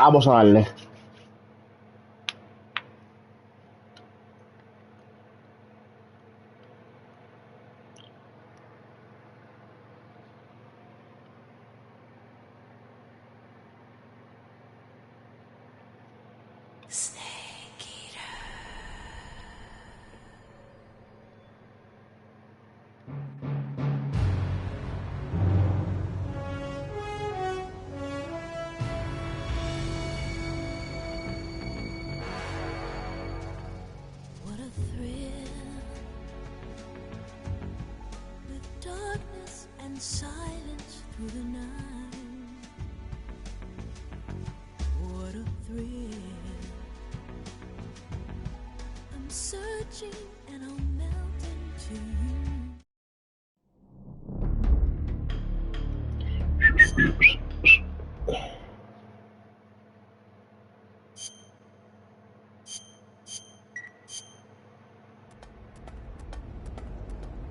Vamos a darle. What a thrill, with darkness and silence through the night. What a thrill. I'm searching and I'll melt into you.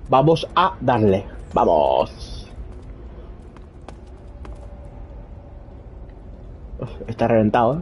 Vamos a darle. Vamos. Uf, está reventado, ¿eh?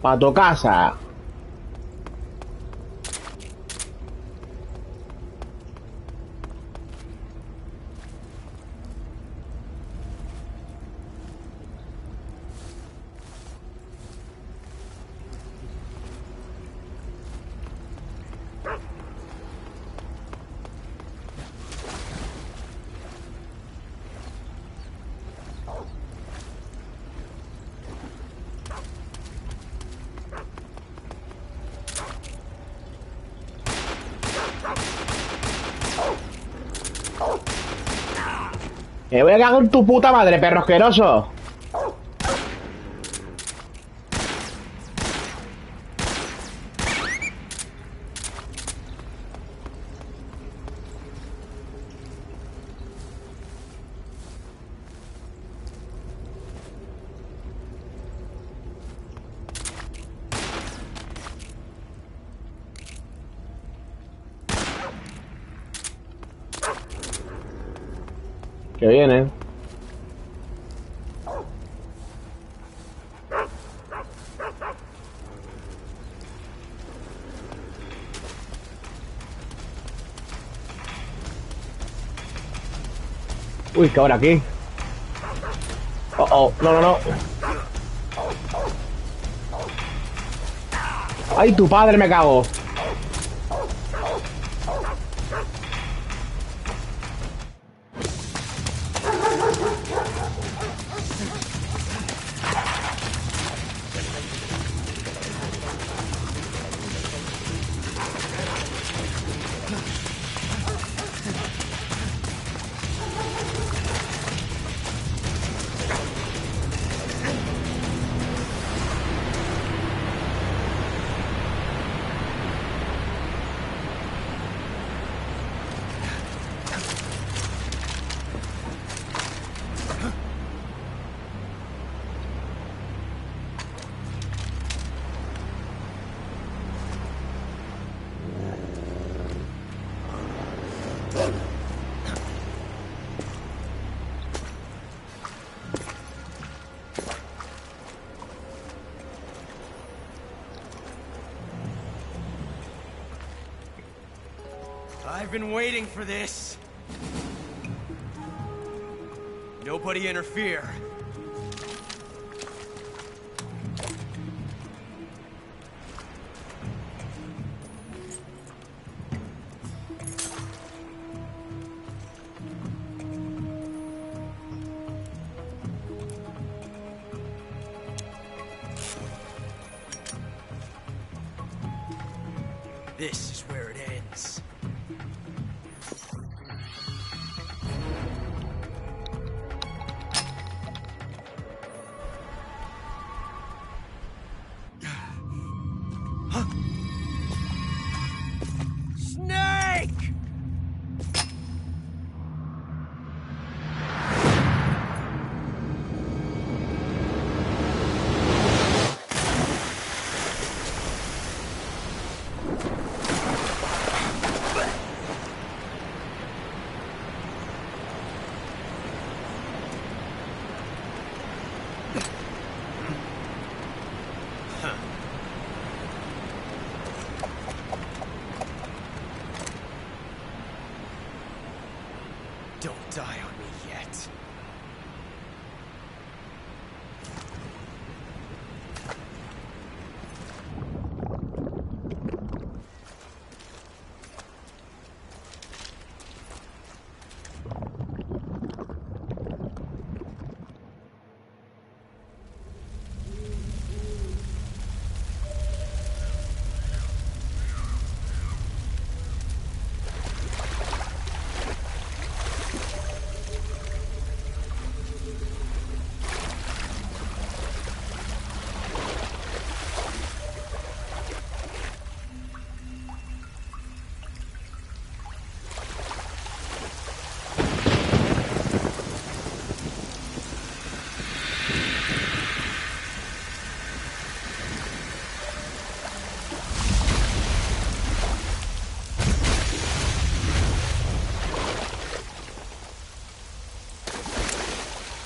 Pa' tu casa. Me voy a cagar en tu puta madre, perro asqueroso. Que viene. Uy, que ahora aquí. Oh, oh, no, no, no. Ay, tu padre, me cago. I've been waiting for this. Nobody interfere. This is where it ends. Snake! Don't die on me yet.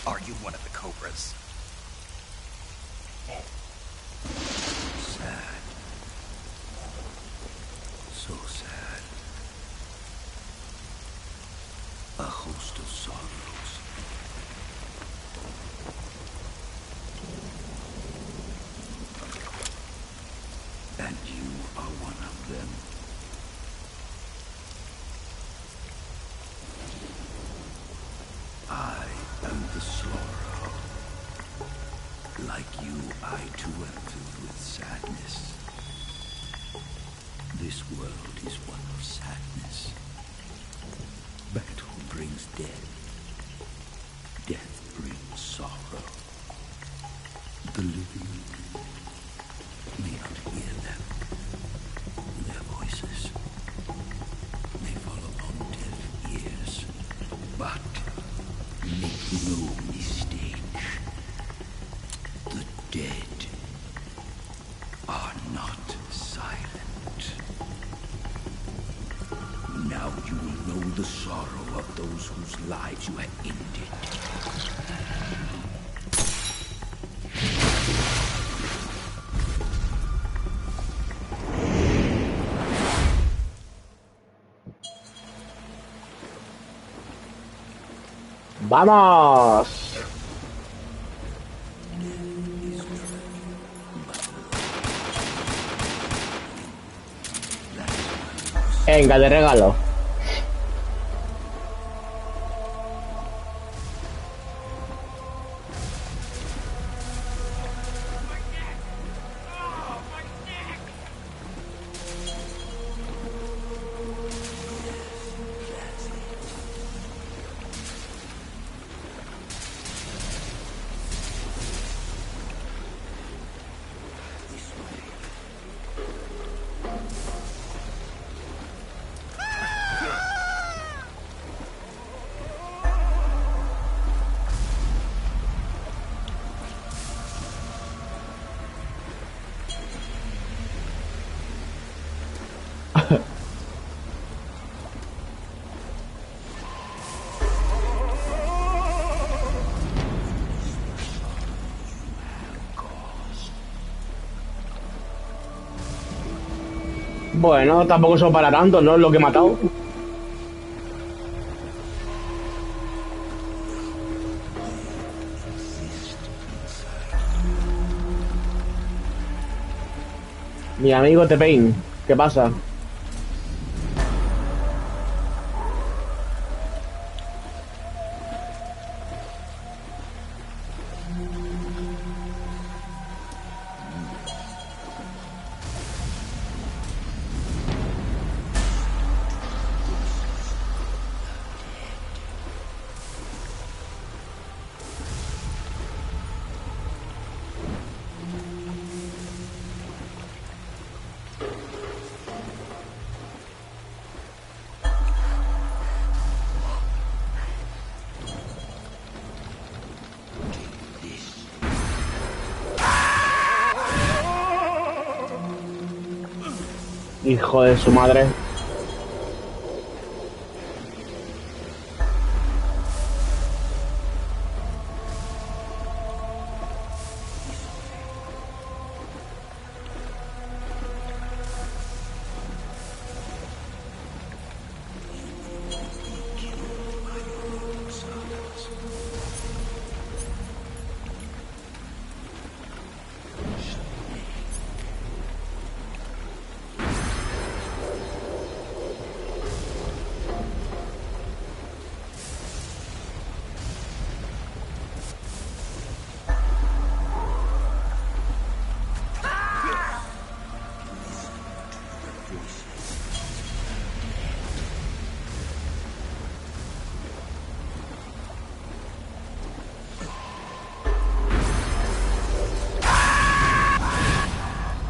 Are you one of the Cobras? Sad. So sad. A host of sorrows. And you are one of them. I am the sorrow. Like you, I too am filled with sadness. This world is one of sadness. Battle brings death. Death brings sorrow. The living may not hear them. Their voices may fall upon deaf ears. But make no mistake. The dead are not silent. Now you will know the sorrow of those whose lives you have ended. ¡Vamos! Venga, de regalo. Bueno, tampoco son para tanto, ¿no? Lo que he matado. Mi amigo T-Pain, ¿qué pasa? Hijo de su madre.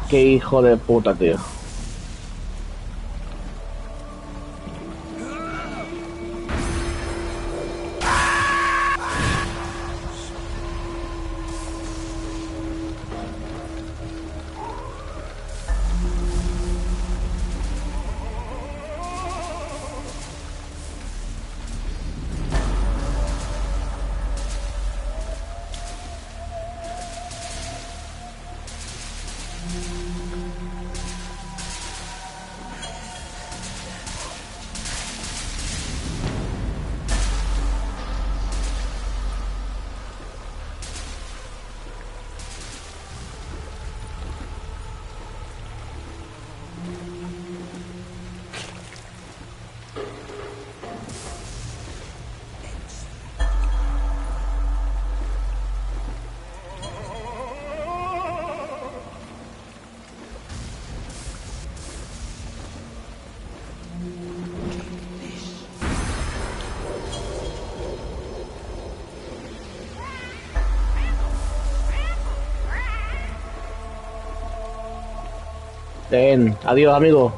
Qué hijo de puta, tío. Ten, adiós, amigo.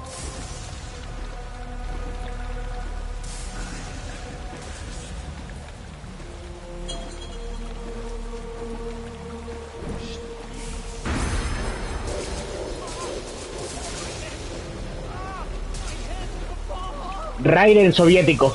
Raiden soviético.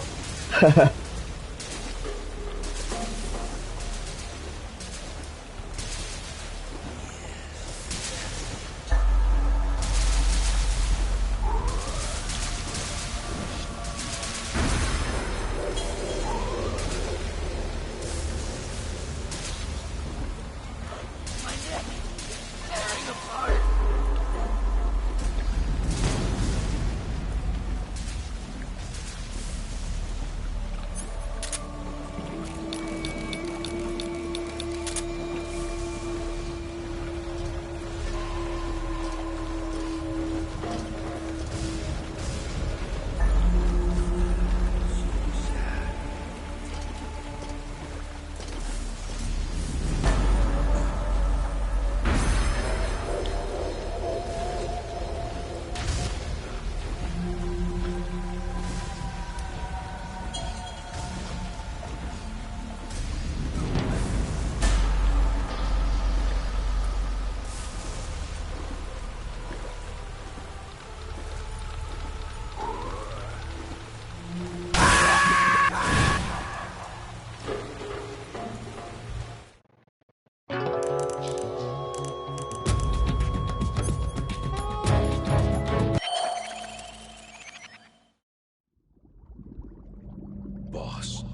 Boss,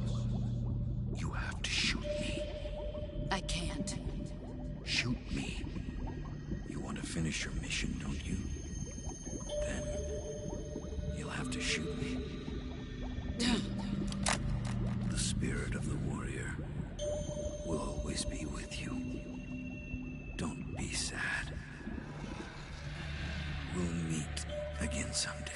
you have to shoot me. I can't. Shoot me. You want to finish your mission, don't you? spirit of the warrior will always be with you. Don't be sad. We'll meet again someday.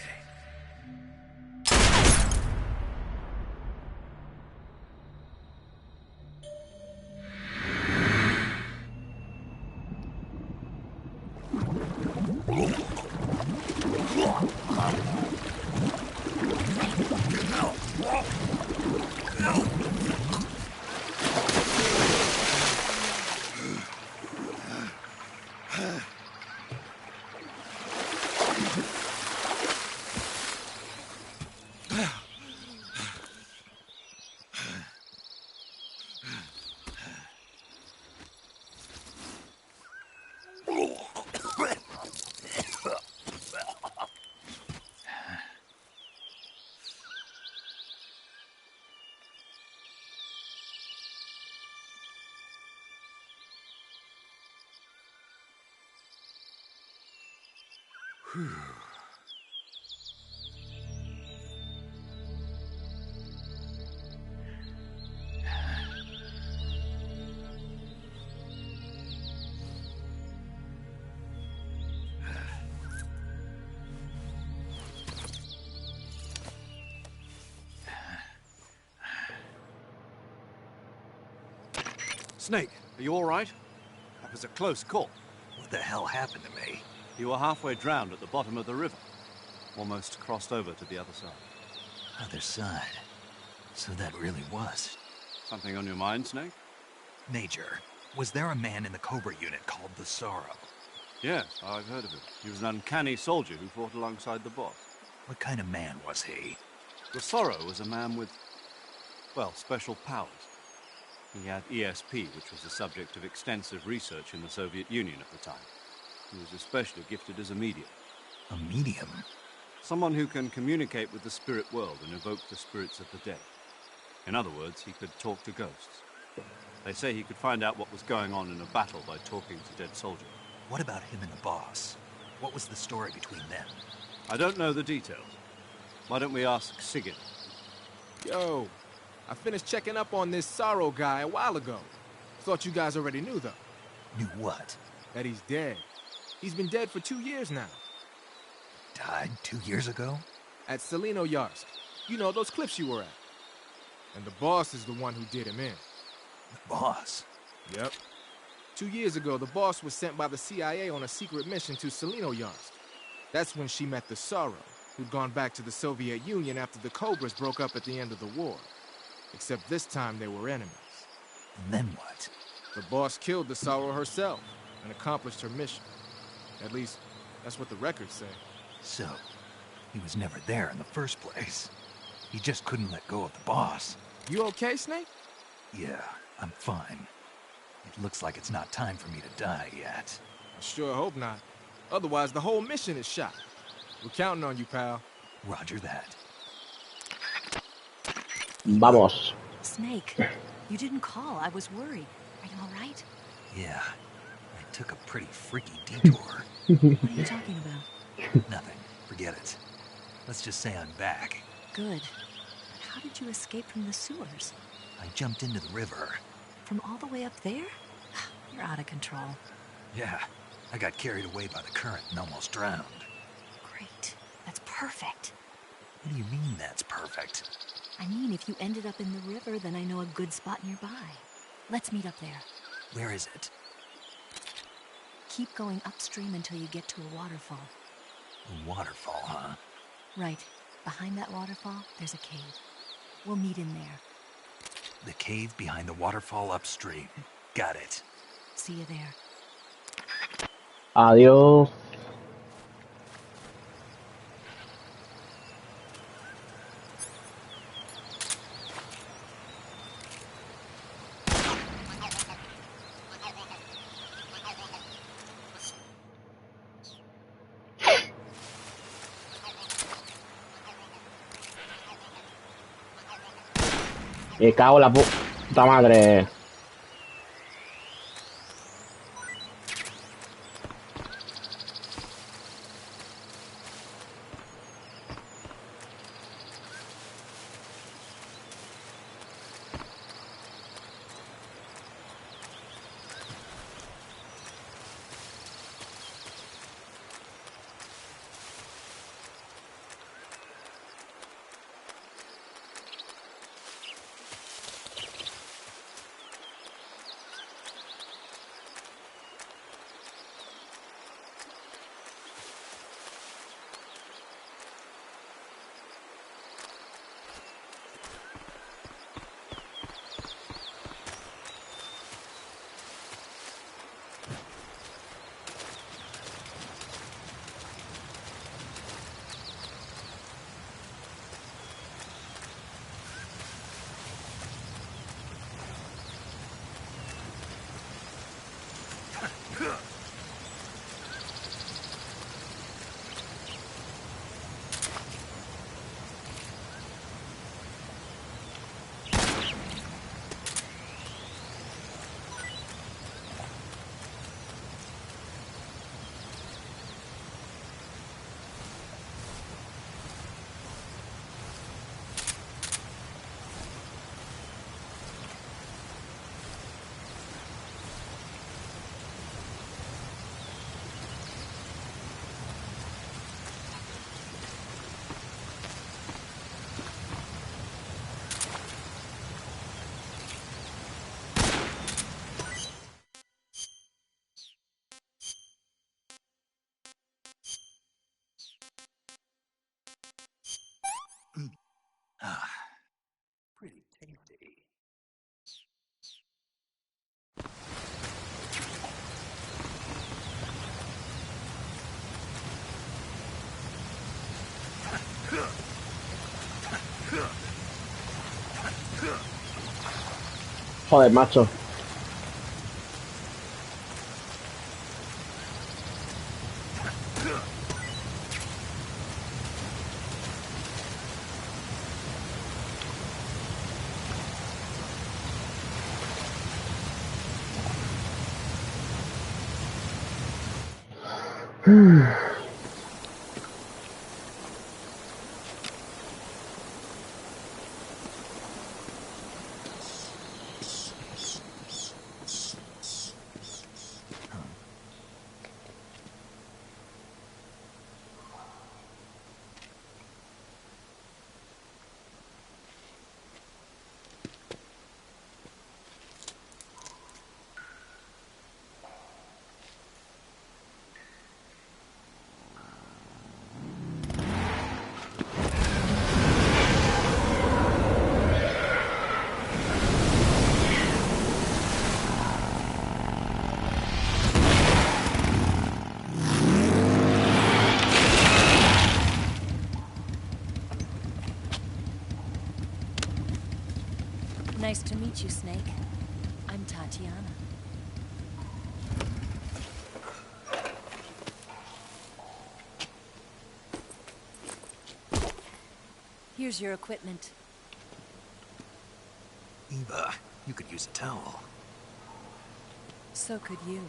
Snake, are you all right? That was a close call. What the hell happened to me? You were halfway drowned at the bottom of the river. Almost crossed over to the other side. Other side. So that really was. Something on your mind, Snake? Major, was there a man in the Cobra unit called the Sorrow? Yes, I've heard of him. He was an uncanny soldier who fought alongside the boss. What kind of man was he? The Sorrow was a man with, well, special powers. He had ESP, which was the subject of extensive research in the Soviet Union at the time. He was especially gifted as a medium. A medium? Someone who can communicate with the spirit world and evoke the spirits of the dead. In other words, he could talk to ghosts. They say he could find out what was going on in a battle by talking to dead soldiers. What about him and the boss? What was the story between them? I don't know the details. Why don't we ask Sigurd? Yo, I finished checking up on this Sorrow guy a while ago. Thought you guys already knew, though. Knew what? That he's dead. He's been dead for 2 years now. Died 2 years ago? At Selino Yarsk. You know, those cliffs you were at. And the boss is the one who did him in. The boss? Yep. 2 years ago, the boss was sent by the CIA on a secret mission to Selino Yarsk. That's when she met the Sorrow, who'd gone back to the Soviet Union after the Cobras broke up at the end of the war. Except this time they were enemies. And then what? The boss killed the Sorrow herself and accomplished her mission. At least, that's what the records say. So, he was never there in the first place. He just couldn't let go of the boss. You okay, Snake? Yeah, I'm fine. It looks like it's not time for me to die yet. I sure hope not. Otherwise, the whole mission is shot. We're counting on you, pal. Roger that. Vamos. Snake, you didn't call. I was worried. Are you all right? Yeah, I took a pretty freaky detour. What are you talking about? Nothing. Forget it. Let's just say I'm back. Good. But how did you escape from the sewers? I jumped into the river. From all the way up there? You're out of control. Yeah, I got carried away by the current and almost drowned. Great. That's perfect. What do you mean that's perfect? I mean, if you ended up in the river, then I know a good spot nearby. Let's meet up there. Where is it? Keep going upstream until you get to a waterfall. A waterfall, huh? Right. Behind that waterfall, there's a cave. We'll meet in there. The cave behind the waterfall upstream. Got it. See you there. Adiós. Me cago en la puta madre. Ah, pretty tasty. Joder, macho. Nice to meet you, Snake. I'm Tatiana. Here's your equipment. Eva, you could use a towel. So could you.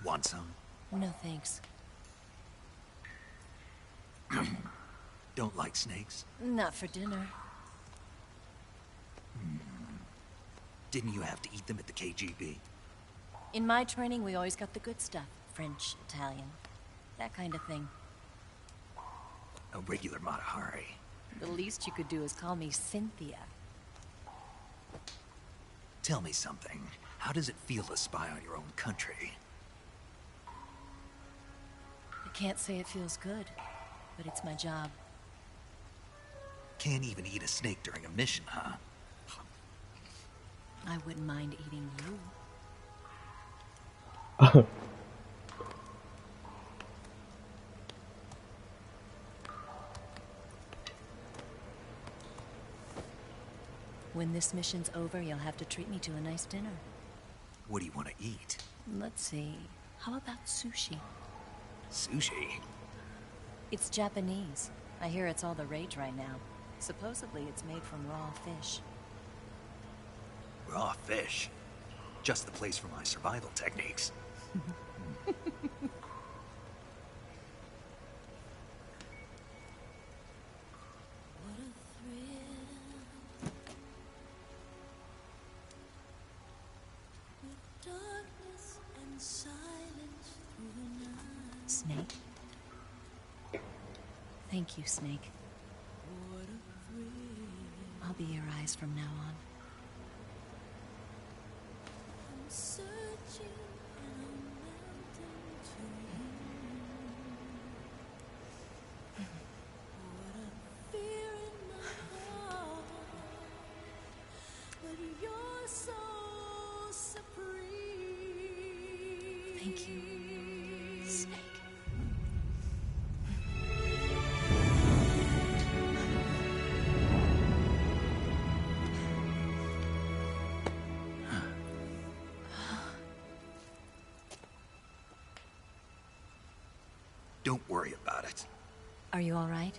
Want some? No thanks. Don't like snakes? Not for dinner. Didn't you have to eat them at the KGB? In my training, we always got the good stuff. French, Italian, that kind of thing. A regular Matahari. The least you could do is call me Cynthia. Tell me something. How does it feel to spy on your own country? I can't say it feels good, but it's my job. Can't even eat a snake during a mission, huh? I wouldn't mind eating you. When this mission's over, you'll have to treat me to a nice dinner. What do you want to eat? Let's see. How about sushi? Sushi? It's Japanese. I hear it's all the rage right now. Supposedly it's made from raw fish. Raw fish? Just the place for my survival techniques. What a thrill. With darkness and silence through the night. Snake? Thank you, Snake. What a thrill. I'll be your eyes from now on. I'm searching and I'm melting to you. What a fear in my heart. But you're so supreme. Thank you, Snake. Don't worry about it. Are you all right?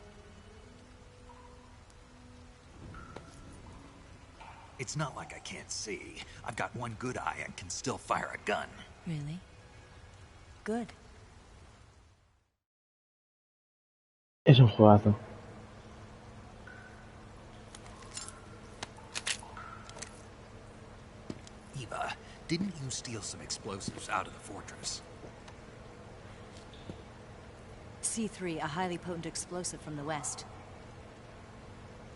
It's not like I can't see. I've got one good eye and can still fire a gun. Really? Good. Es un juegazo. Eva, didn't you steal some explosives out of the fortress? C3, a highly potent explosive from the west.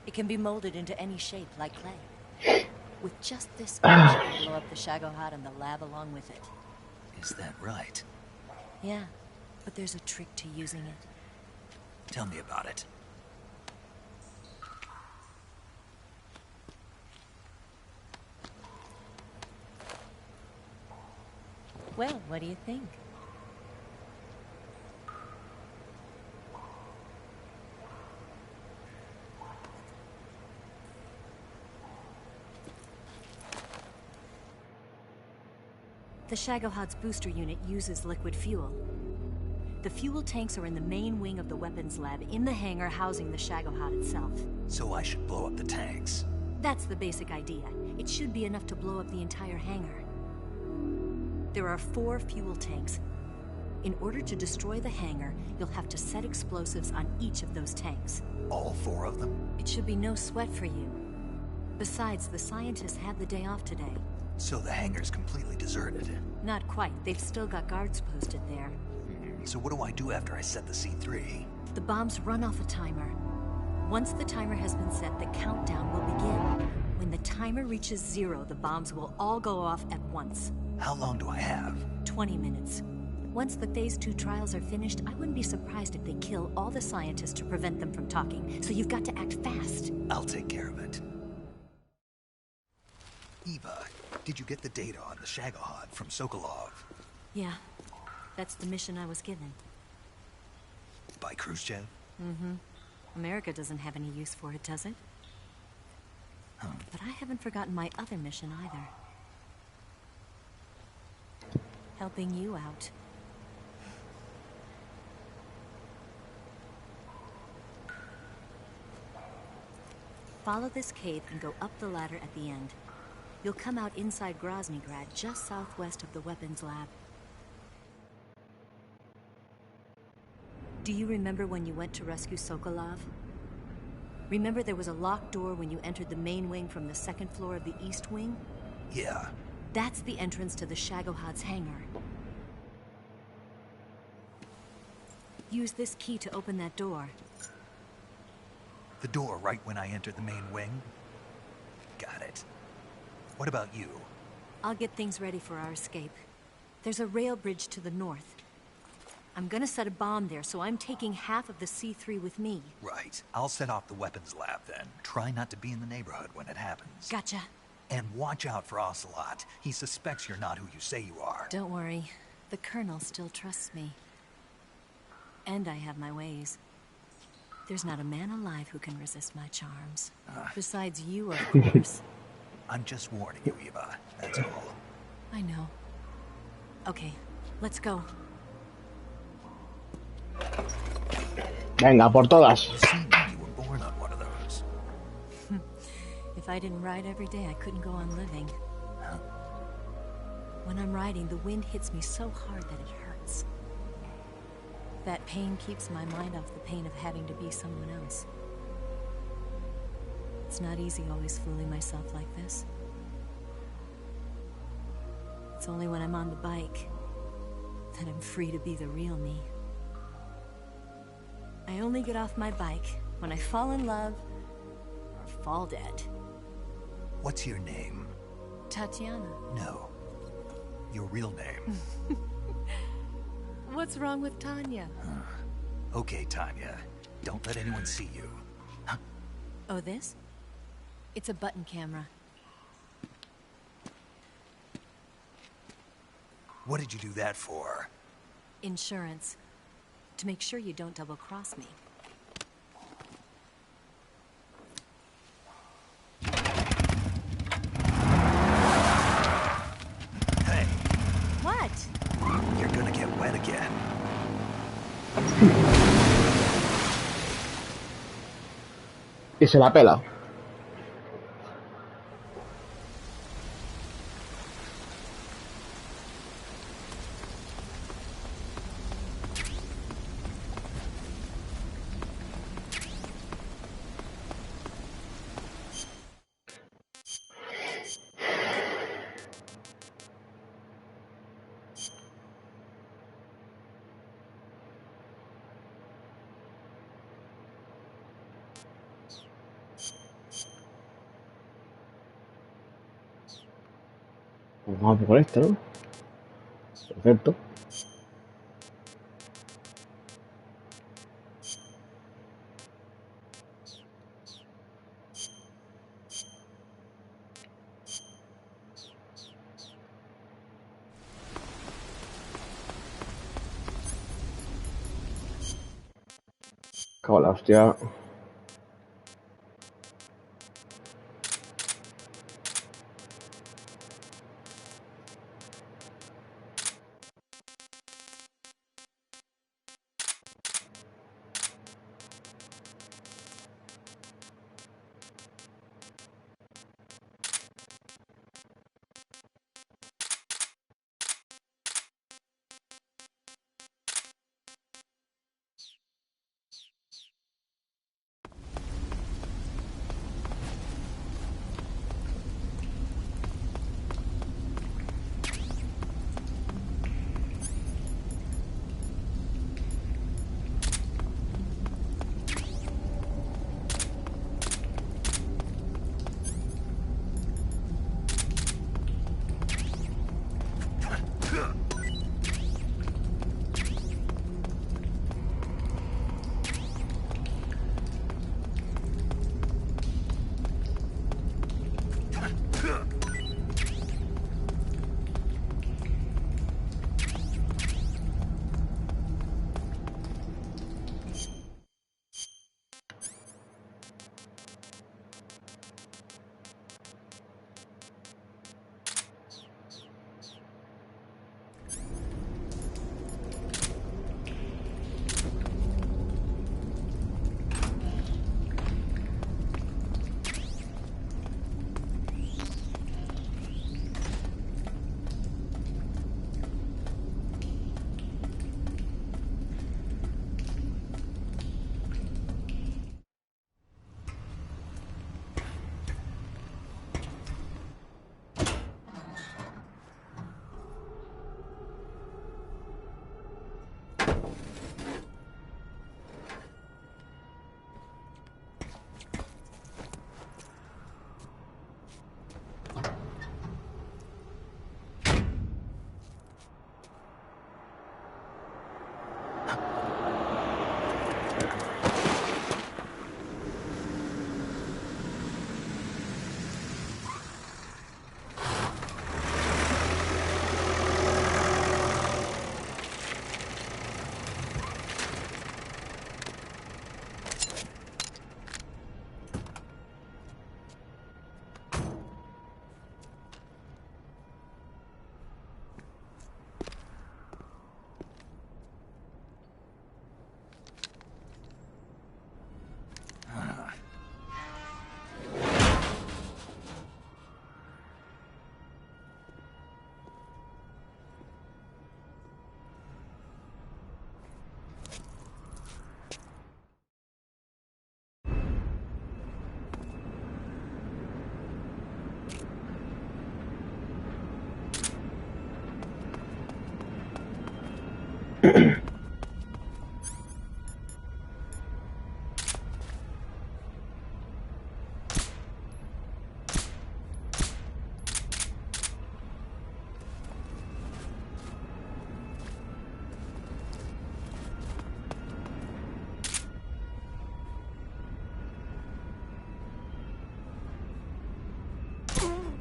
It can be molded into any shape, like clay. With just this much, you can blow up the Shagohod and the lab along with it. Is that right? Yeah, but there's a trick to using it. Tell me about it. Well, what do you think? The Shagohod's booster unit uses liquid fuel. The fuel tanks are in the main wing of the weapons lab in the hangar housing the Shagohod itself. So I should blow up the tanks. That's the basic idea. It should be enough to blow up the entire hangar. There are 4 fuel tanks. In order to destroy the hangar, you'll have to set explosives on each of those tanks. All 4 of them? It should be no sweat for you. Besides, the scientists had the day off today. So the hangar's completely deserted. Not quite. They've still got guards posted there. So what do I do after I set the C3? The bombs run off a timer. Once the timer has been set, the countdown will begin. When the timer reaches 0, the bombs will all go off at once. How long do I have? 20 minutes. Once the Phase 2 trials are finished, I wouldn't be surprised if they kill all the scientists to prevent them from talking. So you've got to act fast. I'll take care of it. Eva, did you get the data on the Shagohod from Sokolov? Yeah, that's the mission I was given. By Khrushchev? Mm-hmm. America doesn't have any use for it, does it? Huh. But I haven't forgotten my other mission either. Helping you out. Follow this cave and go up the ladder at the end. You'll come out inside Groznygrad, just southwest of the weapons lab. Do you remember when you went to rescue Sokolov? Remember there was a locked door when you entered the main wing from the 2nd floor of the east wing? Yeah. That's the entrance to the Shagohod's hangar. Use this key to open that door. The door right when I entered the main wing? Got it. What about you? I'll get things ready for our escape. There's a rail bridge to the north. I'm gonna set a bomb there, so I'm taking half of the C3 with me. Right. I'll set off the weapons lab then. Try not to be in the neighborhood when it happens. Gotcha. And watch out for Ocelot. He suspects you're not who you say you are. Don't worry. The Colonel still trusts me. And I have my ways. There's not a man alive who can resist my charms. Besides you, of course. I'm just warning you, Eva. That's all. I know. Okay, let's go. Venga, por todas. You seem like you were born on one of those. If I didn't ride every day, I couldn't go on living. Huh? When I'm riding, the wind hits me so hard that it hurts. That pain keeps my mind off the pain of having to be someone else. It's not easy always fooling myself like this. It's only when I'm on the bike that I'm free to be the real me. I only get off my bike when I fall in love or fall dead. What's your name? Tatiana. No. Your real name. What's wrong with Tanya? Okay, Tanya. Don't let anyone see you. Oh, this? It's a button camera. What did you do that for? Insurance. To make sure you don't double-cross me. Hey, What? you're gonna get wet again. Y se la pela. Vamos con esto, ¿no? Perfecto. Cago en la hostia.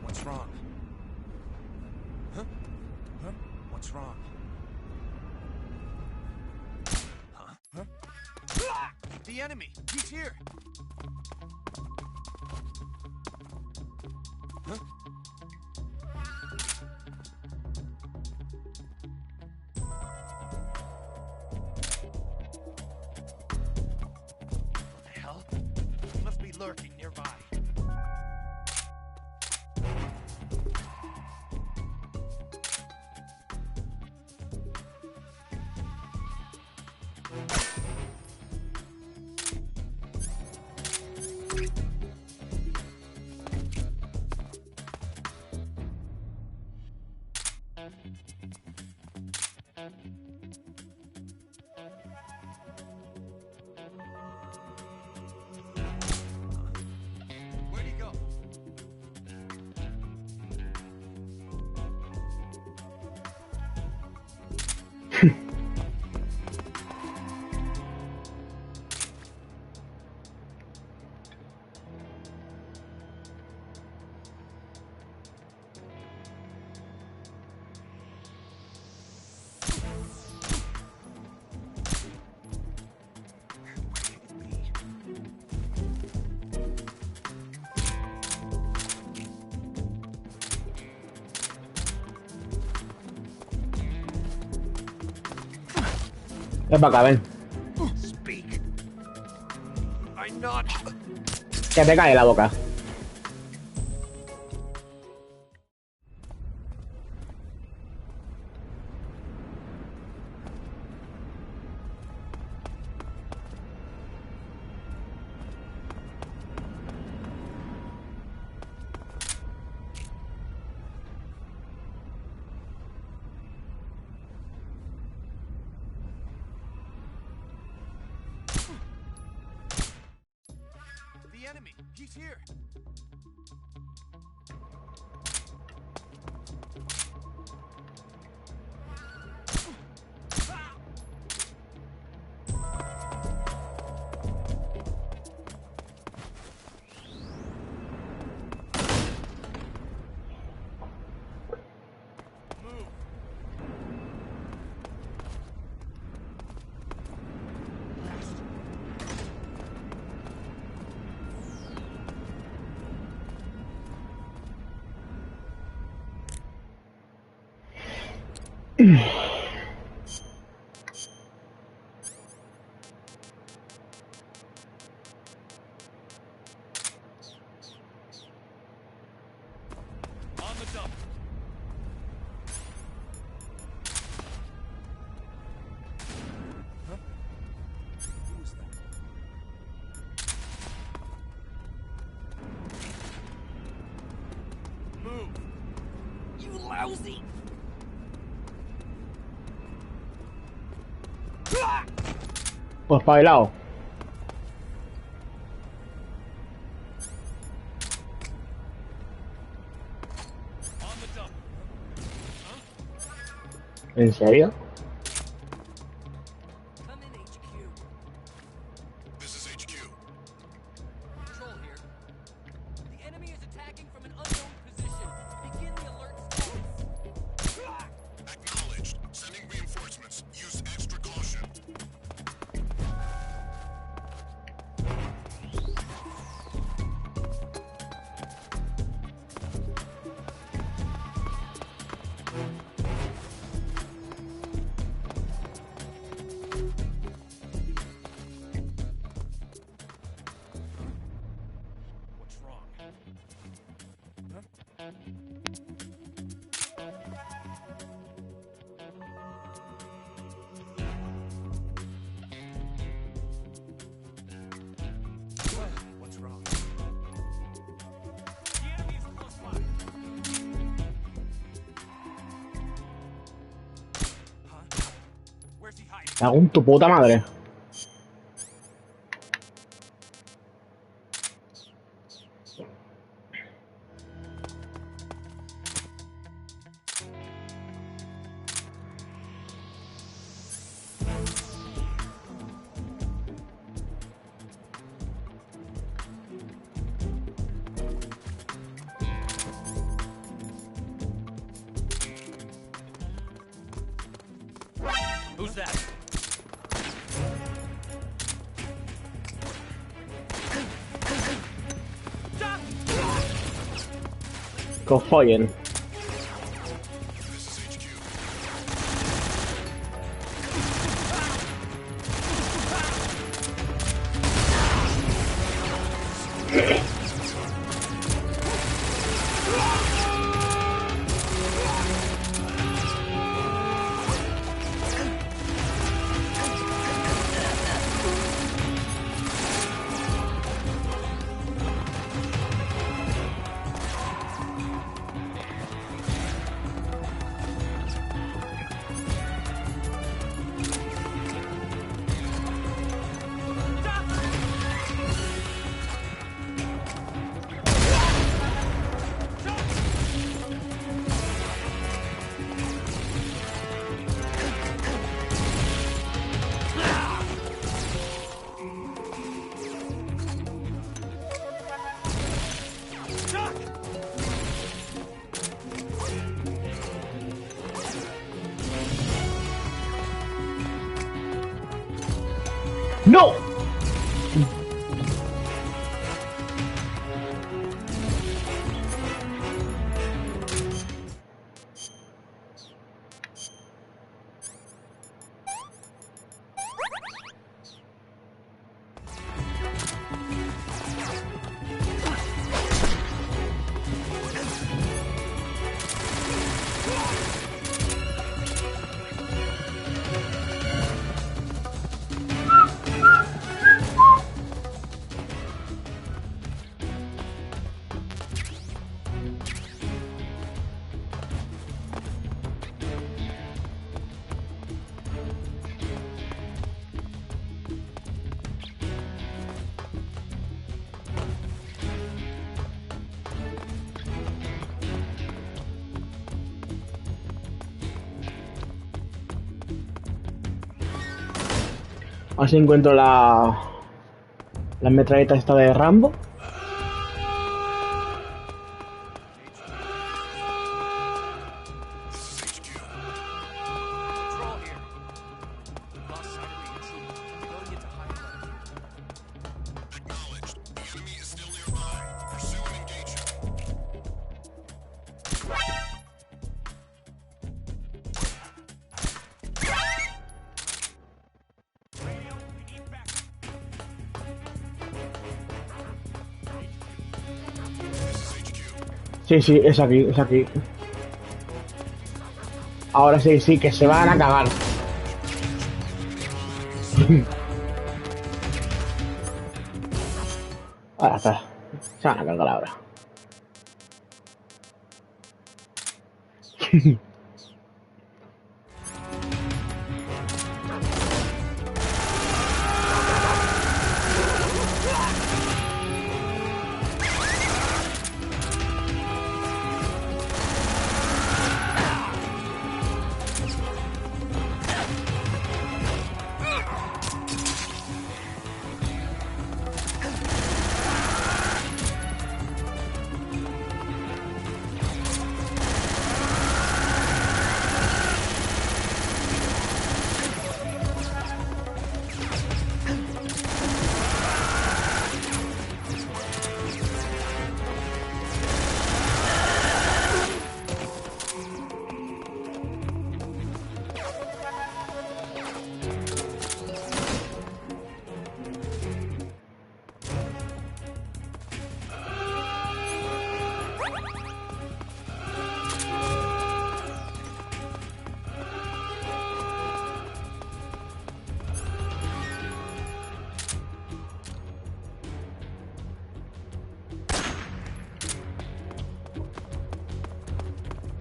What's wrong? Huh? Huh? What's wrong? Huh? Huh? Ah! The enemy! He's here! Huh? What the hell? He must be lurking nearby. Ven para acá, ven. Speak. I'm not. Que te cae la boca. The enemy. He's here. On the dump. Huh? Who was that? Move. You lousy. Pues espabilado. On the dump. ¿En serio? Come in, HQ. This is HQ. Control here. The enemy is attacking from an unknown position. Begin the alert status. Acknowledged. Sending reinforcements. Use extra caution. What's wrong? What's wrong? The enemy is close by. Huh? Where's he hiding? Me cago en tu puta madre. Who's that? Go follen. This is HQ. ¡No! A ver si encuentro la metralleta esta de Rambo. Control here. Lost sight of the intruder. Going into high alert. Acknowledged. The enemy is still nearby. Pursue and engage him. Sí, sí, es aquí, es aquí. Ahora sí, sí, que se van a cagar. Ahora está. Se van a cagar ahora.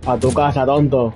A tu casa, tonto.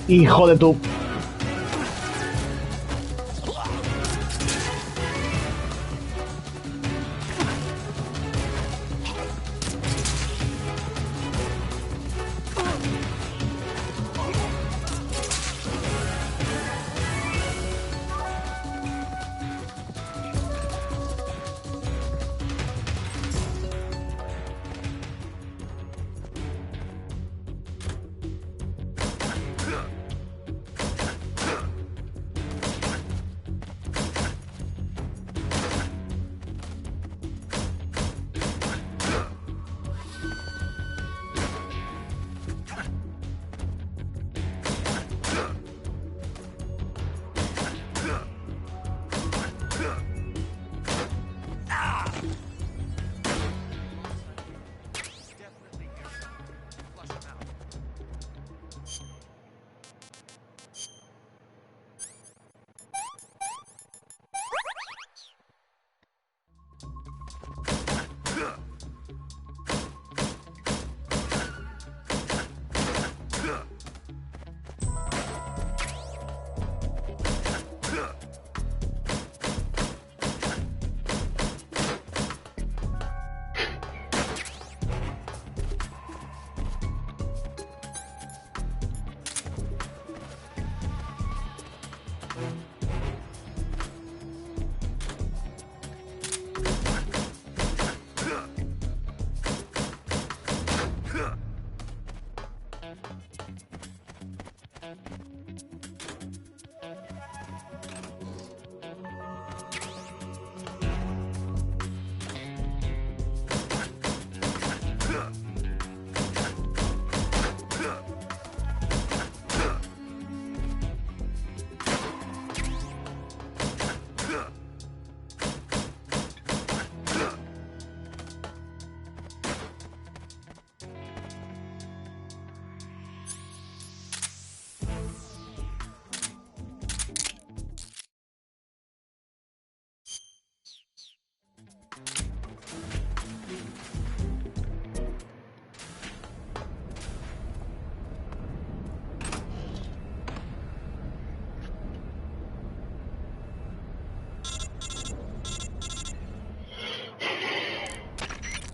Hijo de tu...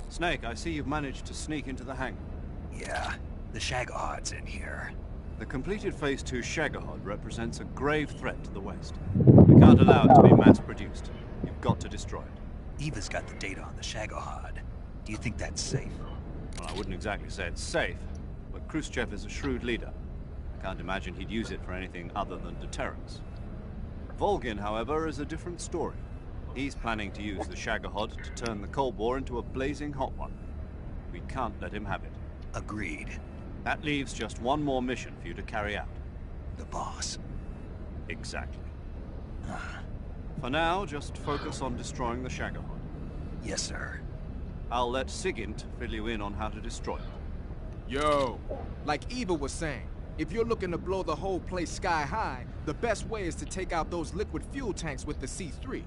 Snake, I see you've managed to sneak into the hangar. Yeah, the Shagohod's in here. The completed Phase 2 Shagohod represents a grave threat to the West. We can't allow it to be mass-produced. You've got to destroy it. Eva's got the data on the Shagohod. Do you think that's safe? Well, I wouldn't exactly say it's safe, but Khrushchev is a shrewd leader. I can't imagine he'd use it for anything other than deterrence. Volgin, however, is a different story. He's planning to use the Shagohod to turn the Cold War into a blazing hot one. We can't let him have it. Agreed. That leaves just one more mission for you to carry out. The boss. Exactly. For now, just focus on destroying the Shagohod. Yes, sir. I'll let Sigint fill you in on how to destroy it. Yo, like Eva was saying, if you're looking to blow the whole place sky high, the best way is to take out those liquid fuel tanks with the C3.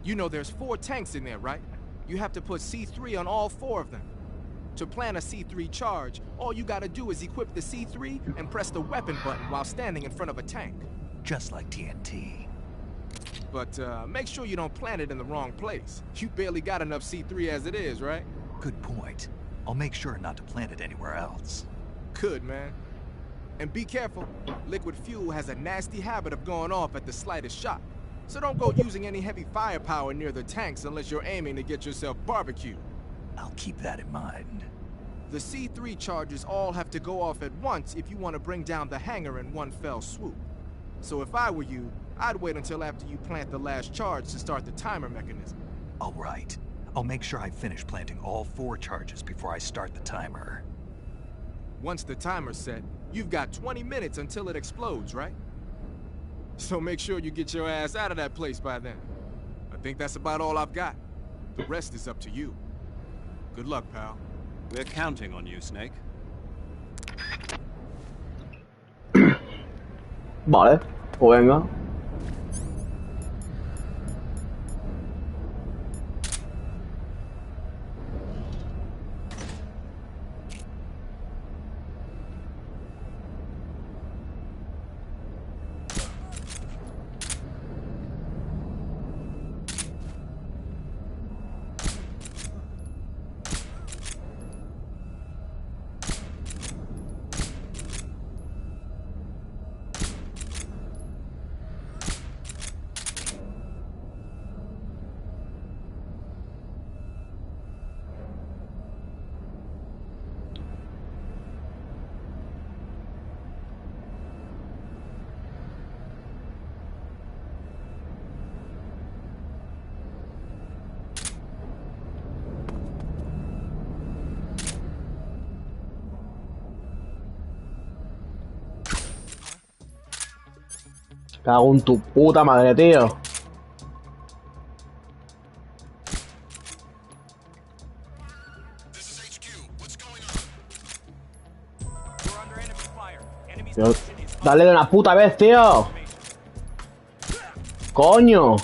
You know there's 4 tanks in there, right? You have to put C3 on all 4 of them. To plan a C3 charge, all you gotta do is equip the C3 and press the weapon button while standing in front of a tank. Just like TNT. But make sure you don't plant it in the wrong place. You barely got enough C3 as it is, right? Good point. I'll make sure not to plant it anywhere else. Good, man. And be careful. Liquid fuel has a nasty habit of going off at the slightest shock. So don't go using any heavy firepower near the tanks unless you're aiming to get yourself barbecued. I'll keep that in mind. The C3 charges all have to go off at once if you want to bring down the hangar in one fell swoop. So if I were you, I'd wait until after you plant the last charge to start the timer mechanism. All right. I'll make sure I finish planting all 4 charges before I start the timer. Once the timer's set, you've got 20 minutes until it explodes, right? So make sure you get your ass out of that place by then. I think that's about all I've got. The rest is up to you. Good luck, pal. We're counting on you, Snake. Vale, pues venga. Cago en tu puta madre, tío. This is HQ. What's going on? We're under enemy fire. Enemy's Tío, position is dale de una puta vez, tío. Coño.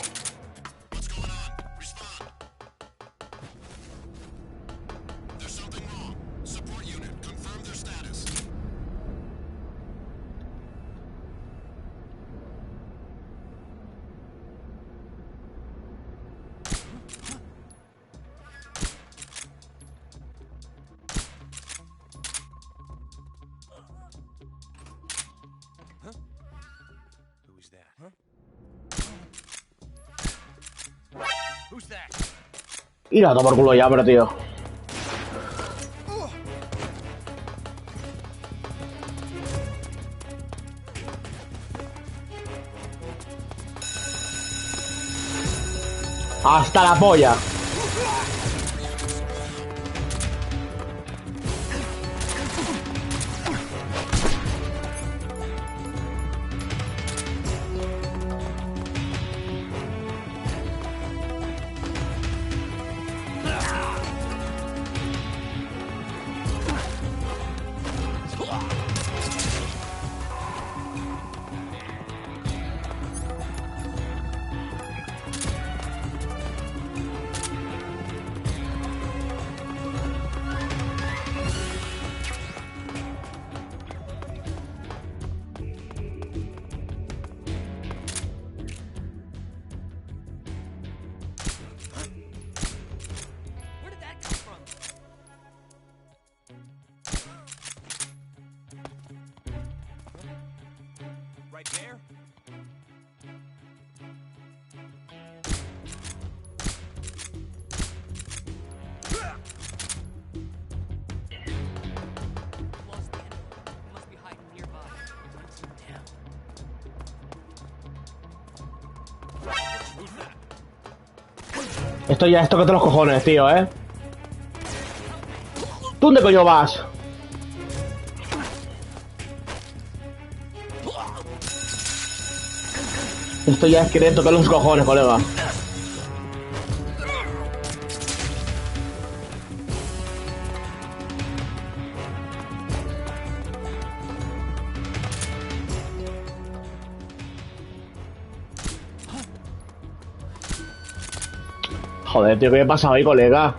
What's going on? Respond. There's something wrong. Support unit, confirm their status. Who's that? Huh? Who's that? Ir a tomar culo ya, pero tío. Hasta la polla. Esto ya es tócate los cojones, tío, ¿eh? ¿Tú dónde coño vas? Esto ya es querer tocar los cojones, colega. Joder, tío, ¿qué me pasa hoy, colega?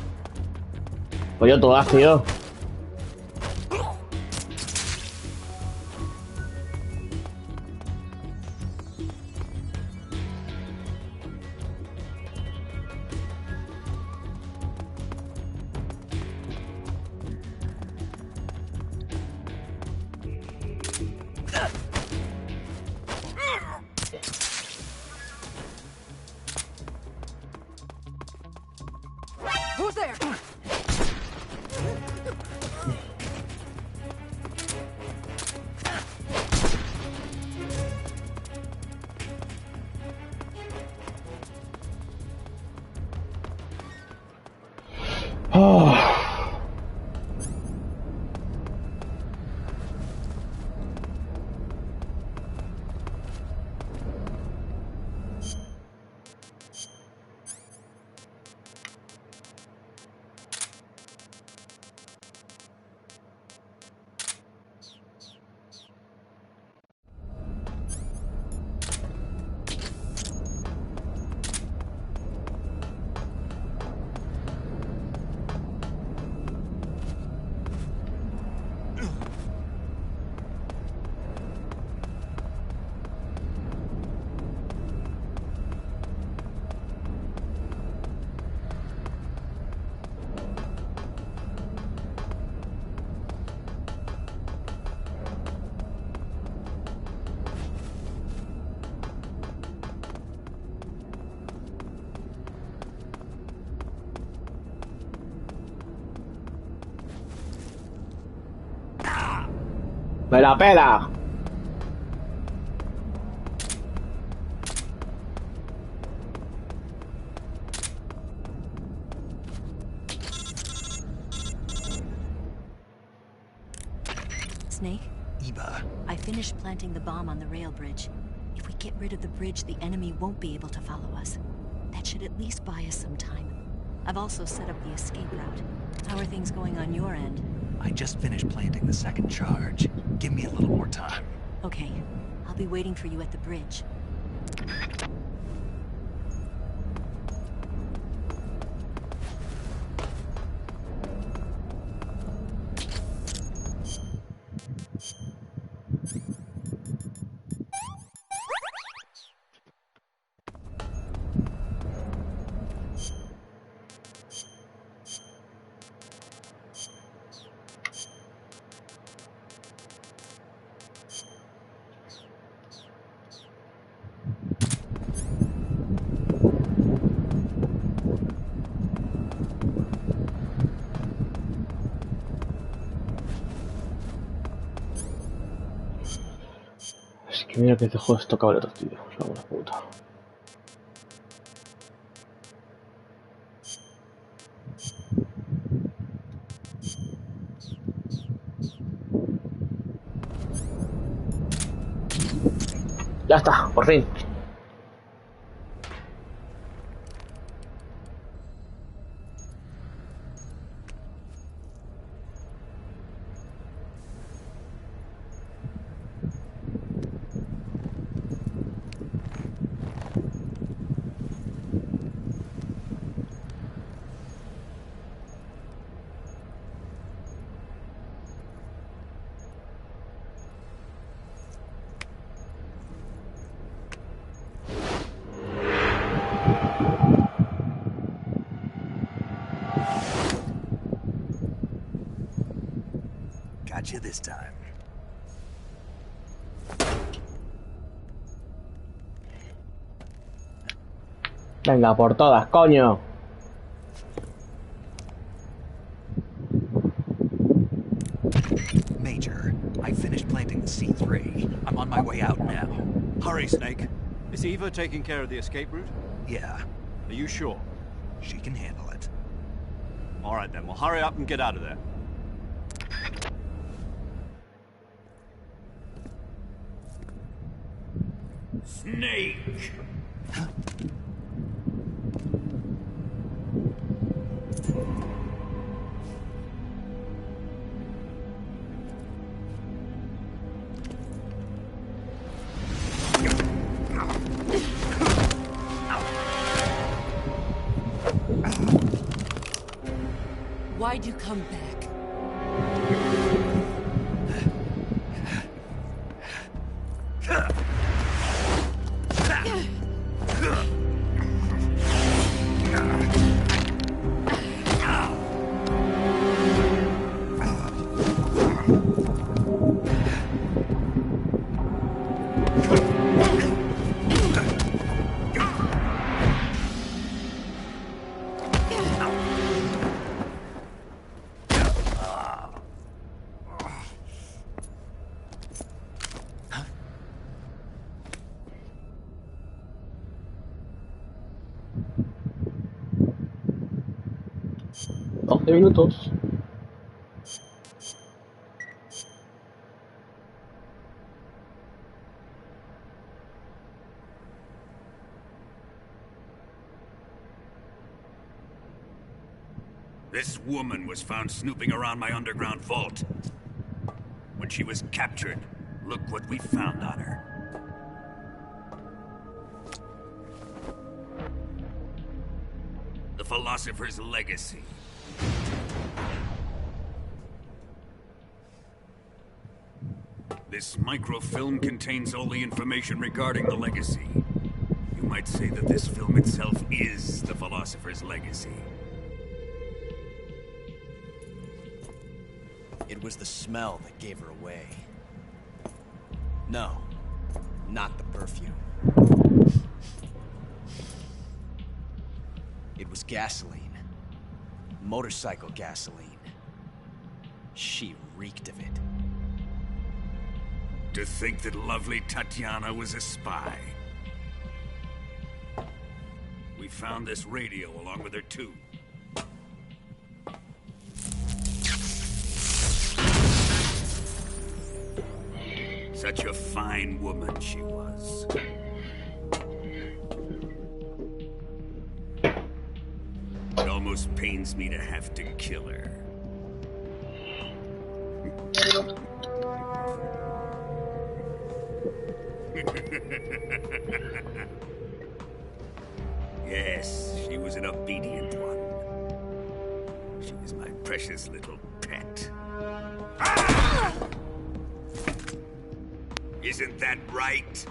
Coño, todas, tío. Who's there? Oh. ¡Me la pela! Snake, Eva, I finished planting the bomb on the rail bridge. If we get rid of the bridge, the enemy won't be able to follow us. That should at least buy us some time. I've also set up the escape route. How are things going on your end? I just finished planting the second charge. Give me a little more time. Okay, I'll be waiting for you at the bridge. Es que mira que este juego es tocable, tío. Es una buena puta. Ya está, por fin. Gotcha this time. Venga, por todas, coño. Major, I finished planting the C3. I'm on my way out now. Hurry, Snake. Is Eva taking care of the escape route? Yeah, Are you sure? She can handle it. All right then, well hurry up and get out of there. Snake! Why'd you come back? Minutos. This woman was found snooping around my underground vault. When she was captured, look what we found on her. The Philosopher's Legacy. This microfilm contains all the information regarding the Legacy. You might say that this film itself is the Philosopher's Legacy. It was the smell that gave her away. No, not the perfume. It was gasoline. Motorcycle gasoline. She reeked of it. To think that lovely Tatiana was a spy. We found this radio along with her too. Such a fine woman she was. It almost pains me to have to kill her. Yes, she was an obedient one. She was my precious little pet. Ah! Isn't that right?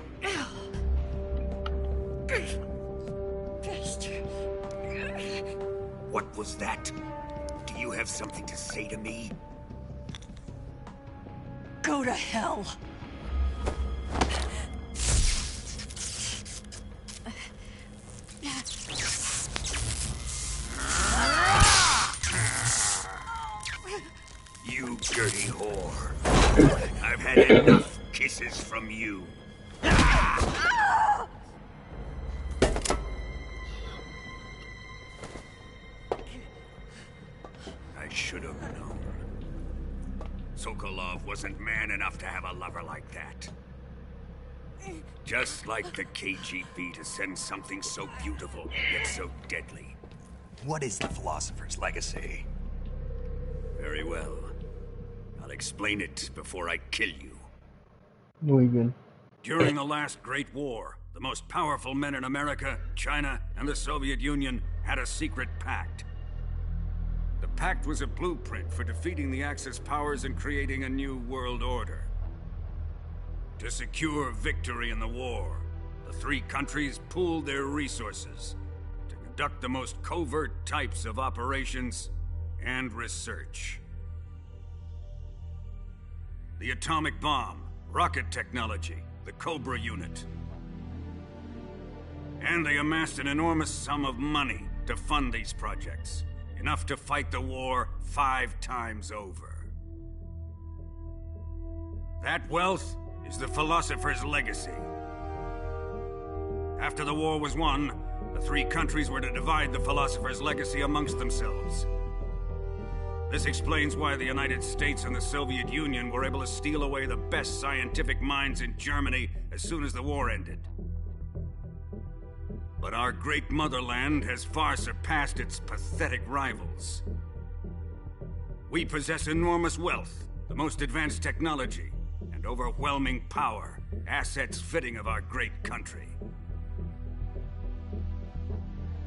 What was that? Do you have something to say to me? Go to hell. You dirty whore. I've had enough kisses from you. I should have known. Sokolov wasn't man enough to have a lover like that. Just like the KGB to send something so beautiful, yet so deadly. What is the Philosopher's Legacy? Very well. I'll explain it before I kill you. Muy bien. During the last Great War, the most powerful men in America, China, and the Soviet Union had a secret pact. The pact was a blueprint for defeating the Axis powers and creating a new world order. To secure victory in the war, the three countries pooled their resources to conduct the most covert types of operations and research. The atomic bomb, rocket technology, the Cobra unit. And they amassed an enormous sum of money to fund these projects. Enough to fight the war 5 times over. That wealth is the Philosopher's Legacy. After the war was won, The three countries were to divide the Philosopher's legacy amongst themselves. This explains why the United States and the Soviet Union were able to steal away the best scientific minds in Germany as soon as the war ended. But our great motherland has far surpassed its pathetic rivals. We possess enormous wealth, the most advanced technology, and overwhelming power, assets fitting of our great country.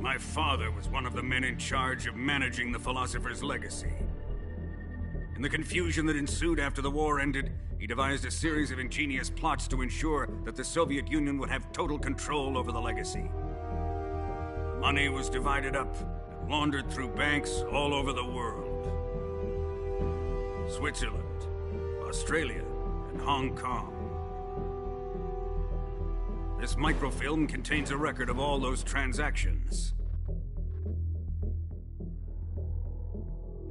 My father was one of the men in charge of managing the Philosopher's legacy. In the confusion that ensued after the war ended, he devised a series of ingenious plots to ensure that the Soviet Union would have total control over the legacy. Money was divided up and laundered through banks all over the world. Switzerland, Australia, and Hong Kong. This microfilm contains a record of all those transactions.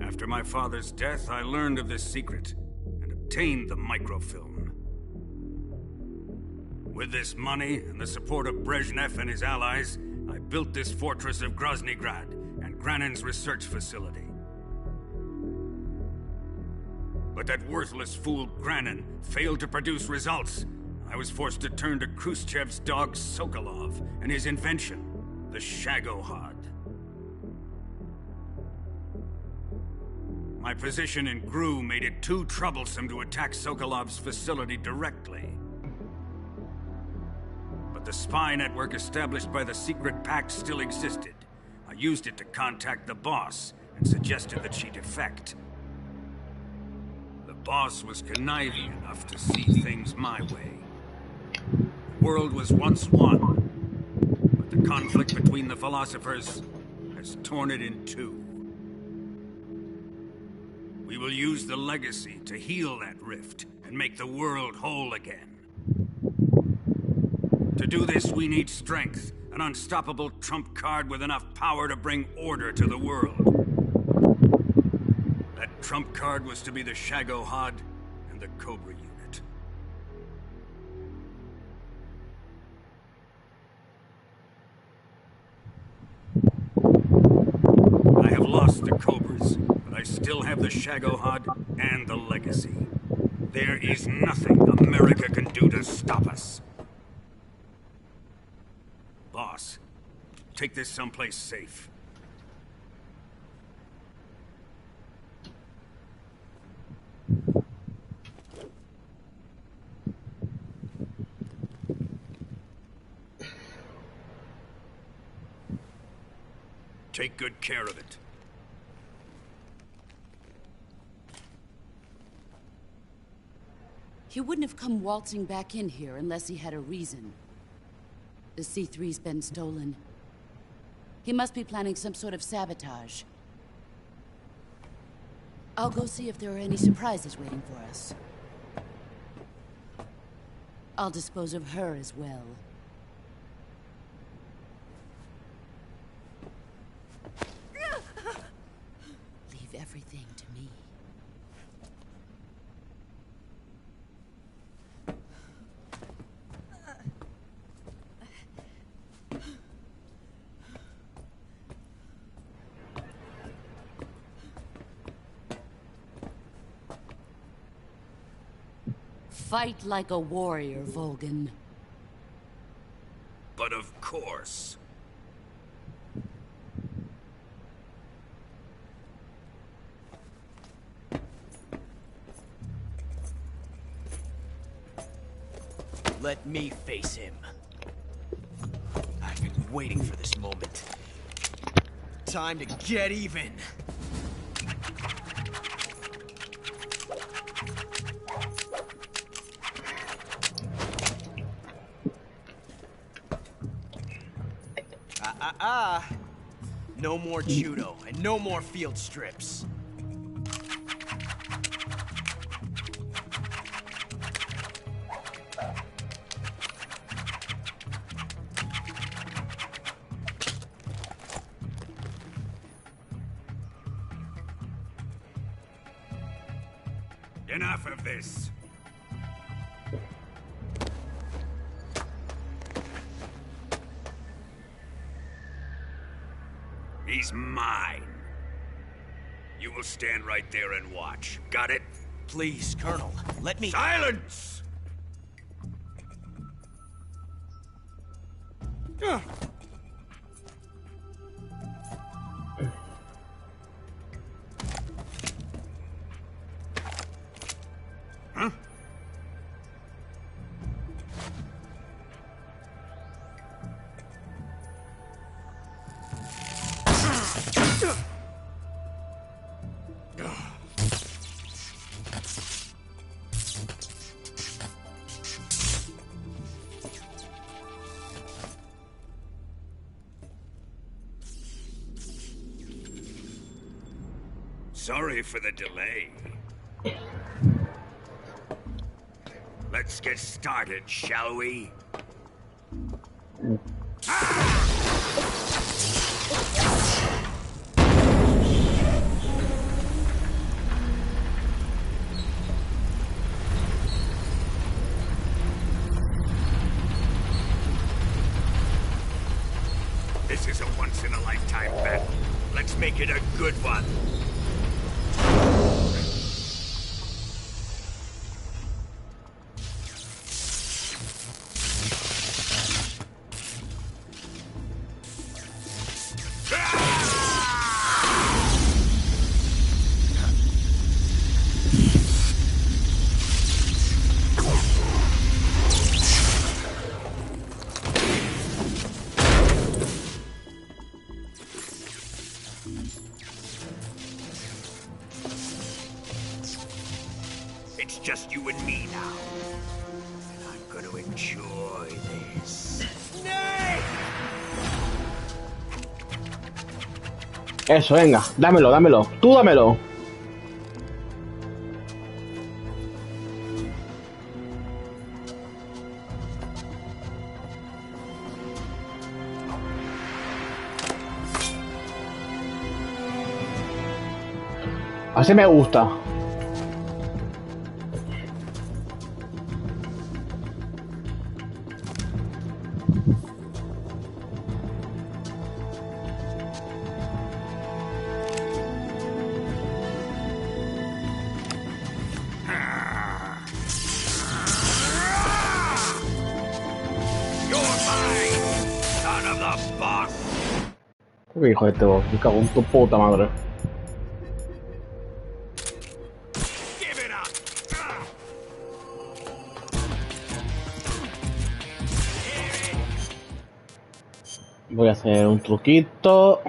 After my father's death, I learned of this secret and obtained the microfilm. With this money and the support of Brezhnev and his allies, I built this fortress of Groznygrad and Granin's research facility. But that worthless fool Granin failed to produce results. I was forced to turn to Khrushchev's dog Sokolov and his invention, the Shagohod. My position in GRU made it too troublesome to attack Sokolov's facility directly. But the spy network established by the secret pact still existed. I used it to contact the boss and suggested that she defect. The boss was conniving enough to see things my way. The world was once one, but the conflict between the philosophers has torn it in two. We will use the legacy to heal that rift and make the world whole again. To do this, we need strength, an unstoppable trump card with enough power to bring order to the world. That trump card was to be the Shagohod and the Cobra unit. I have lost the Cobras, but I still have the Shagohod and the legacy. There is nothing America can do to stop us. Boss, take this someplace safe. Take good care of it. He wouldn't have come waltzing back in here unless he had a reason. The C3's been stolen. He must be planning some sort of sabotage. I'll go see if there are any surprises waiting for us. I'll dispose of her as well. Leave everything to me. Fight like a warrior, Volgin. But of course. Let me face him. I've been waiting for this moment. Time to get even. No more judo, and no more field strips. Enough of this. He's mine. You will stand right there and watch. Got it? Please, Colonel, let me... Silence! Huh? Sorry for the delay. Let's get started, shall we? This is a once-in-a-lifetime battle. Let's make it a good one. It's just you and me now. And I'm gonna enjoy this. Eso, venga, dámelo, dámelo. Tú dámelo. Así me gusta. Qué hijo de este vos, me cago en tu puta madre. Voy a hacer un truquito.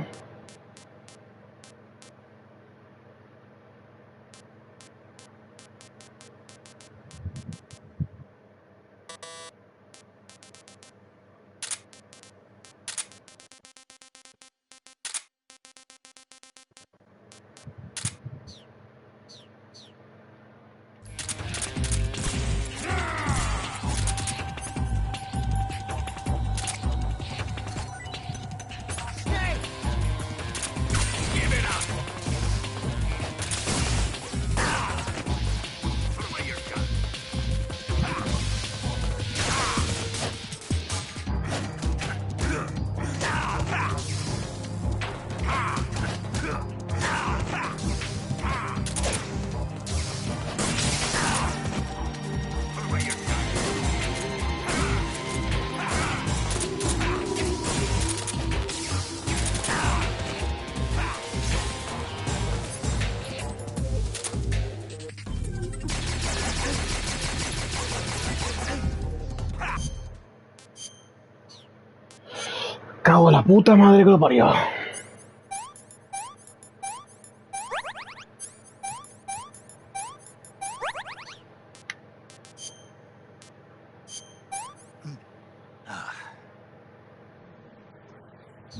Cago en la puta madre que lo parió.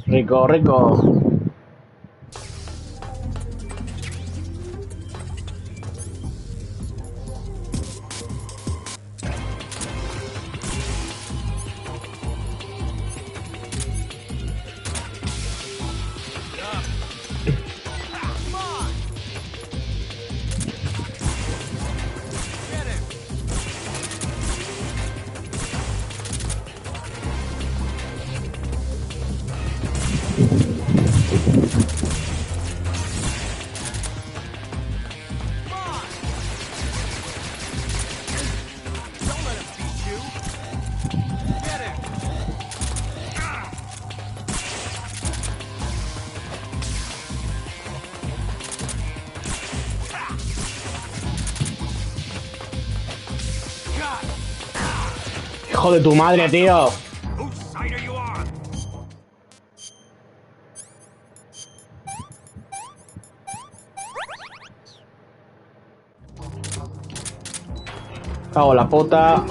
Rico, rico. Hijo de tu madre, tío. Whose side are you on? Cago en la puta.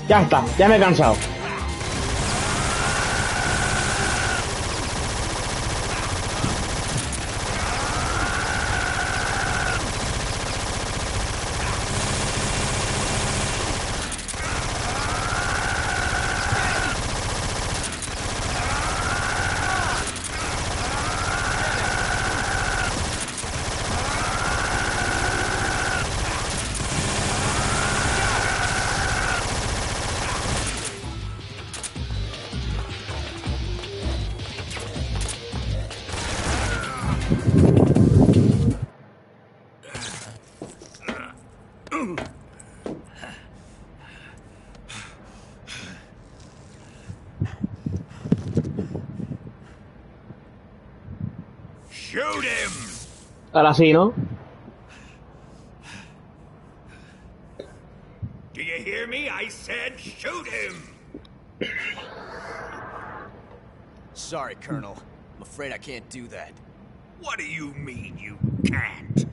Ya está, ya me he cansado. Shoot him! Ahora sí, ¿no? Do you hear me? I said shoot him! Sorry, Colonel. I'm afraid I can't do that. What do you mean you can't?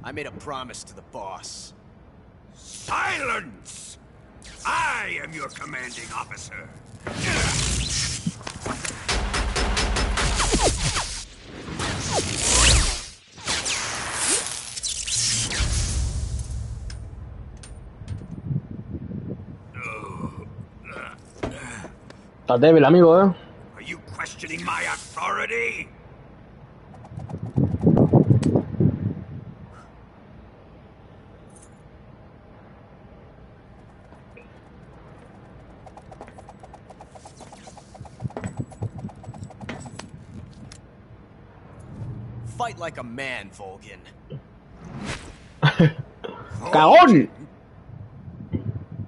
I made a promise to the boss. Silence! I am your commanding officer. Estás débil, amigo, ¿eh? Are you questioning my authority? Fight like a man, Volgin. ¡Cagón!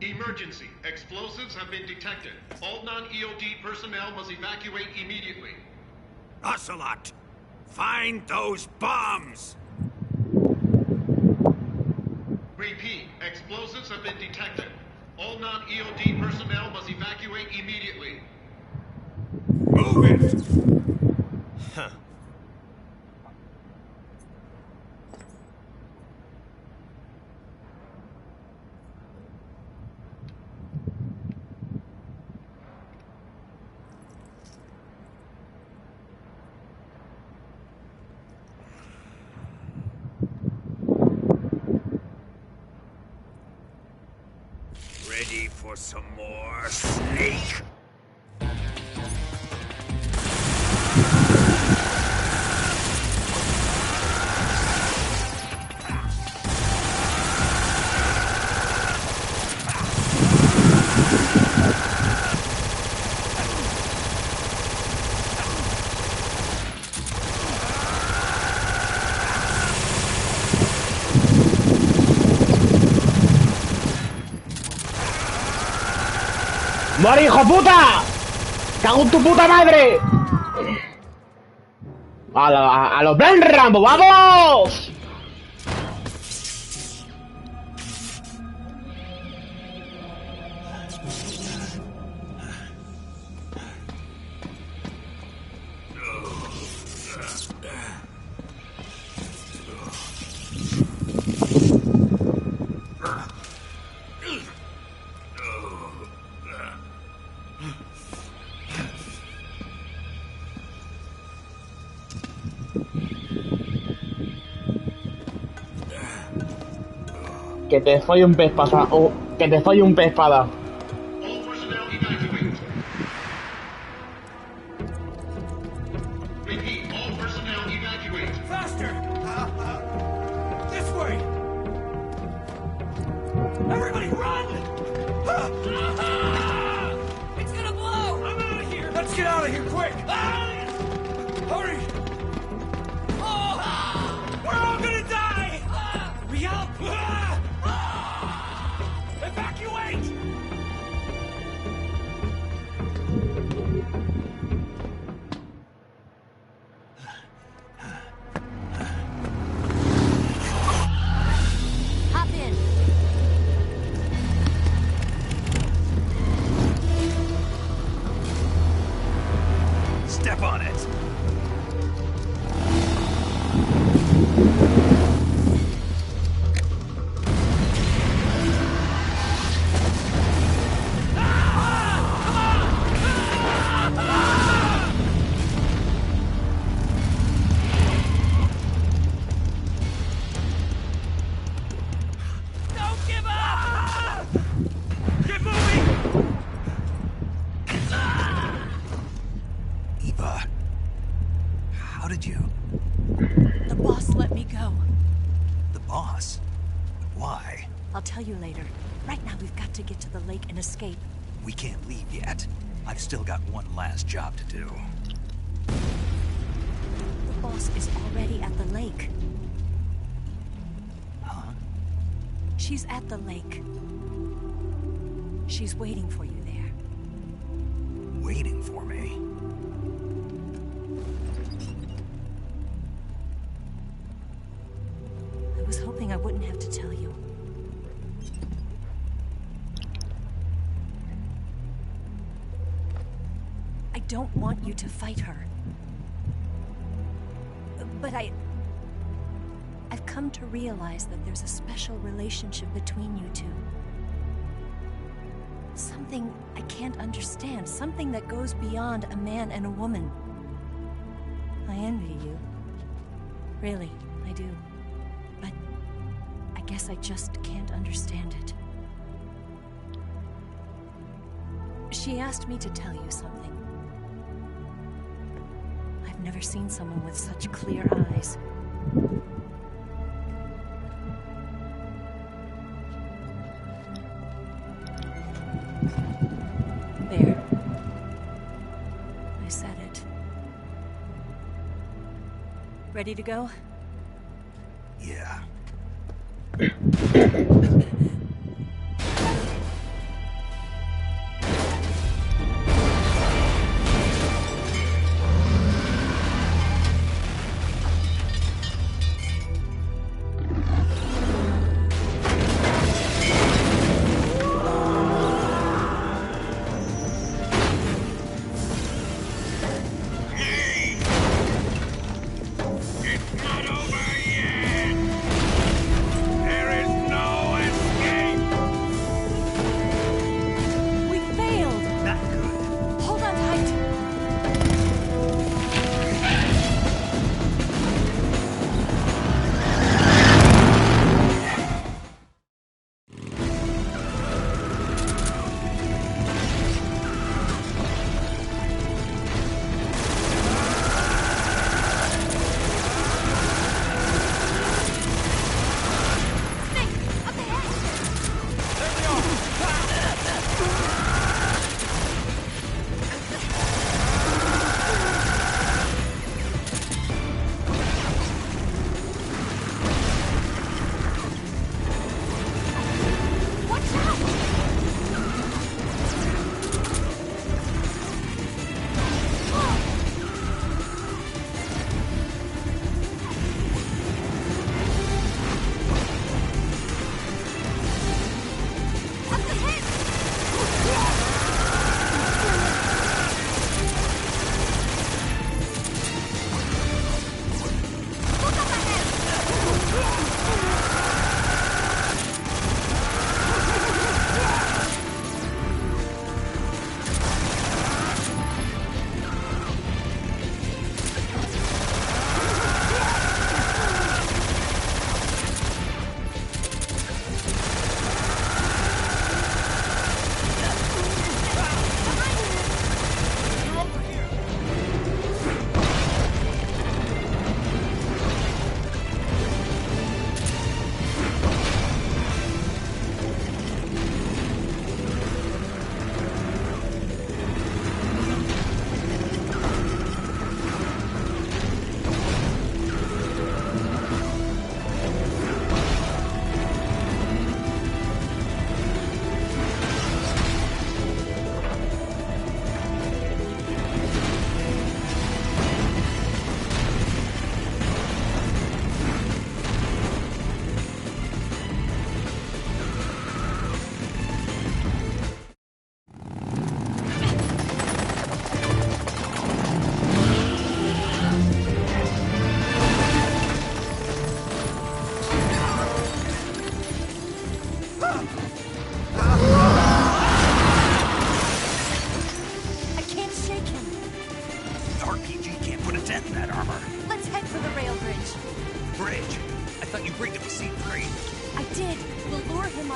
Emergency. Explosives have been detected. All non-EOD personnel must evacuate immediately. Ocelot, find those bombs! Repeat. Explosives have been detected. All non-EOD personnel must evacuate immediately. Move it! Huh. Ready for some more, Snake? ¡Muere, hijo puta! ¡Cago en tu puta madre! ¡A los Ben Rambo, vamos! Que te falle un pez espada. O que te falle un pez espada. All personnel evacuate. Repeat. All personnel evacuate. Faster! This way! Everybody run! It's gonna blow! I'm out of here! Let's get out of here quick! Hurry! We're all gonna die! Hurry up! Evacuate! We've got to get to the lake and escape. We can't leave yet. I've still got one last job to do. The boss is already at the lake. Huh? She's at the lake. She's waiting for you there. Waiting for me? I was hoping I wouldn't have to tell you. I don't want you to fight her. But I've come to realize that there's a special relationship between you two. Something I can't understand. Something that goes beyond a man and a woman. I envy you. Really, I do. But I guess I just can't understand it. She asked me to tell you something. I've never seen someone with such clear eyes. There. I said it. Ready to go? Yeah.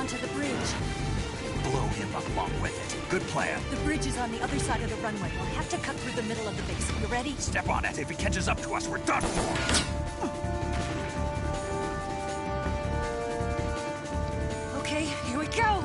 onto the bridge. Blow him up along with it. Good plan. The bridge is on the other side of the runway. We'll have to cut through the middle of the base. You ready? Step on it. If he catches up to us, we're done for. Okay, here we go!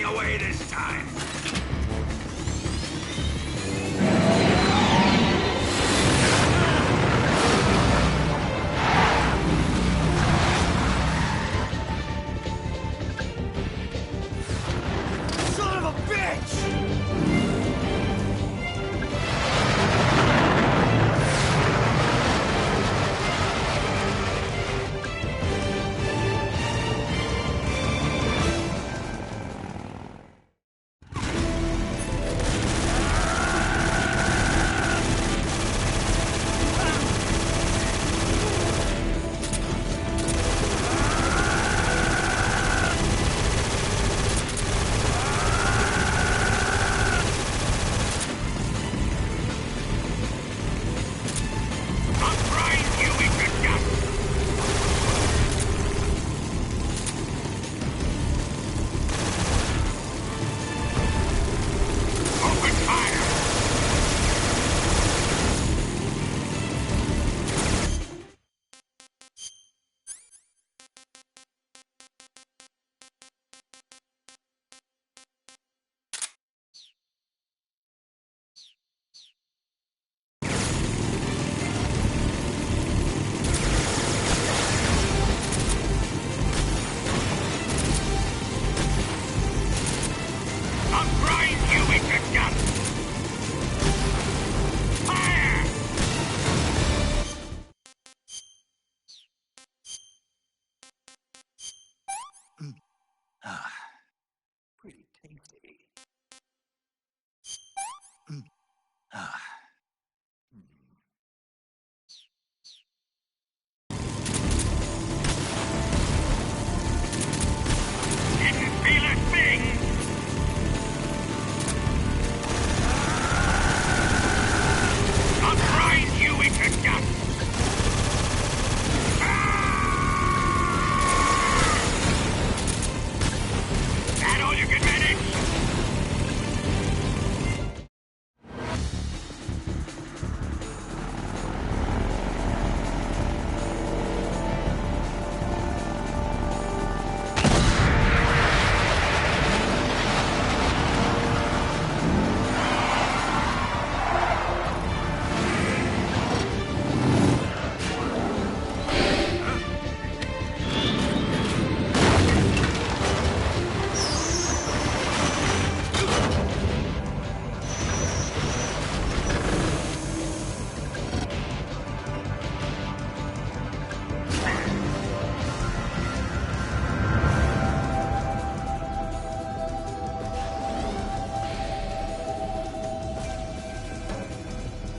away this time. Son of a bitch! Pretty tasty. Didn't feel a thing! I'll grind you into dust! That all you can manage?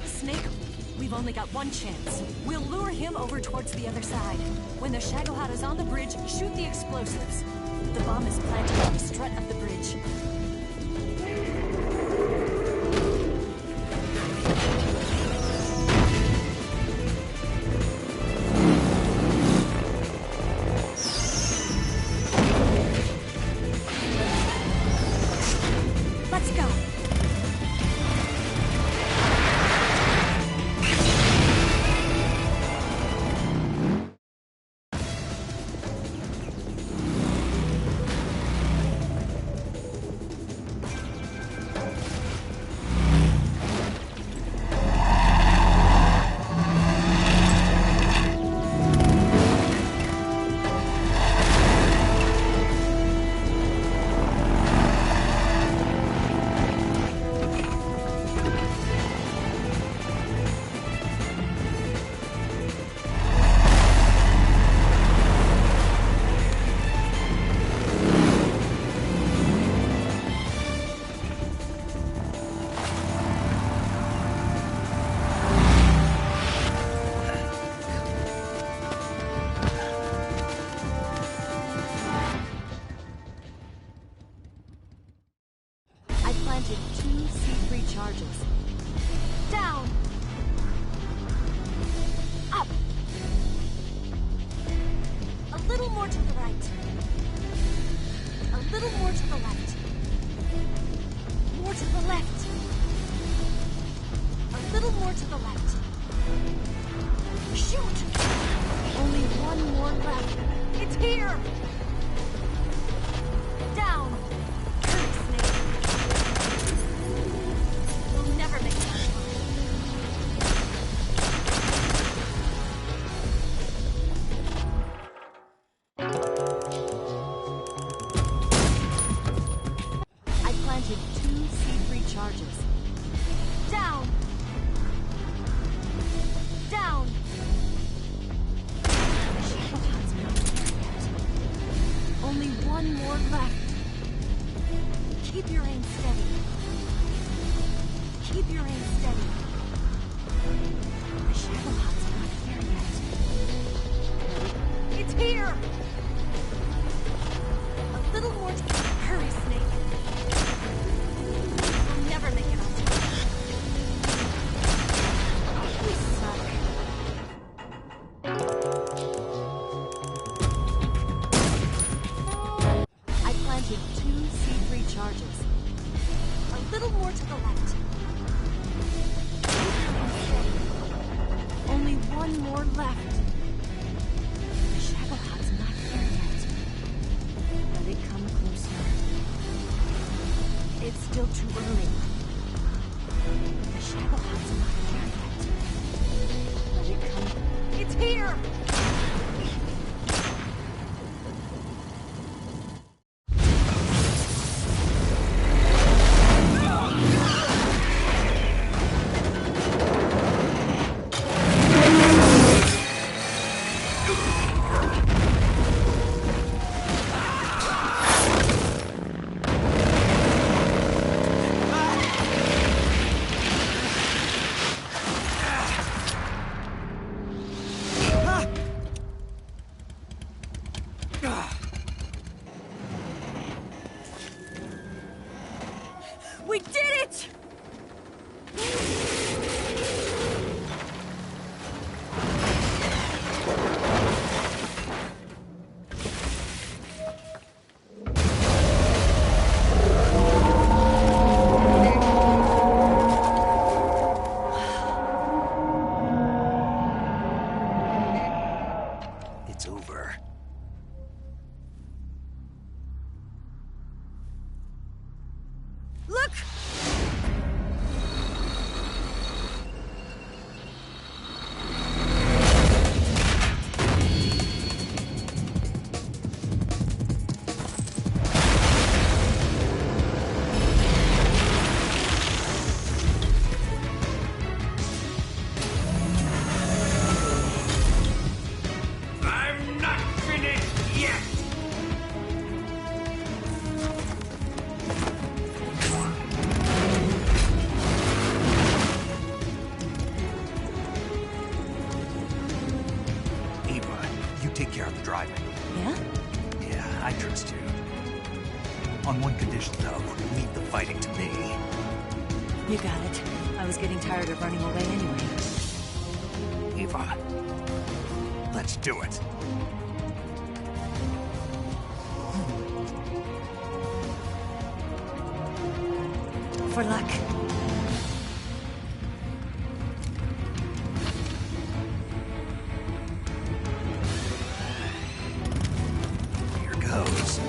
Snake, we've only got one chance. We'll lure him over towards the other side. When the Shagohod is on the bridge, shoot the explosives. The bomb is planted on the strut of the bridge. Let's go. I planted 2 C3 charges. Down! Up! A little more to the right. A little more to the left. More to the left. A little more to the left. Shoot! Only one more left. It's here! Down! one more left. Keep your aim steady. Keep your aim steady. The Shadowheart's not here yet. It's here! A little more to hurry, Snake. We'll never make it on time. We suck. I planted 2 C3 charges. A little more to the left. Only one more left. The Shadowheart's not here yet. Let it come closer. It's still too early. The Shadowheart's not here yet. Let it come. It's here! We did it! It's over. Look! I'm not finished yet! Eva, you take care of the driving. Yeah? Yeah, I trust you. On one condition, though, leave the fighting to me. You got it. I was getting tired of running away anyway. Eva, let's do it. For luck. Here goes.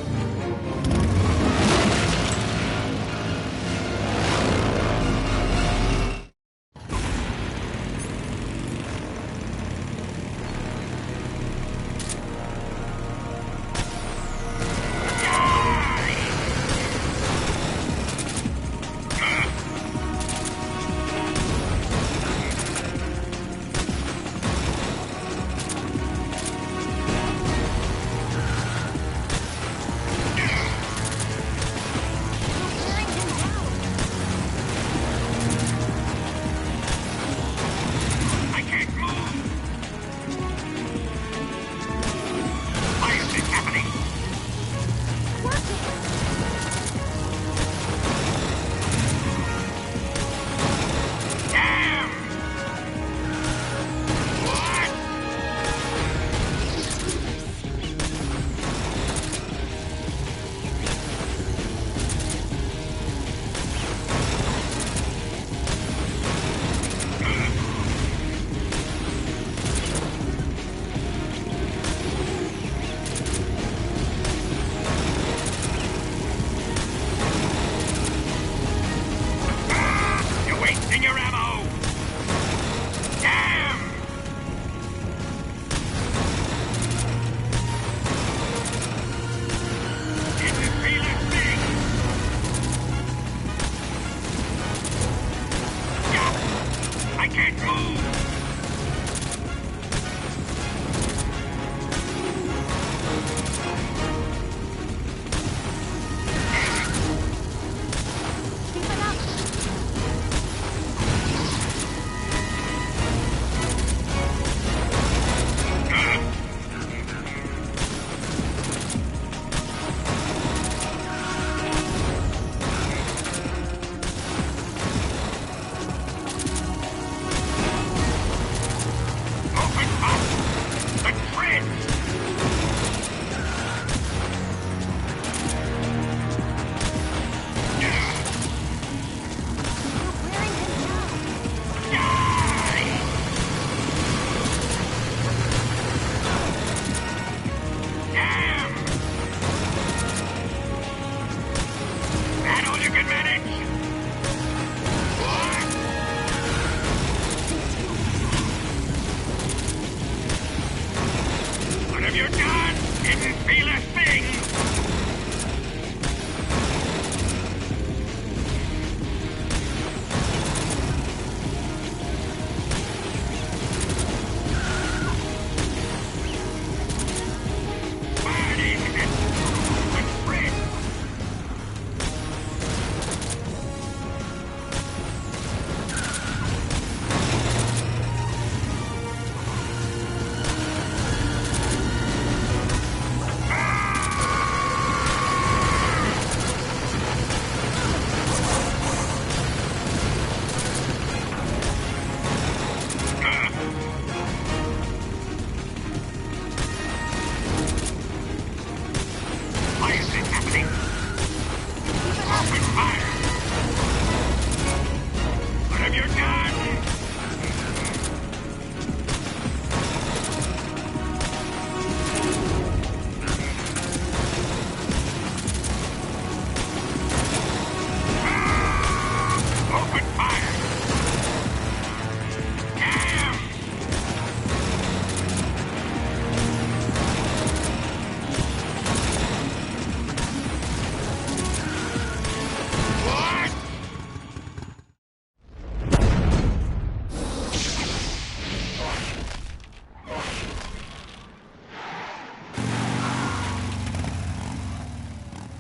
you done? Didn't feel a thing!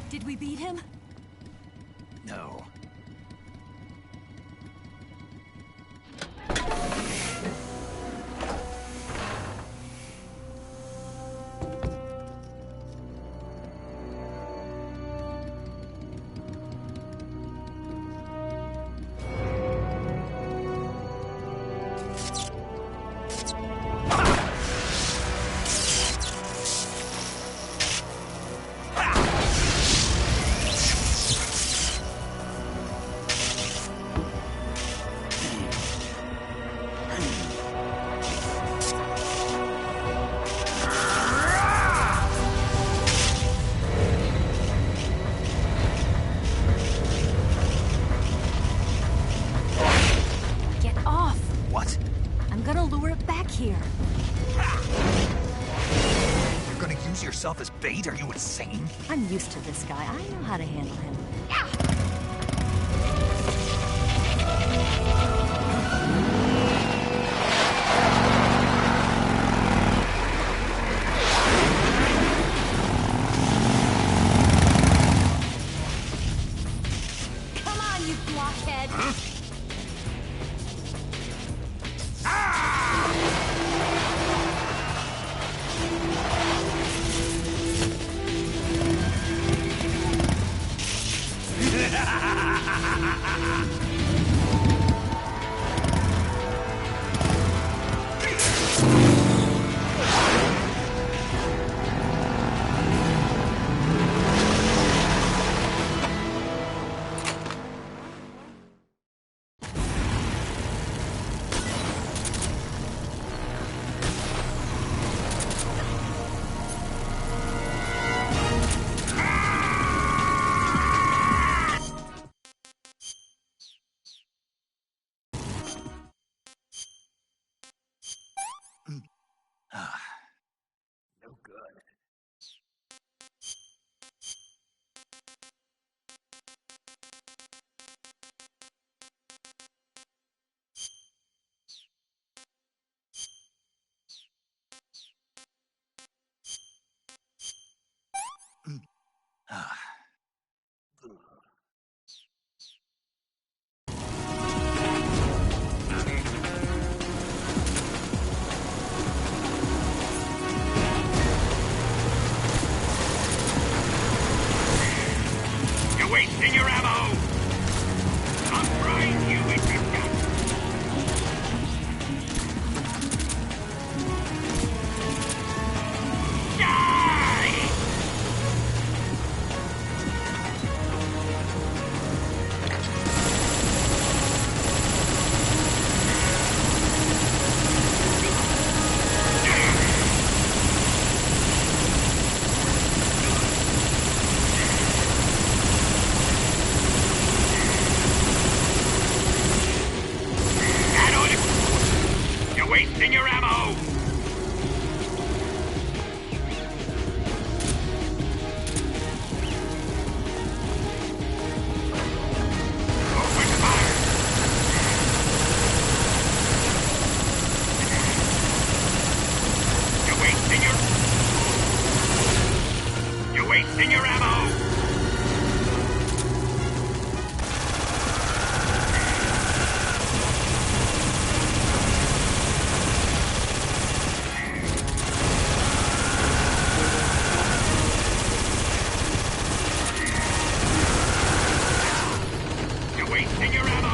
Did we beat him? No. Here. You're gonna use yourself as bait? Are you insane? I'm used to this guy. I know how to handle him. Come on, you blockhead! Huh? wasting your ammo! You're wasting your ammo!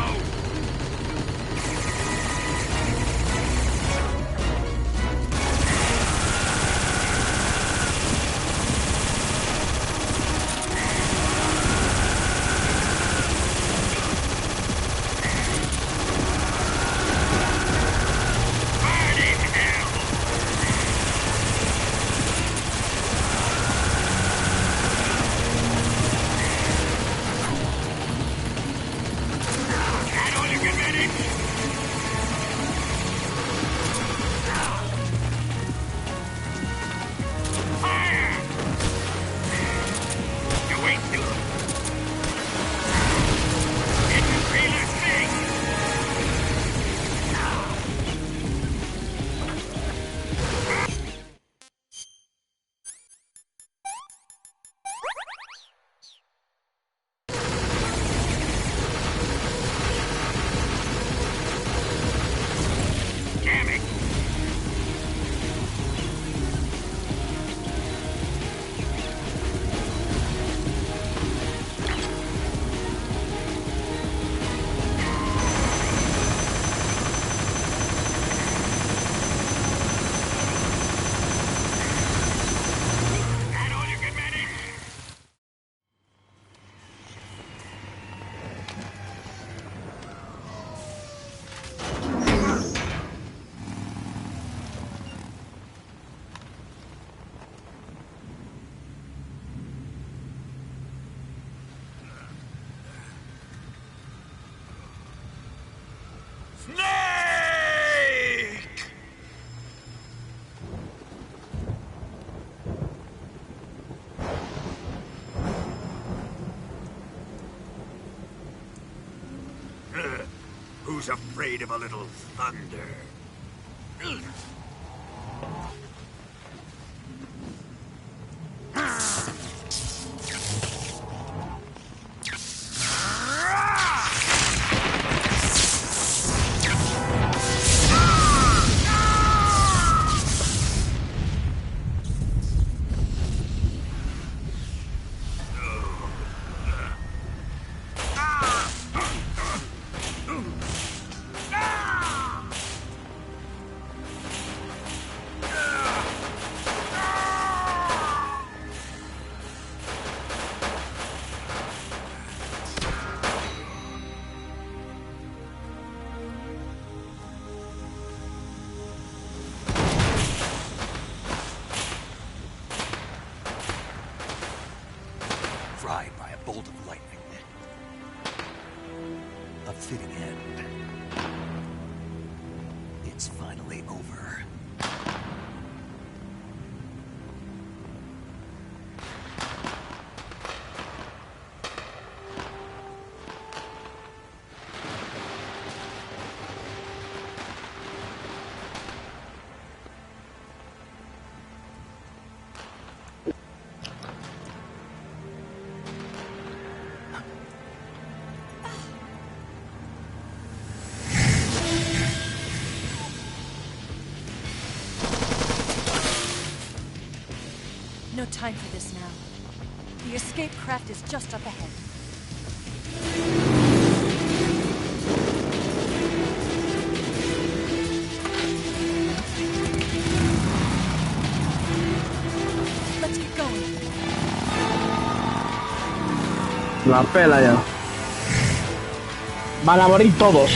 Who's afraid of a little thunder? Fried by a bolt of lightning. A fitting end. It's finally over. No time for this now. The escape craft is just up ahead. Let's get going. La pela ya. Van a morir todos.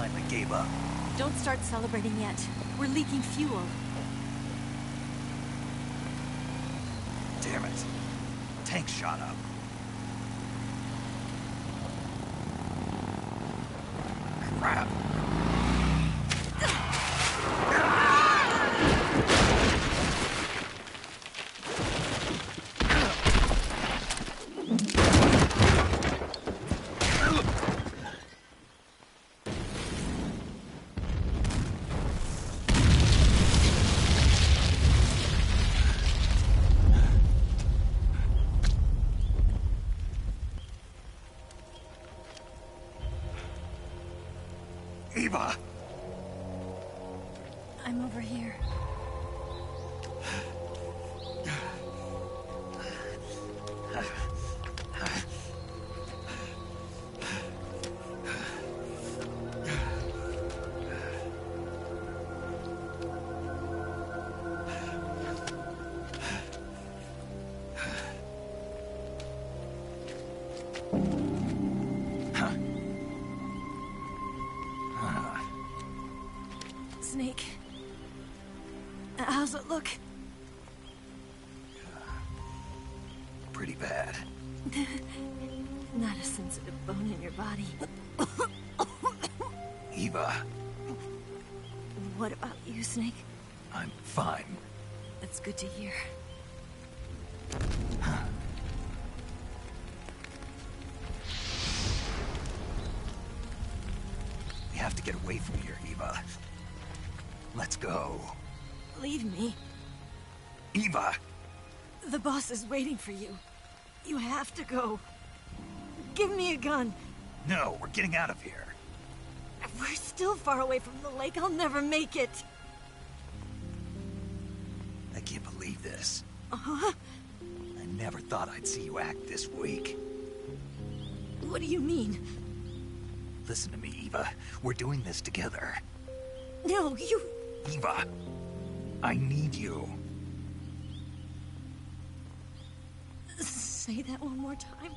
finally gave up. Don't start celebrating yet. We're leaking fuel. Damn it. Tank shot up. Crap. Eva! I'm over here. Snake. How's it look? Pretty bad. Not a sensitive bone in your body. Eva, What about you, Snake? I'm fine. That's good to hear. We have to get away from here, Eva. Let's go. Leave me. Eva! The boss is waiting for you. You have to go. Give me a gun. No, we're getting out of here. We're still far away from the lake. I'll never make it. I can't believe this. Uh-huh. I never thought I'd see you act this weak. What do you mean? Listen to me, Eva. We're doing this together. No, you... Eva, I need you. Say that one more time.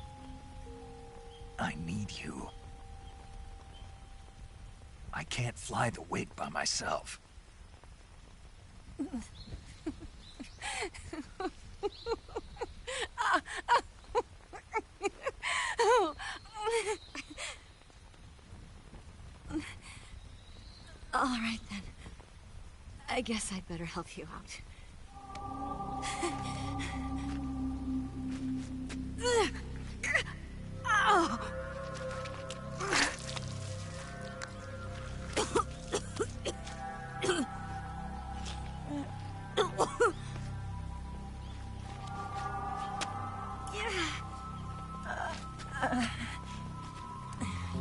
I need you. I can't fly the wig by myself. All right, then. I guess I'd better help you out. Ow!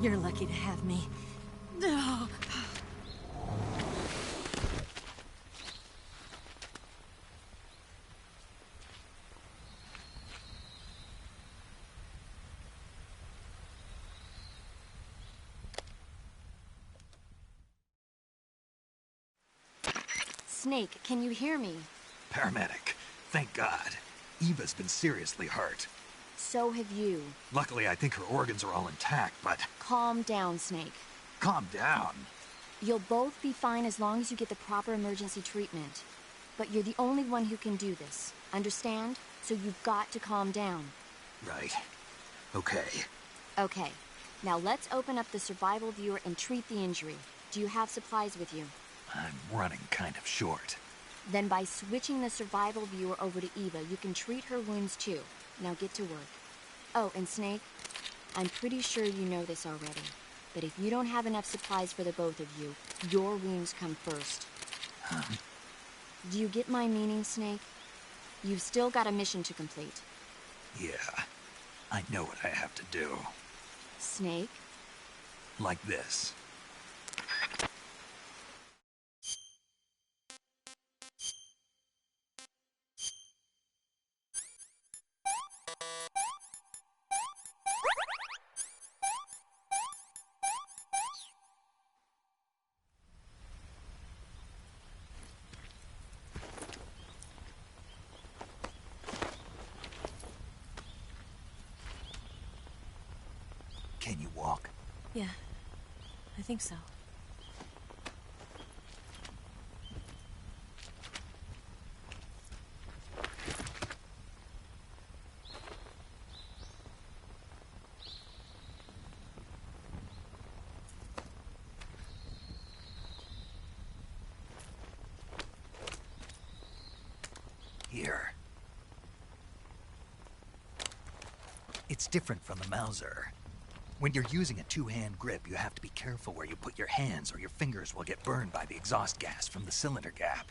You're lucky to have me. No. Snake, can you hear me? Paramedic. Thank God. Eva's been seriously hurt. So have you. Luckily, I think her organs are all intact, but... Calm down, Snake. Calm down. You'll both be fine as long as you get the proper emergency treatment. But you're the only one who can do this. Understand? So you've got to calm down. Right. Okay. Okay. Now let's open up the survival viewer and treat the injury. Do you have supplies with you? I'm running kind of short. Then by switching the survival viewer over to Eva, you can treat her wounds too. Now get to work. Oh, and Snake, I'm pretty sure you know this already, but if you don't have enough supplies for the both of you, your wounds come first. Do you get my meaning, Snake? You've still got a mission to complete. Yeah. I know what I have to do. Snake? Like this. Yeah, I think so. here. It's different from the Mauser. When you're using a two-hand grip, you have to be careful where you put your hands or your fingers will get burned by the exhaust gas from the cylinder gap.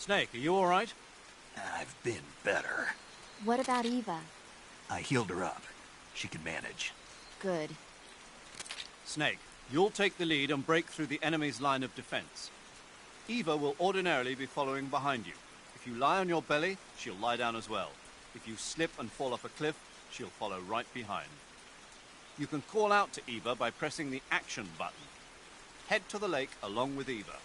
Snake, are you all right? I've been better. What about Eva? I healed her up. She can manage. Good. Snake, you'll take the lead and break through the enemy's line of defense. Eva will ordinarily be following behind you. If you lie on your belly, she'll lie down as well. If you slip and fall off a cliff, she'll follow right behind. You can call out to Eva by pressing the action button. Head to the lake along with Eva.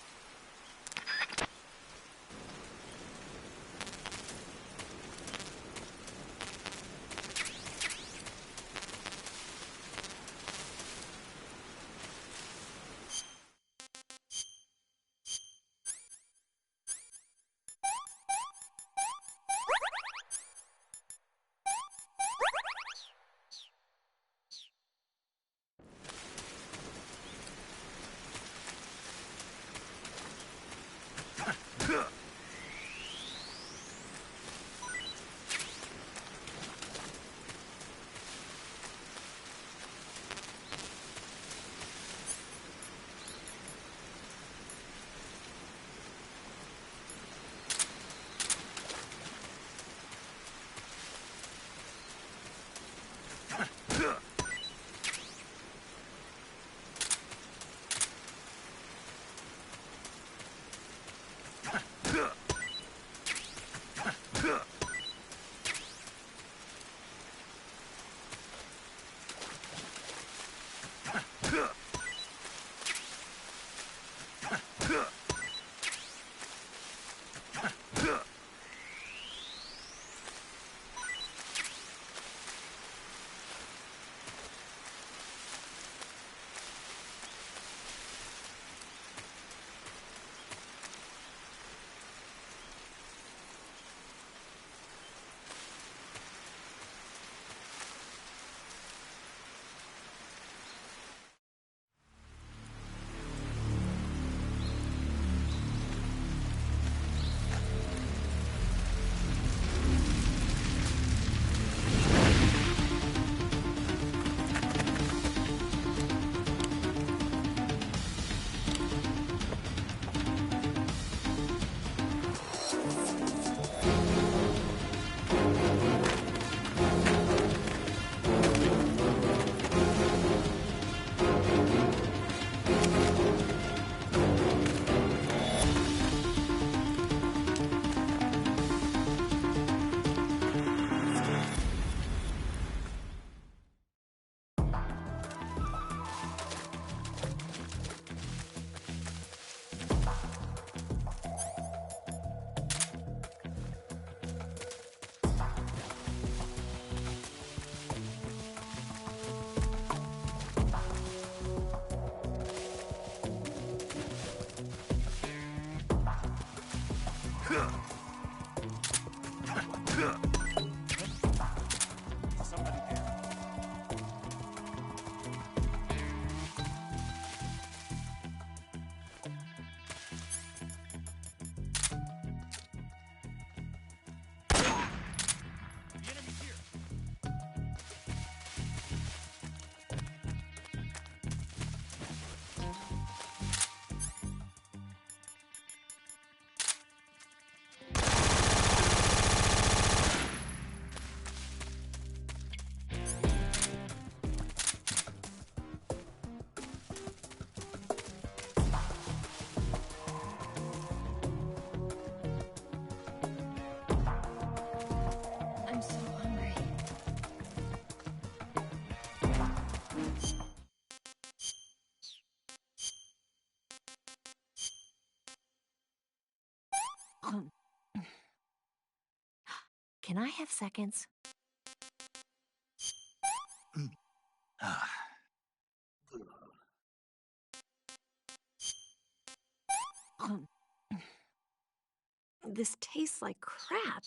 Can I have seconds? this tastes like crap.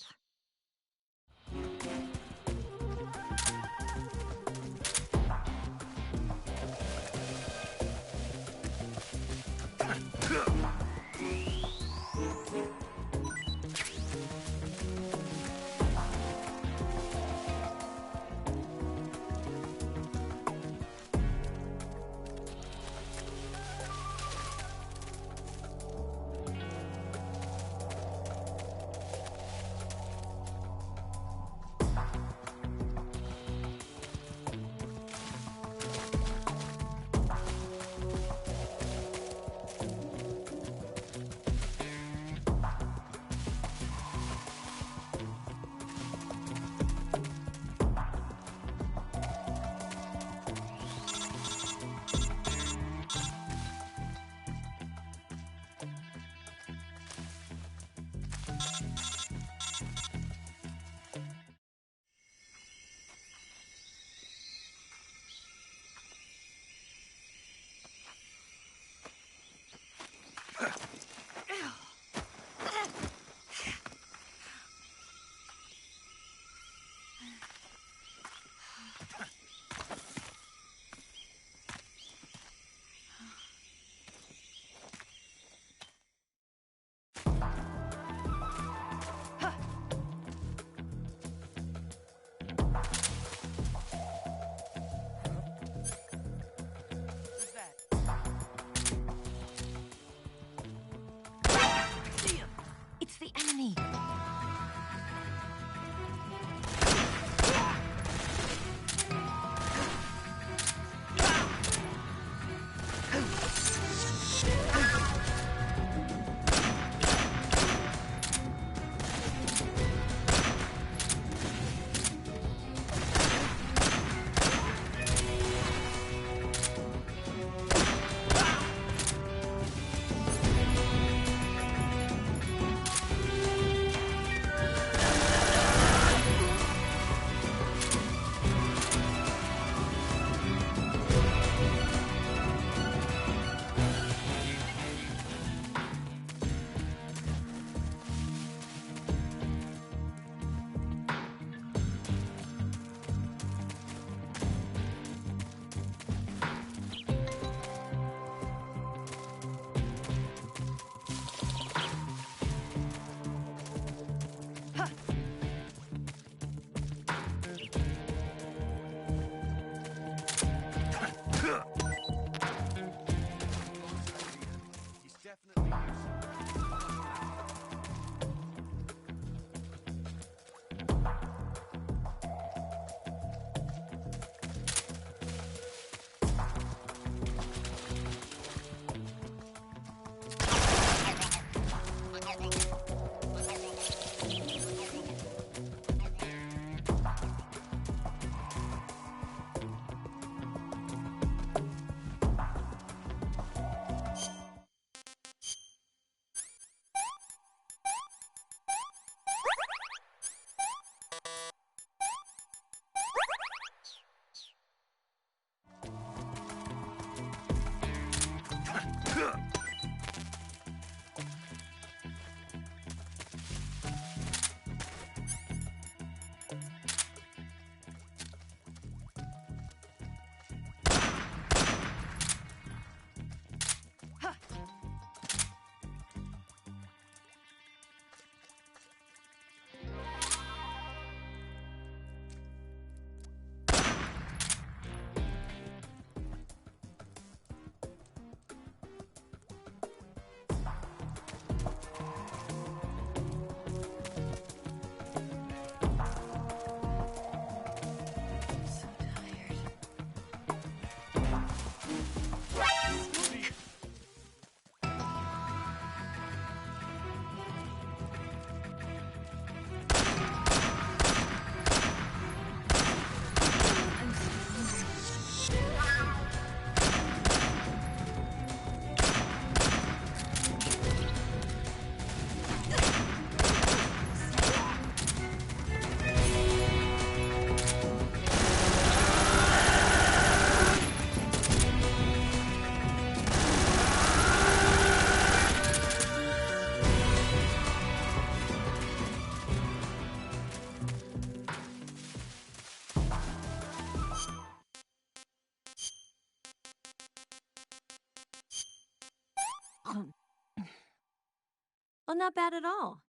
Oh, not bad at all.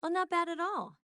Oh, not bad at all.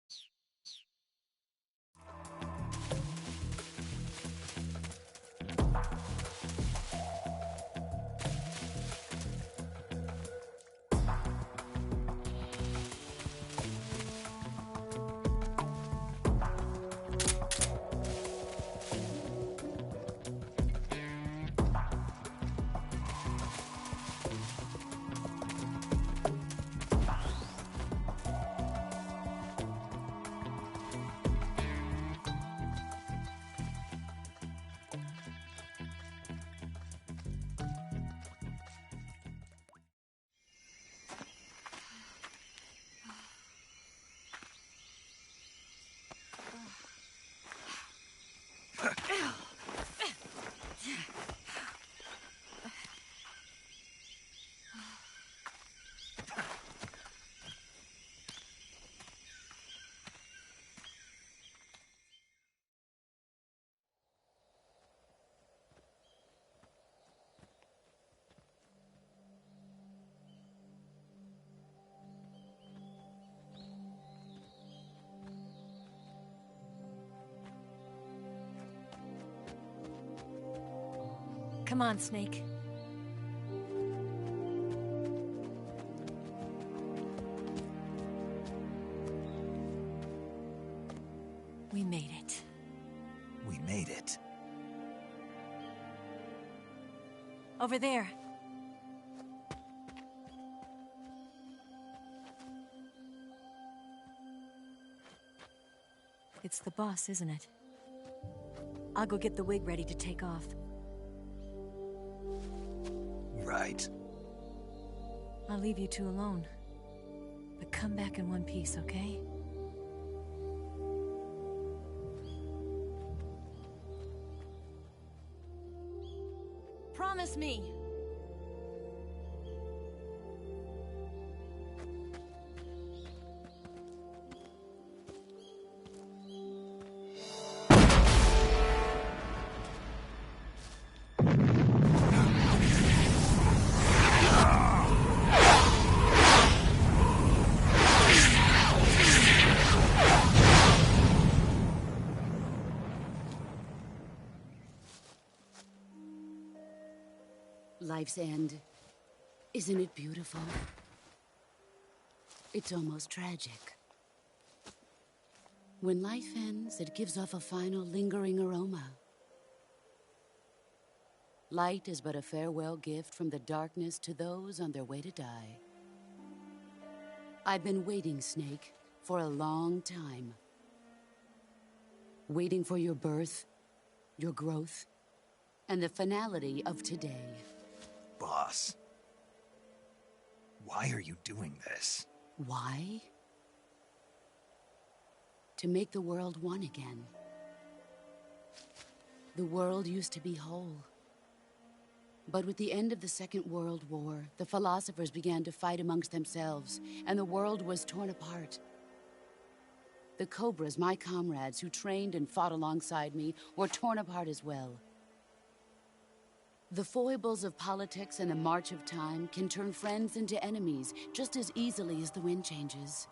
Come on, Snake. We made it. We made it. Over there. It's the boss, isn't it? I'll go get the wig ready to take off. Right. I'll leave you two alone. But come back in one piece, okay? Promise me! Life's end. Isn't it beautiful? It's almost tragic. When life ends, it gives off a final lingering aroma. Light is but a farewell gift from the darkness to those on their way to die. I've been waiting, Snake, for a long time. Waiting for your birth, your growth, and the finality of today. Boss. Why are you doing this? Why? To make the world one again. The world used to be whole. But with the end of the Second World War, the philosophers began to fight amongst themselves, and the world was torn apart. The Cobras, my comrades who trained and fought alongside me, were torn apart as well. The foibles of politics and the march of time can turn friends into enemies just as easily as the wind changes.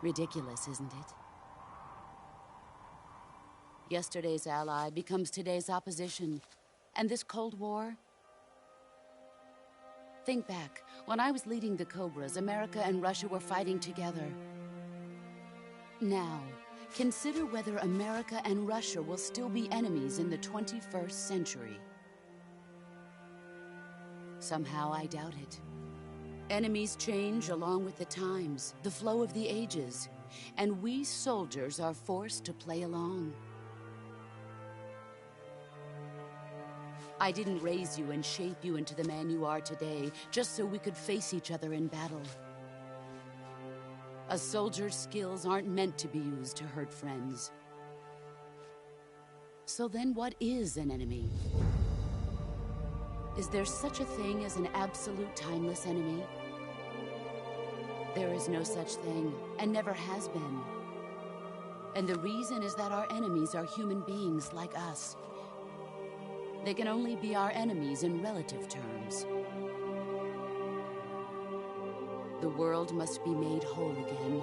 Ridiculous, isn't it? Yesterday's ally becomes today's opposition. And this Cold War? Think back. When I was leading the Cobras, America and Russia were fighting together. Now, consider whether America and Russia will still be enemies in the 21st century. Somehow I doubt it. Enemies change along with the times, the flow of the ages, and we soldiers are forced to play along. I didn't raise you and shape you into the man you are today just so we could face each other in battle. A soldier's skills aren't meant to be used to hurt friends. So then what is an enemy? Is there such a thing as an absolute timeless enemy? There is no such thing, and never has been. And the reason is that our enemies are human beings like us. They can only be our enemies in relative terms. The world must be made whole again.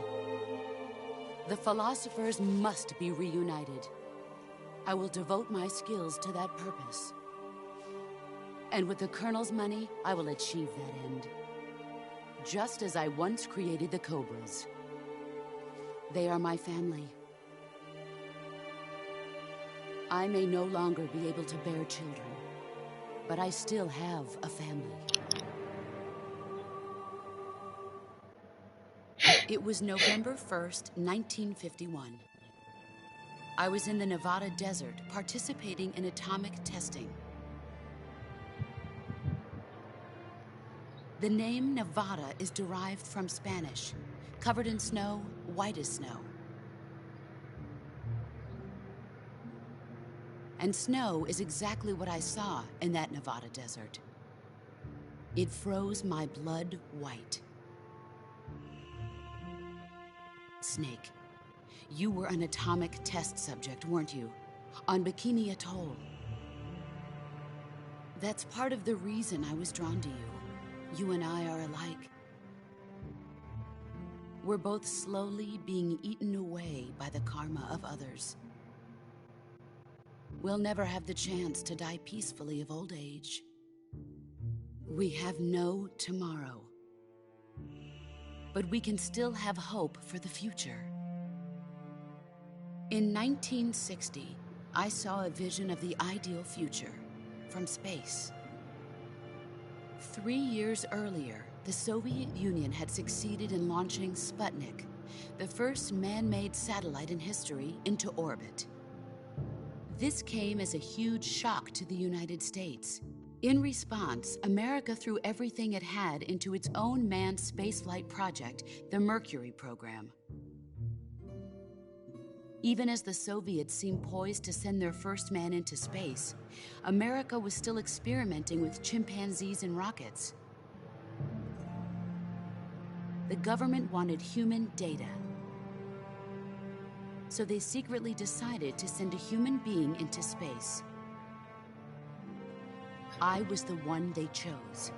The philosophers must be reunited. I will devote my skills to that purpose. And with the Colonel's money, I will achieve that end. Just as I once created the Cobras. They are my family. I may no longer be able to bear children, but I still have a family. It was November 1st, 1951. I was in the Nevada desert participating in atomic testing. The name Nevada is derived from Spanish, covered in snow, white as snow. And snow is exactly what I saw in that Nevada desert. It froze my blood white. Snake, you were an atomic test subject, weren't you? On Bikini Atoll. That's part of the reason I was drawn to you. You and I are alike. We're both slowly being eaten away by the karma of others. We'll never have the chance to die peacefully of old age. We have no tomorrow. But we can still have hope for the future. In 1960, I saw a vision of the ideal future from space. 3 years earlier, the Soviet Union had succeeded in launching Sputnik, the first man-made satellite in history, into orbit. This came as a huge shock to the United States. In response, America threw everything it had into its own manned spaceflight project, the Mercury program. Even as the Soviets seemed poised to send their first man into space, America was still experimenting with chimpanzees and rockets. The government wanted human data. So they secretly decided to send a human being into space. I was the one they chose.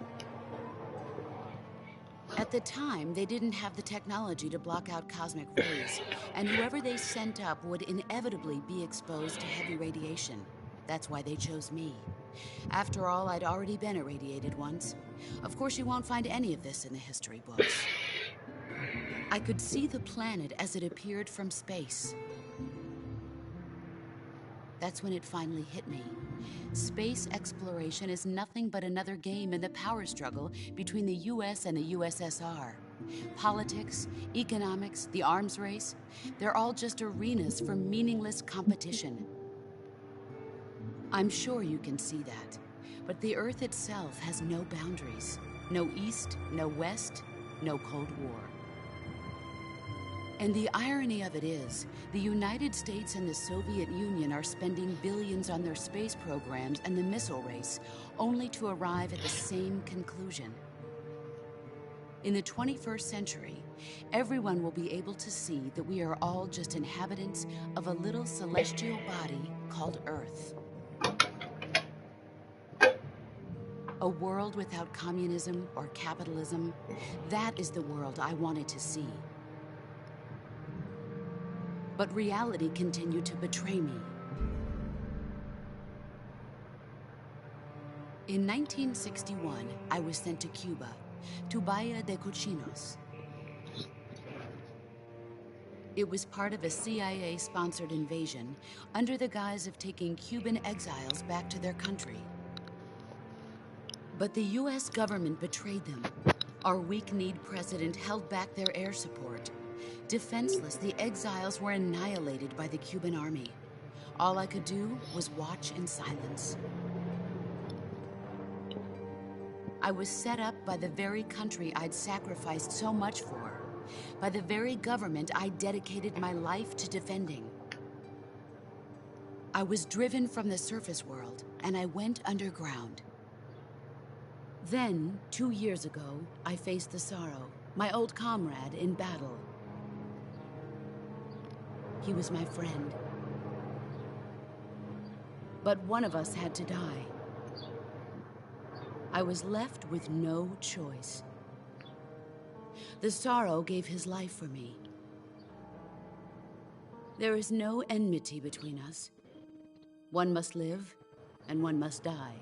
At the time, they didn't have the technology to block out cosmic rays, and whoever they sent up would inevitably be exposed to heavy radiation. That's why they chose me. After all, I'd already been irradiated once. Of course, you won't find any of this in the history books. I could see the planet as it appeared from space. That's when it finally hit me. Space exploration is nothing but another game in the power struggle between the US and the USSR. Politics, economics, the arms race, they're all just arenas for meaningless competition. I'm sure you can see that, but the Earth itself has no boundaries. No East, no West, no Cold War. And the irony of it is, the United States and the Soviet Union are spending billions on their space programs and the missile race, only to arrive at the same conclusion. In the 21st century, everyone will be able to see that we are all just inhabitants of a little celestial body called Earth. A world without communism or capitalism, that is the world I wanted to see. But reality continued to betray me. In 1961, I was sent to Cuba, to Bahia de Cochinos. It was part of a CIA-sponsored invasion under the guise of taking Cuban exiles back to their country. But the US government betrayed them. Our weak-kneed president held back their air support. Defenseless, the exiles were annihilated by the Cuban army. All I could do was watch in silence. I was set up by the very country I'd sacrificed so much for, by the very government I dedicated my life to defending. I was driven from the surface world, and I went underground. Then, 2 years ago, I faced the Sorrow, my old comrade in battle. He was my friend. But one of us had to die. I was left with no choice. The Sorrow gave his life for me. There is no enmity between us. One must live, and one must die.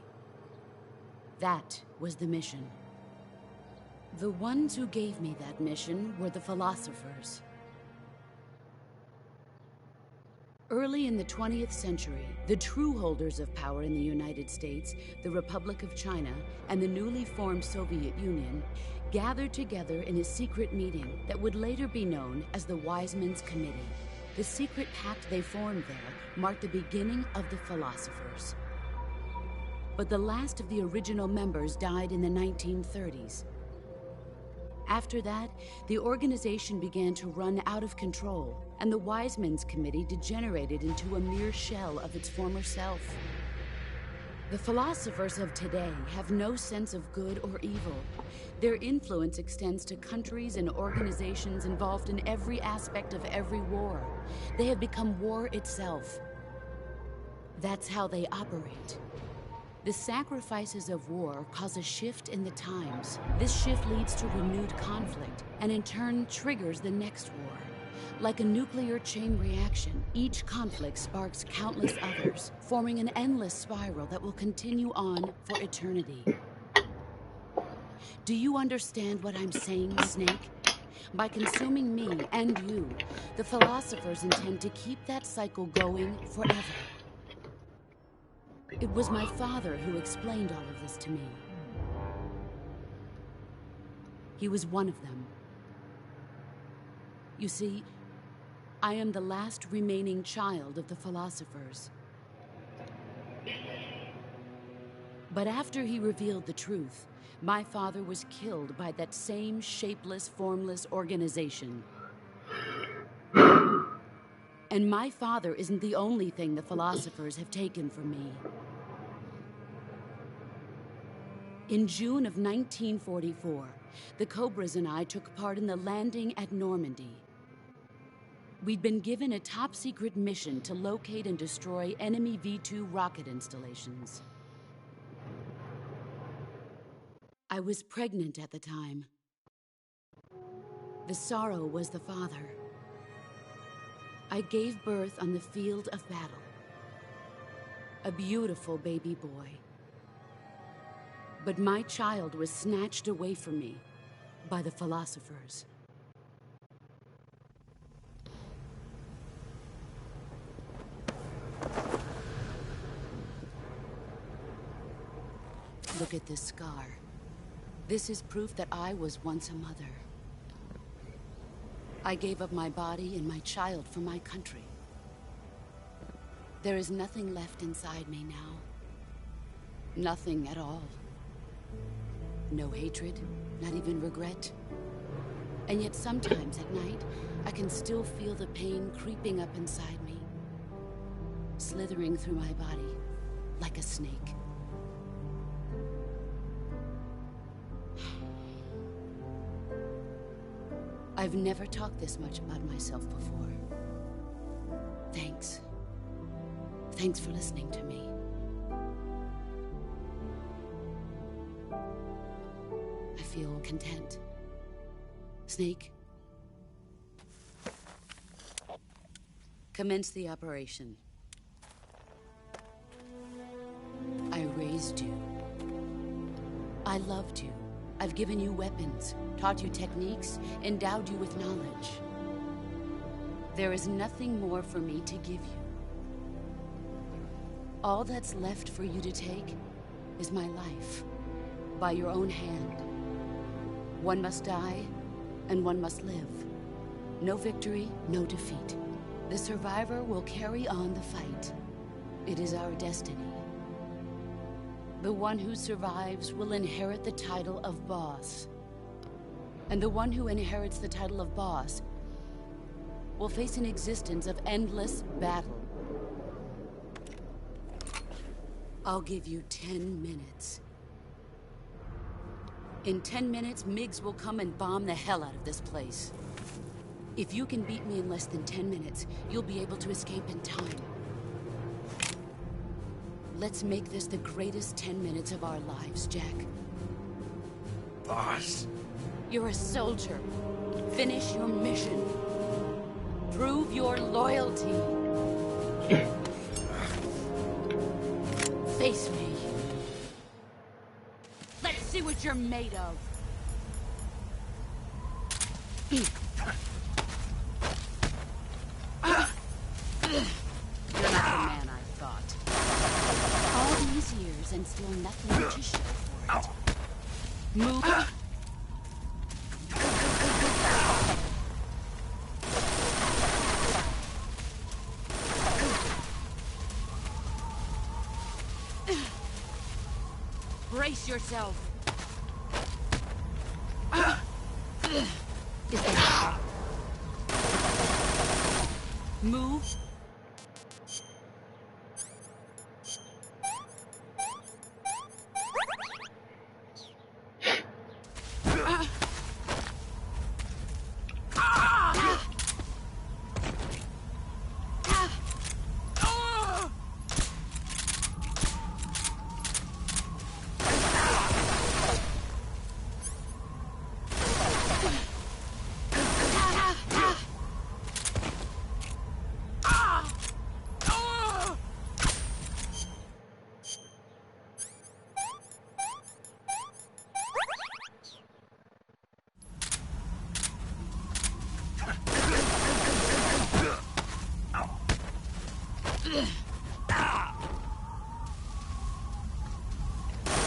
That was the mission. The ones who gave me that mission were the philosophers. Early in the 20th century, the true holders of power in the United States, the Republic of China, and the newly formed Soviet Union gathered together in a secret meeting that would later be known as the Wiseman's Committee. The secret pact they formed there marked the beginning of the philosophers. But the last of the original members died in the 1930s. After that, the organization began to run out of control, and the Wiseman's Committee degenerated into a mere shell of its former self. The philosophers of today have no sense of good or evil. Their influence extends to countries and organizations involved in every aspect of every war. They have become war itself. That's how they operate. The sacrifices of war cause a shift in the times. This shift leads to renewed conflict, and in turn triggers the next war. Like a nuclear chain reaction, each conflict sparks countless others, forming an endless spiral that will continue on for eternity. Do you understand what I'm saying, Snake? By consuming me and you, the philosophers intend to keep that cycle going forever. It was my father who explained all of this to me. He was one of them. You see, I am the last remaining child of the philosophers. But after he revealed the truth, my father was killed by that same shapeless, formless organization. And my father isn't the only thing the philosophers have taken from me. In June of 1944, the Cobras and I took part in the landing at Normandy. We'd been given a top-secret mission to locate and destroy enemy V-2 rocket installations. I was pregnant at the time. The Sorrow was the father. I gave birth on the field of battle. A beautiful baby boy. But my child was snatched away from me by the philosophers. Look at this scar. This is proof that I was once a mother. I gave up my body and my child for my country. There is nothing left inside me now. Nothing at all. No hatred, not even regret. And yet sometimes at night, I can still feel the pain creeping up inside me, slithering through my body like a snake. I've never talked this much about myself before. Thanks. Thanks for listening to me. I feel content. Snake? Commence the operation. I raised you. I loved you. I've given you weapons, taught you techniques, endowed you with knowledge. There is nothing more for me to give you. All that's left for you to take is my life, by your own hand. One must die, and one must live. No victory, no defeat. The survivor will carry on the fight. It is our destiny. The one who survives will inherit the title of boss. And the one who inherits the title of boss will face an existence of endless battle. I'll give you 10 minutes. In 10 minutes, MiGs will come and bomb the hell out of this place. If you can beat me in less than 10 minutes, you'll be able to escape in time. Let's make this the greatest 10 minutes of our lives, Jack. Boss. You're a soldier. Finish your mission. Prove your loyalty. Face me. Let's see what you're made of. You're not the man I thought. All these years and still nothing to show for it. Move. Brace yourself. Is that move?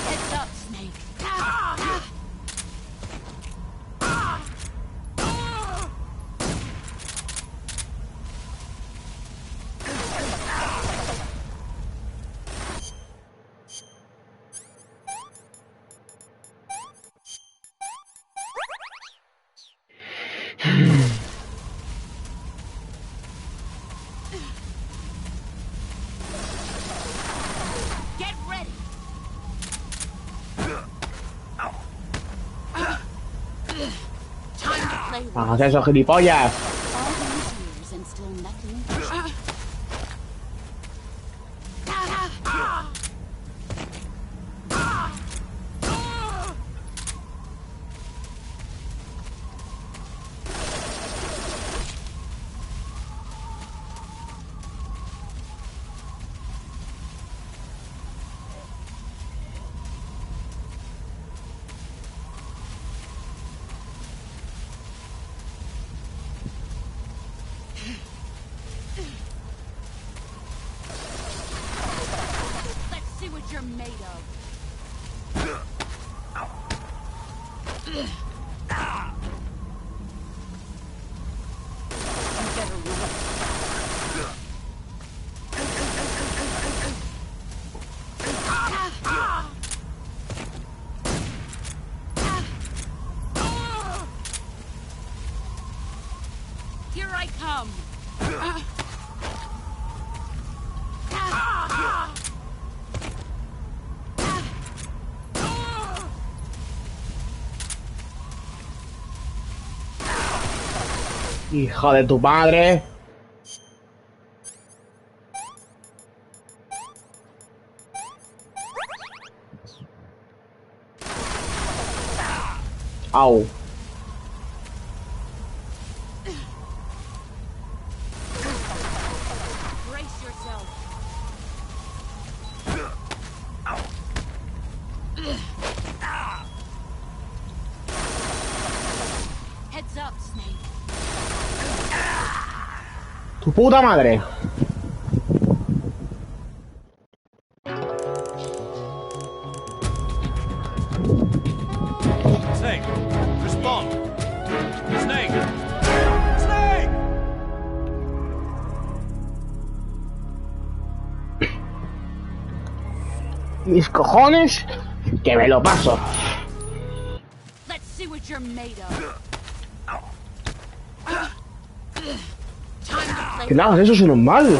Heads up, Snake. Get ready. Time to play rough. Ah, esos gilipollas. All these years and still nothing to show. Let's see what you're made of. You better run. Here I come. Hija de tu madre. Au. Brace yourself. Heads up, Snake. Tu puta madre. Snake, respond. Snake! Snake! Mis cojones, que me lo paso. Let's see what you're made of. Time to play. Que le hagas eso es normal. All these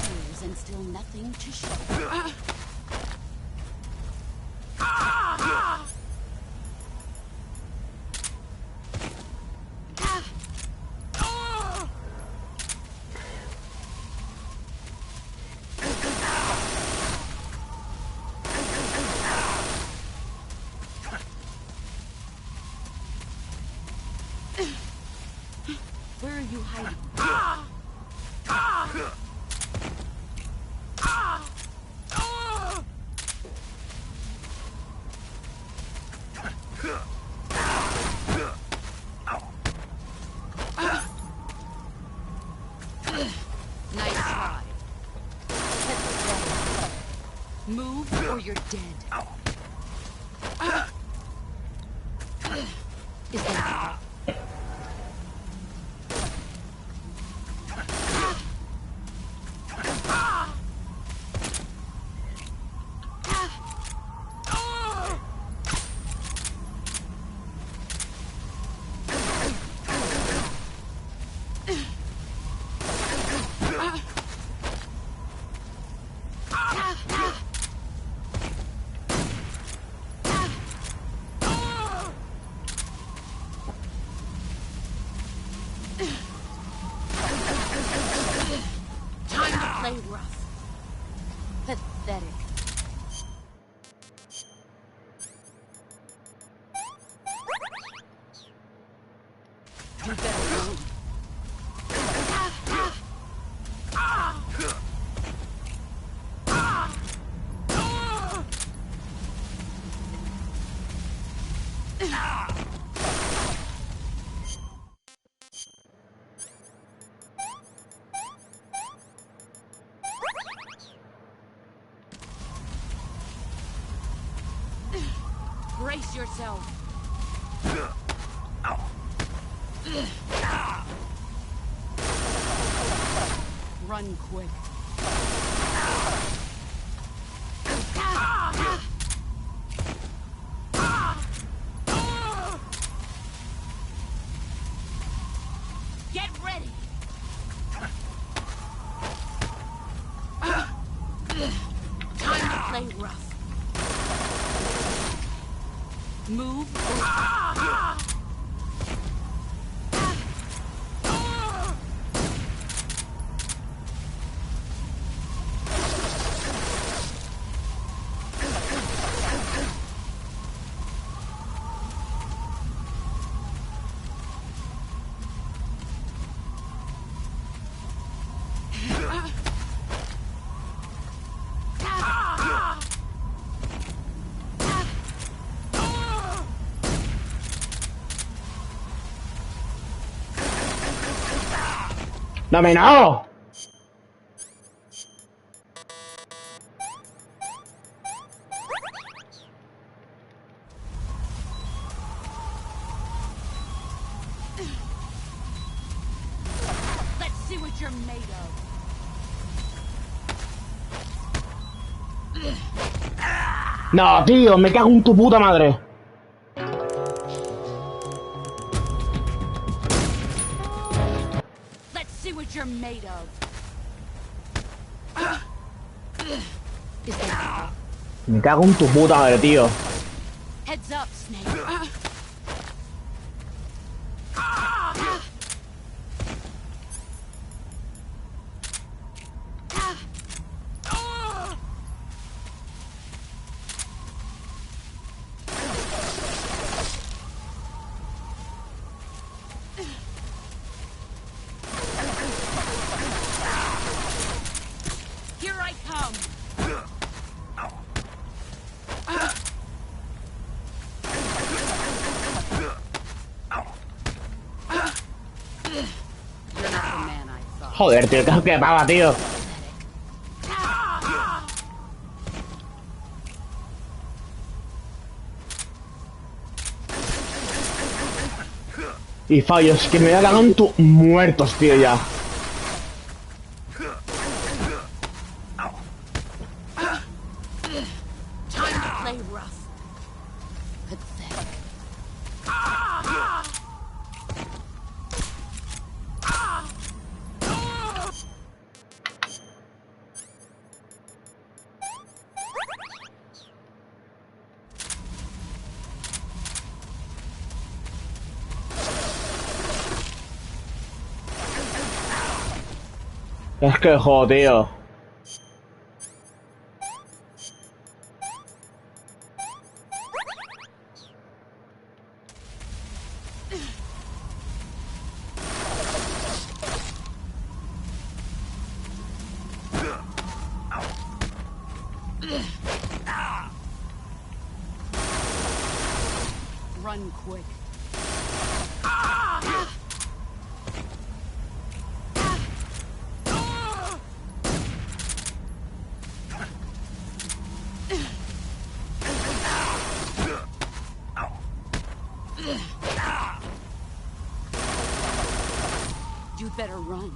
years and still nothing to show. Move or you're dead. Is that rough? Pathetic. You better move. Brace yourself. Run quick. Get ready. Time to play rough. Move. ¡Dame no! Let's see what you're made of. No, tío, me cago en tu puta madre. You're made of. Me cago en tu puta madre, tío. Heads up, Snake. Joder, tío, que pava, tío. Y fallos, que me voy a cagar en tu muertos, tío, ya. Es que jodido. Run quick. better run.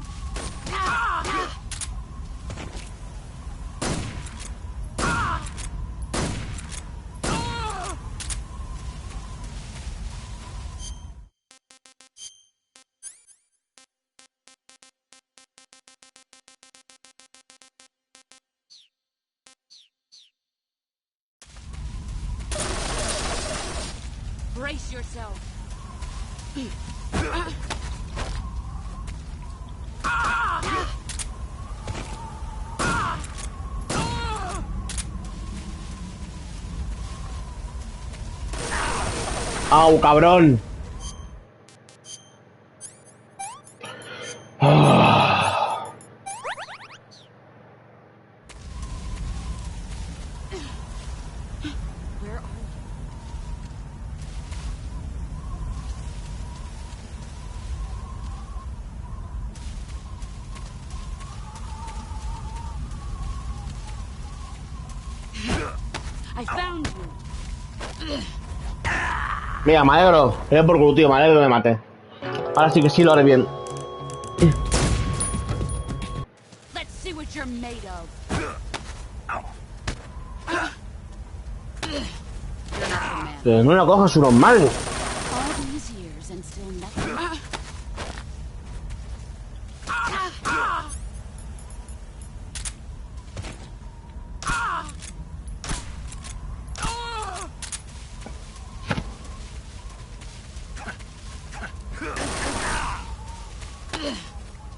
Brace yourself. ¡Au, cabrón! Where are you? I found you. Mira, me alegro. Por culo, tío, me alegro que me mate. Ahora sí que sí lo haré bien. Let's see what you're made of. You're not the man. Que no lo cojas unos mal. All these years and still nothing.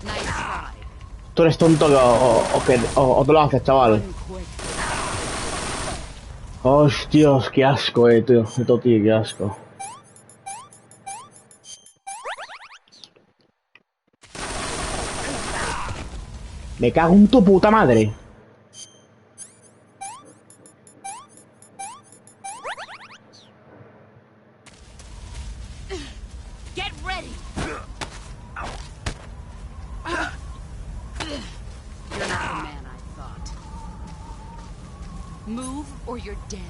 Nice try. Tú eres tonto o te lo haces, chaval. Hostias, qué asco, tío. Esto, tío, qué asco. Me cago en tu puta madre. Get ready. You're not the man I thought. Move or you're dead.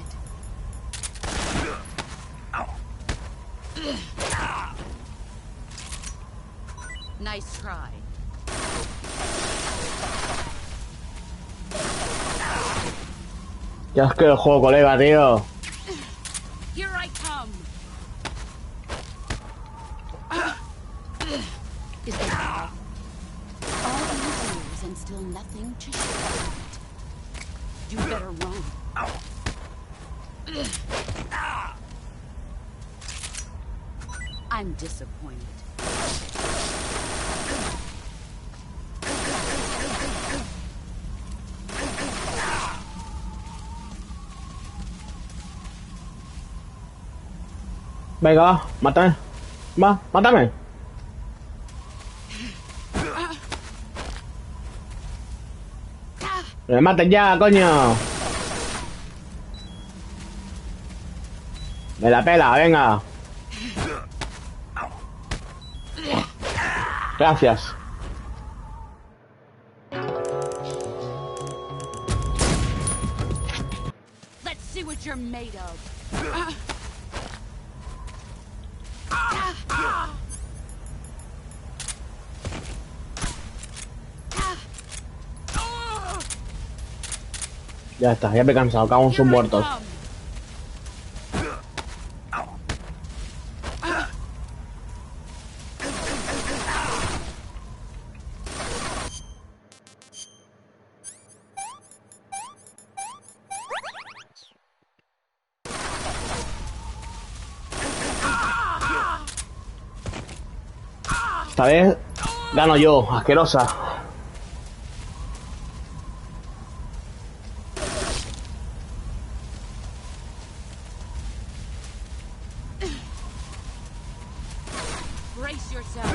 Nice try. Qué asco el juego, colega, tío. Here I come. Is that all these years and still nothing to show for it? You better run. I'm disappointed. Venga, va, mátame. Va, mátame. ¡Que me maten ya, coño! Me la pela, venga. Gracias. Let's see what you're made of. Ya está, ya me he cansado, cago en sus muertos. Esta vez gano yo, asquerosa. Brace yourself.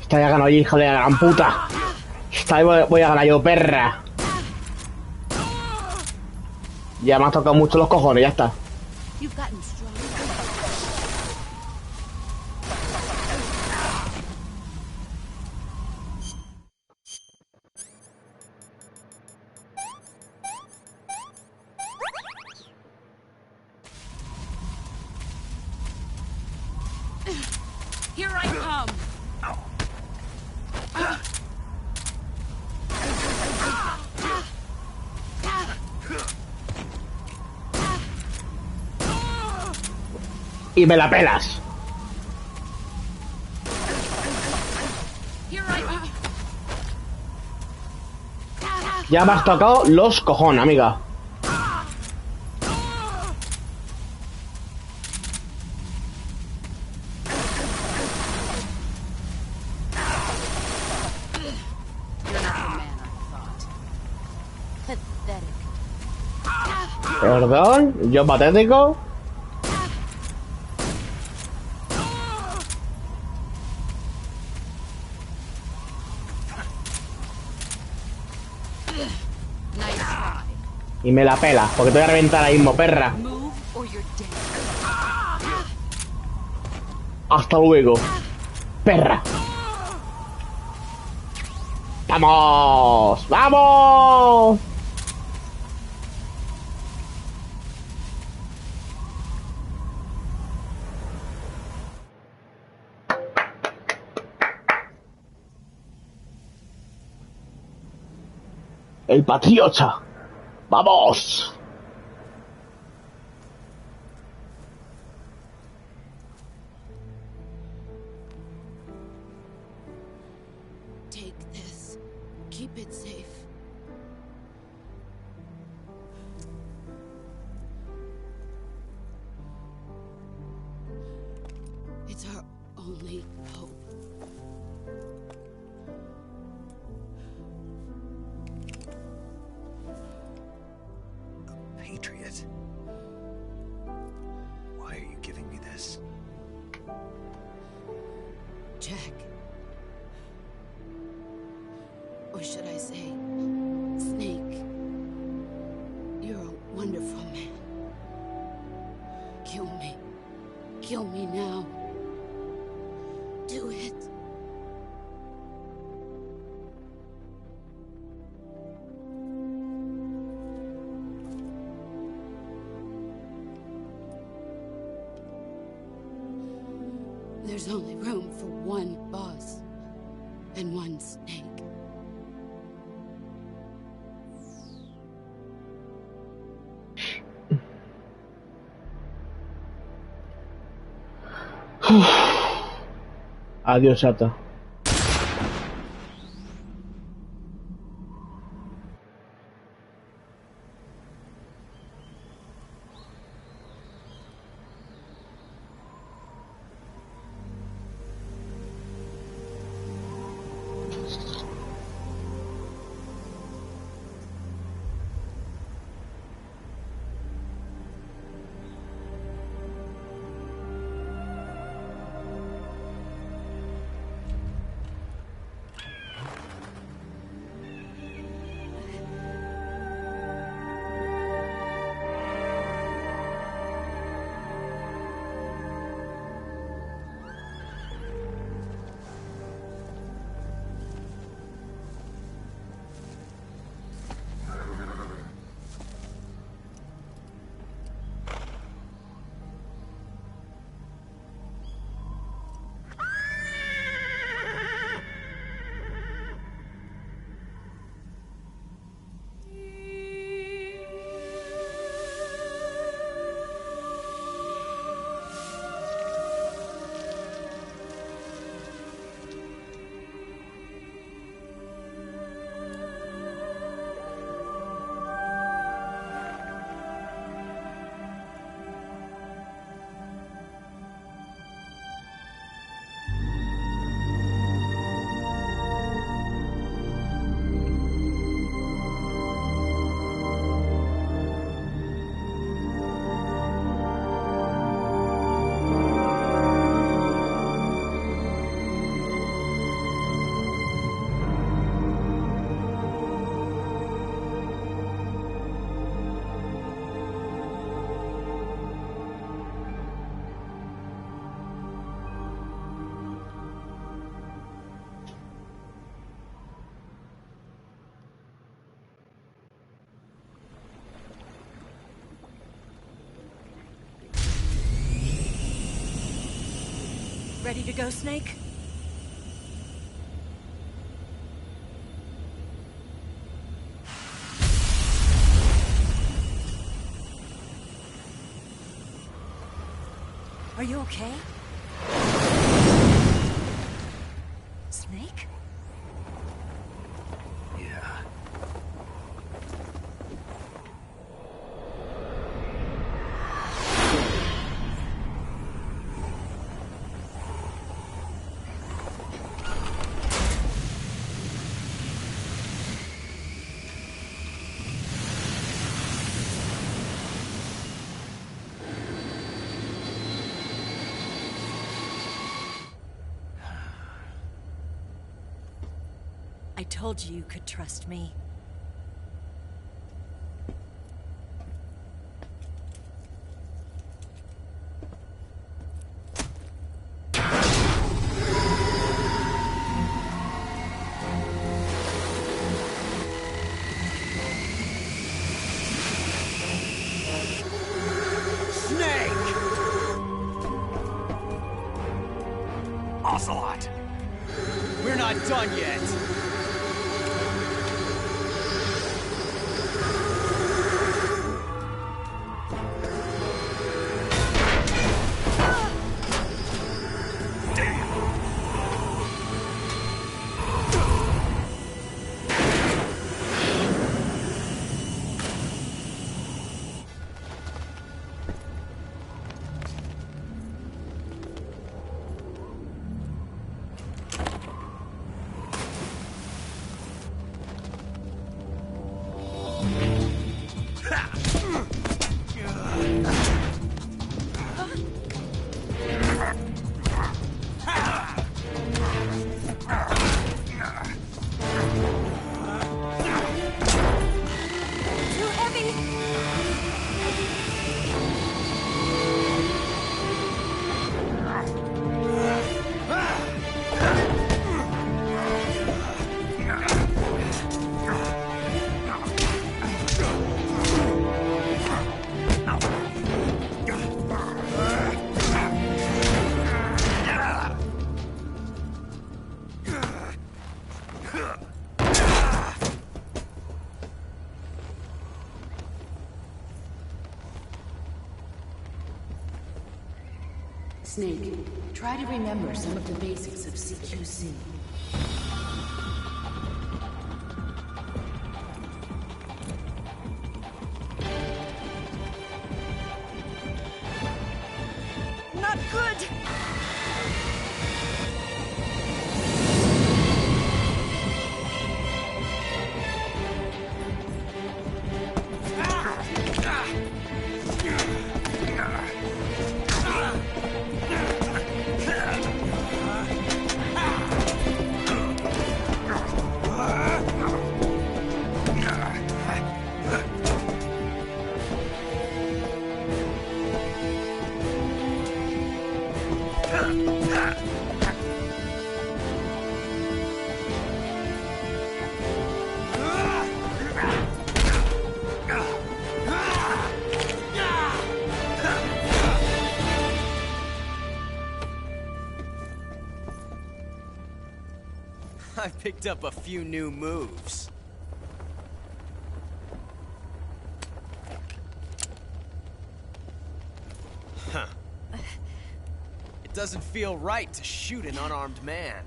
Esta ya gano yo, hija de la gran puta. Esta vez voy a ganar yo, perra. Ya me han tocado mucho los cojones, ya está. You've gotten stronger. y me la pelas. Ya me has tocado los cojones, amiga. Perdón, yo patético. Y me la pela, porque te voy a reventar ahí mismo, perra. Hasta luego, perra. ¡Vamos! ¡Vamos! El patriota. ¡Vamos! Take this. Keep it safe. It's our only hope. Patriot. Why are you giving me this? Jack. Or should I say, Snake. You're a wonderful man. Kill me. Kill me now. Do it. There's only room for one boss and one snake. Adiós, chata. Ready to go, Snake? Are you okay? Snake? Yeah. I told you you could trust me. Snake! Ocelot! We're not done yet! Snake, try to remember some of the basics of CQC. Not good! I picked up a few new moves. Huh. It doesn't feel right to shoot an unarmed man.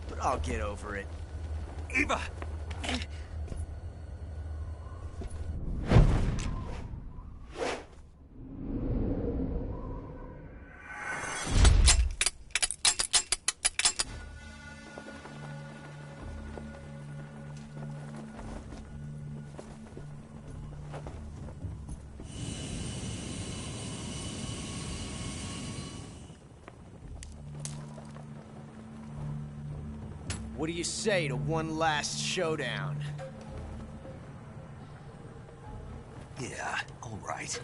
But I'll get over it. Eva! What do you say to one last showdown? Yeah, all right.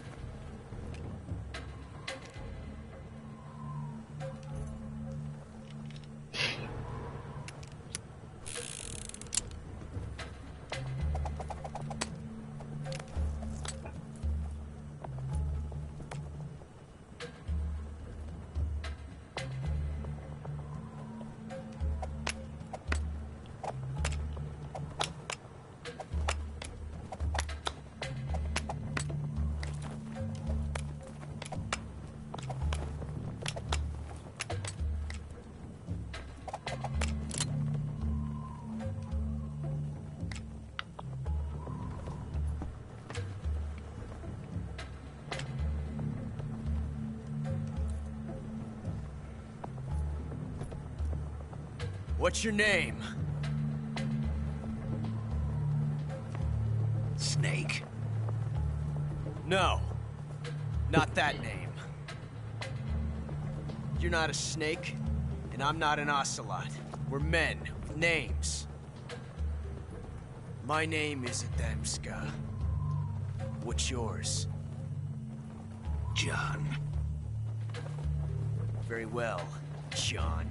What's your name? Snake? No. Not that name. You're not a snake, and I'm not an ocelot. We're men with names. My name is Adamska. What's yours? John. Very well, John.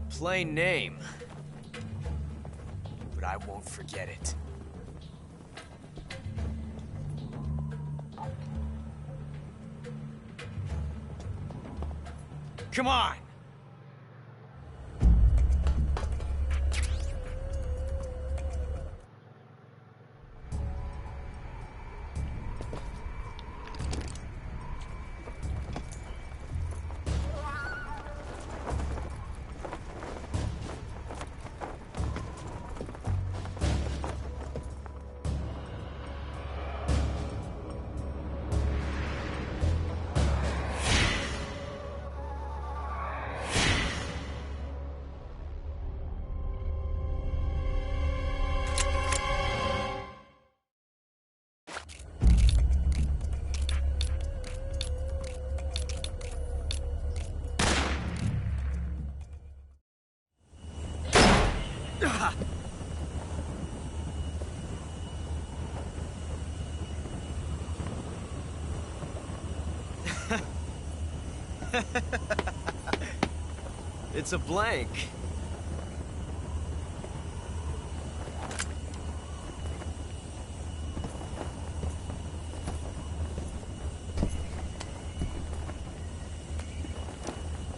Plain name. But I won't forget it. Come on! It's a blank.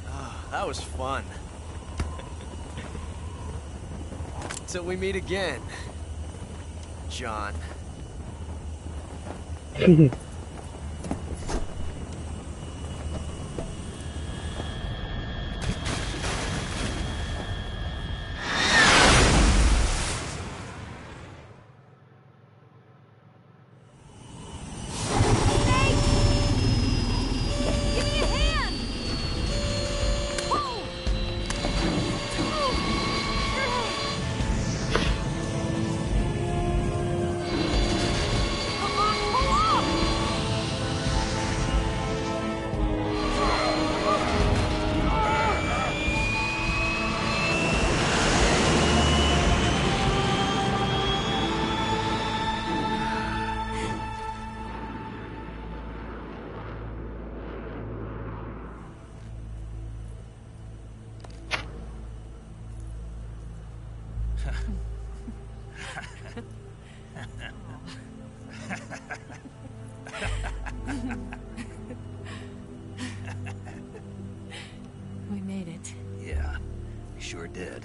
Oh, that was fun. Till we meet again, John. We made it. Yeah, we sure did.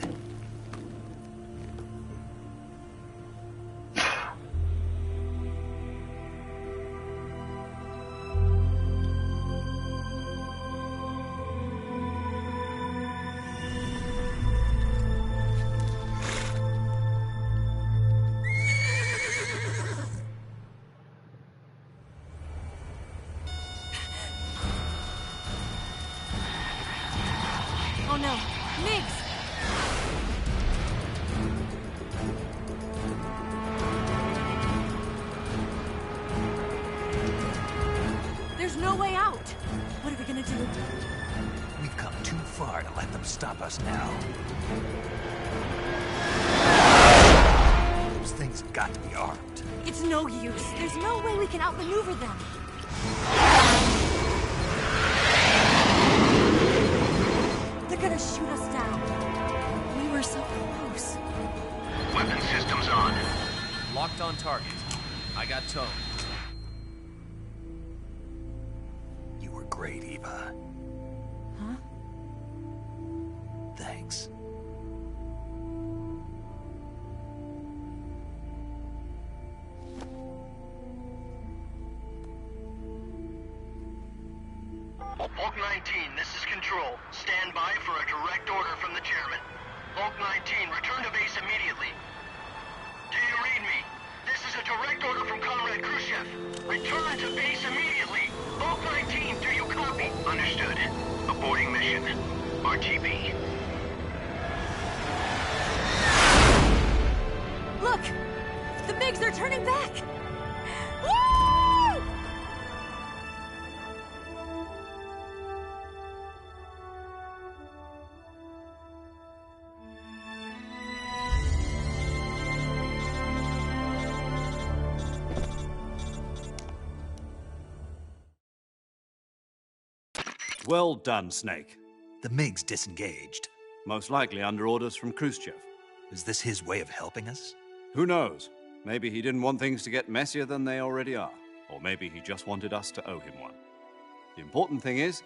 Oh no, Migs! There's no way out! What are we gonna do? We've come too far to let them stop us now. Those things have got to be armed. It's no use. There's no way we can outmaneuver them. They're gonna shoot us down. We were so close. Weapon systems on. Locked on target. I got towed. You were great, Eva. Huh? Thanks. Hulk 19, this is Control. Stand by for a direct order from the chairman. Hulk 19, return to base immediately. Do you read me? This is a direct order from Comrade Khrushchev. Return to base immediately. Hulk 19, do you copy? Understood. Aborting mission. RTB. The Bigs, they're turning back! Woo! Well done, Snake. The MiGs disengaged. Most likely under orders from Khrushchev. Is this his way of helping us? Who knows? Maybe he didn't want things to get messier than they already are. Or maybe he just wanted us to owe him one. The important thing is,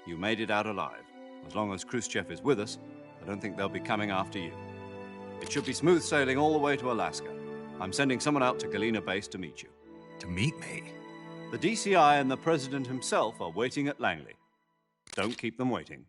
you made it out alive. As long as Khrushchev is with us, I don't think they'll be coming after you. It should be smooth sailing all the way to Alaska. I'm sending someone out to Galena Base to meet you. To meet me? The DCI and the President himself are waiting at Langley. Don't keep them waiting.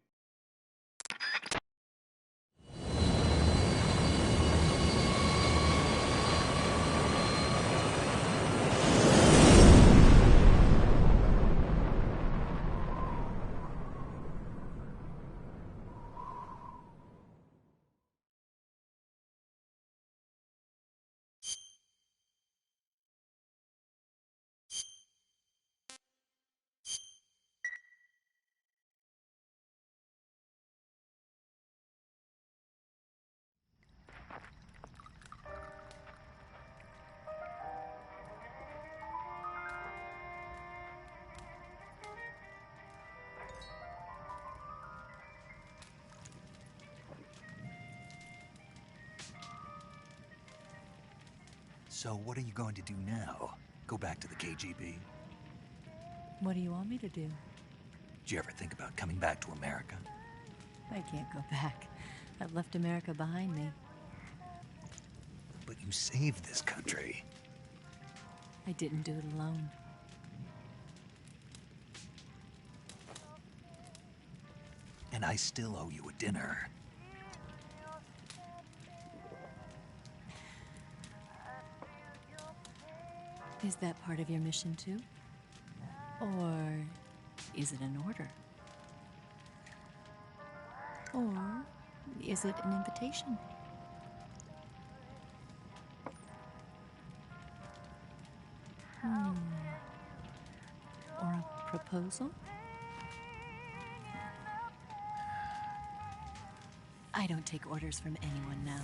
So what are you going to do now? Go back to the KGB? What do you want me to do? Did you ever think about coming back to America? I can't go back. I've left America behind me. But you saved this country. I didn't do it alone. And I still owe you a dinner. Is that part of your mission too? Or is it an order? Or is it an invitation? Or a proposal? I don't take orders from anyone now.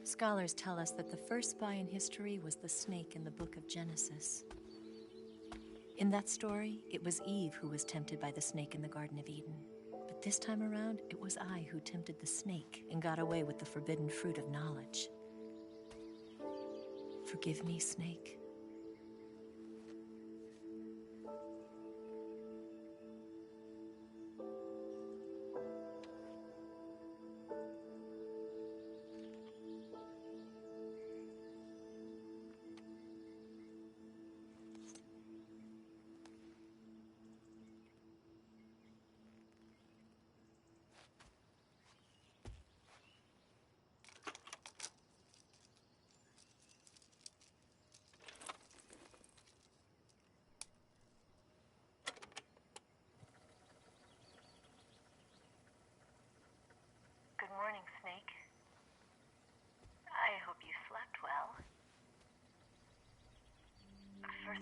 Scholars tell us that the first spy in history was the snake in the book of Genesis. In that story, it was Eve who was tempted by the snake in the Garden of Eden. But this time around, it was I who tempted the snake and got away with the forbidden fruit of knowledge. Forgive me, Snake.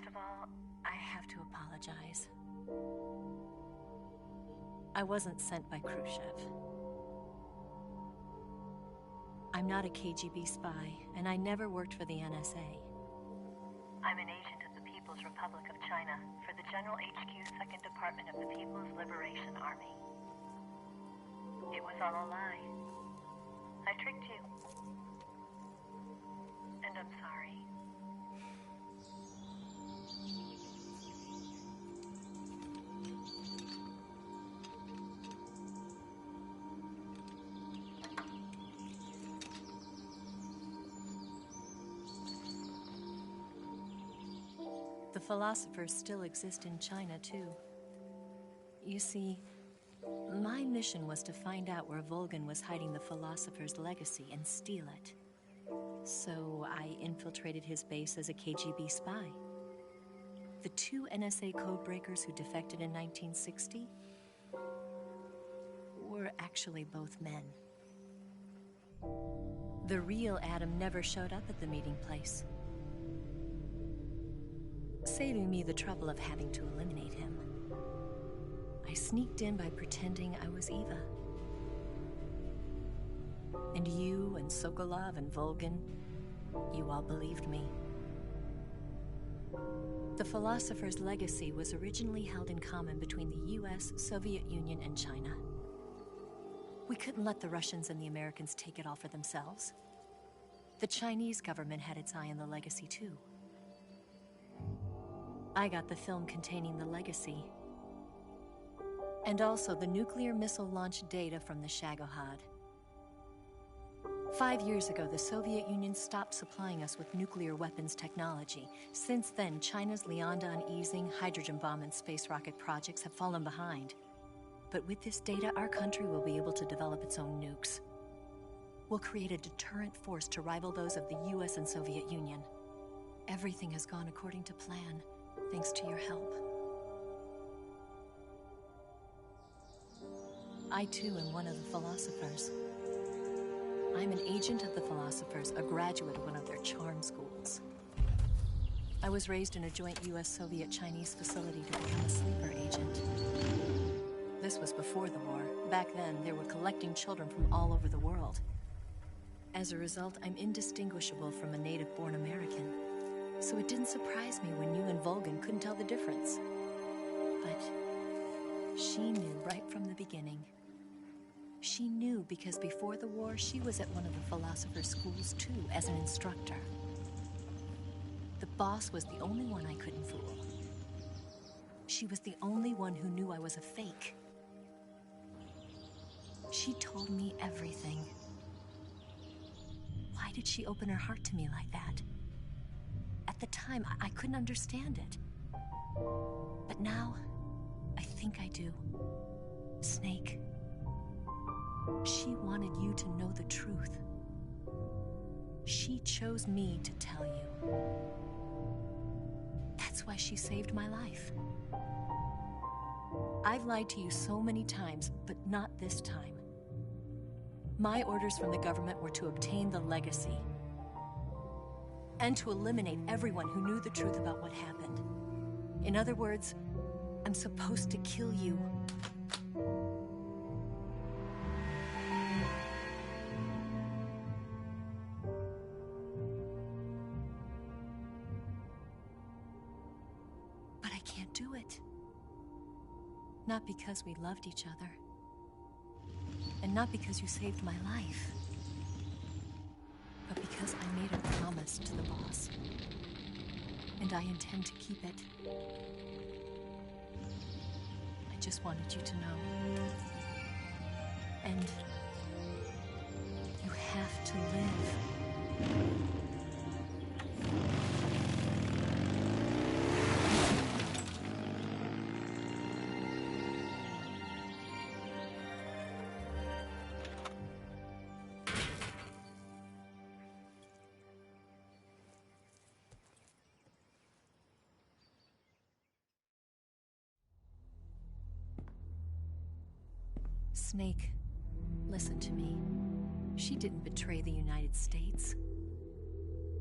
First of all, I have to apologize. I wasn't sent by Khrushchev. I'm not a KGB spy, and I never worked for the NSA. I'm an agent of the People's Republic of China for the General HQ 2nd Department of the People's Liberation Army. It was all a lie. I tricked you. And I'm sorry. The philosophers still exist in China, too. You see, my mission was to find out where Volgin was hiding the philosopher's legacy and steal it. So I infiltrated his base as a KGB spy. The 2 NSA codebreakers who defected in 1960 were actually both men. The real Adam never showed up at the meeting place, saving me the trouble of having to eliminate him. I sneaked in by pretending I was Eva. And you and Sokolov and Volgin, you all believed me. The philosopher's legacy was originally held in common between the US, Soviet Union, and China. We couldn't let the Russians and the Americans take it all for themselves. The Chinese government had its eye on the legacy, too. I got the film containing the legacy, and also the nuclear missile launch data from the Shagohod. 5 years ago, the Soviet Union stopped supplying us with nuclear weapons technology. Since then, China's Liaodong easing, hydrogen bomb, and space rocket projects have fallen behind. But with this data, our country will be able to develop its own nukes. We'll create a deterrent force to rival those of the US and Soviet Union. Everything has gone according to plan, thanks to your help. I, too, am one of the philosophers. I'm an agent of the philosophers, a graduate of one of their charm schools. I was raised in a joint US-Soviet-Chinese facility to become a sleeper agent. This was before the war. Back then, they were collecting children from all over the world. As a result, I'm indistinguishable from a native-born American. So it didn't surprise me when you and Volgin couldn't tell the difference. But she knew right from the beginning. She knew because before the war, she was at one of the philosopher's schools too, as an instructor. The boss was the only one I couldn't fool. She was the only one who knew I was a fake. She told me everything. Why did she open her heart to me like that? At the time, I couldn't understand it. But now, I think I do. Snake. She wanted you to know the truth. She chose me to tell you. That's why she saved my life. I've lied to you so many times, but not this time. My orders from the government were to obtain the legacy and to eliminate everyone who knew the truth about what happened. In other words, I'm supposed to kill you. But I can't do it. Not because we loved each other. And not because you saved my life. But because I made a promise to the boss. And I intend to keep it. I just wanted you to know. And you have to live. Snake, listen to me. She didn't betray the United States.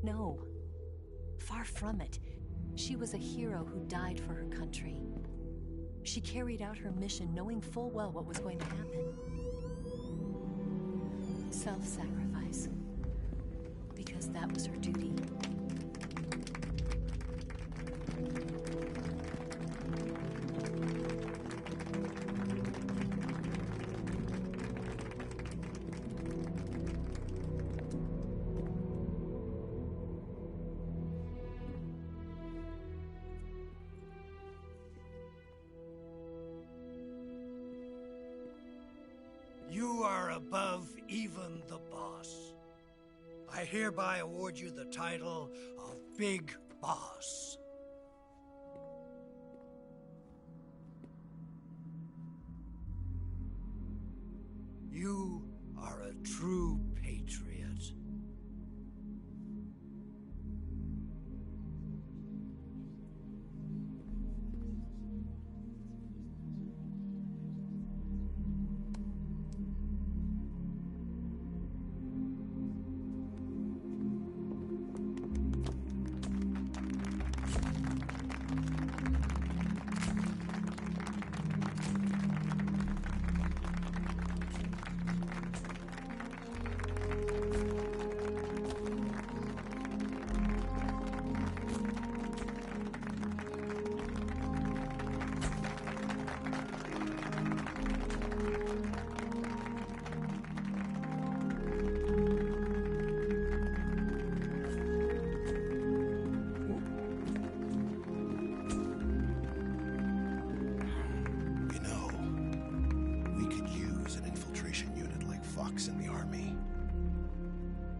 No, far from it. She was a hero who died for her country. She carried out her mission knowing full well what was going to happen. Self-sacrifice. Because that was her duty. You are above even the boss. I hereby award you the title of Big Boss. You are a true patriot.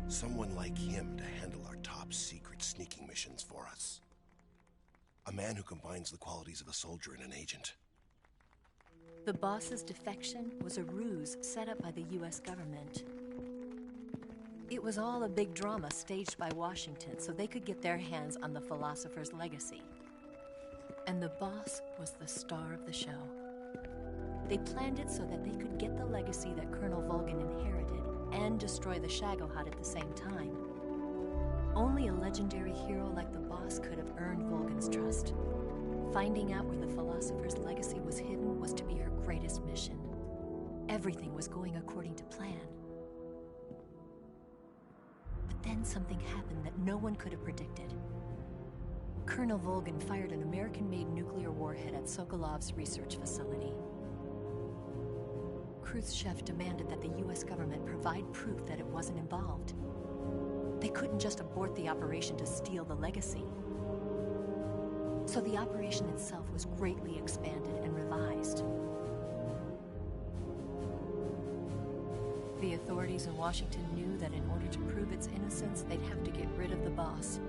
Someone like him to handle our top secret sneaking missions for us. A man who combines the qualities of a soldier and an agent. The boss's defection was a ruse set up by the US government. It was all a big drama staged by Washington so they could get their hands on the philosopher's legacy. And the boss was the star of the show. They planned it so that they could get the legacy that Colonel Volgin inherited and destroy the Shagohod at the same time. Only a legendary hero like the boss could have earned Volgin's trust. Finding out where the philosopher's legacy was hidden was to be her greatest mission. Everything was going according to plan. But then something happened that no one could have predicted. Colonel Volgin fired an American-made nuclear warhead at Sokolov's research facility. Khrushchev demanded that the US government provide proof that it wasn't involved. They couldn't just abort the operation to steal the legacy. So the operation itself was greatly expanded and revised. The authorities in Washington knew that in order to prove its innocence, they'd have to get rid of the boss,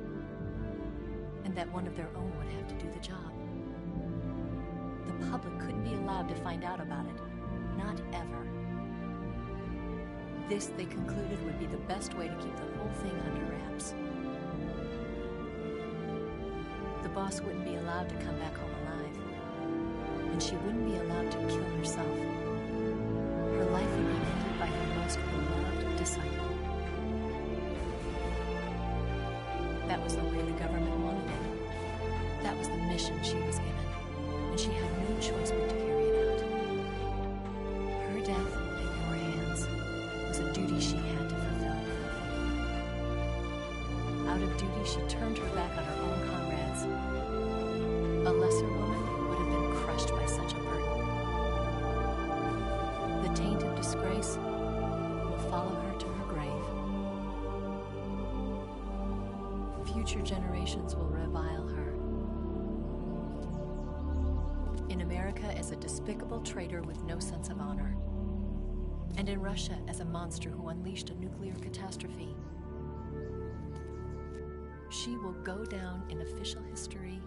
and that one of their own would have to do the job. The public couldn't be allowed to find out about it. Not ever. This, they concluded, would be the best way to keep the whole thing under wraps. The boss wouldn't be allowed to come back home alive, and she wouldn't be allowed to kill herself. Her life would be ended by her most beloved disciple. That was the way the government wanted it. That was the mission she was given, and she had no choice but to carry it out. Her death at your hands was a duty she had to fulfill. Out of duty, she turned her back on her own comrades. A lesser woman would have been crushed by such a burden. The taint of disgrace will follow her to her grave. Future generations will revile her. In America as a despicable traitor with no sense of honor. And in Russia as a monster who unleashed a nuclear catastrophe. She will go down in official history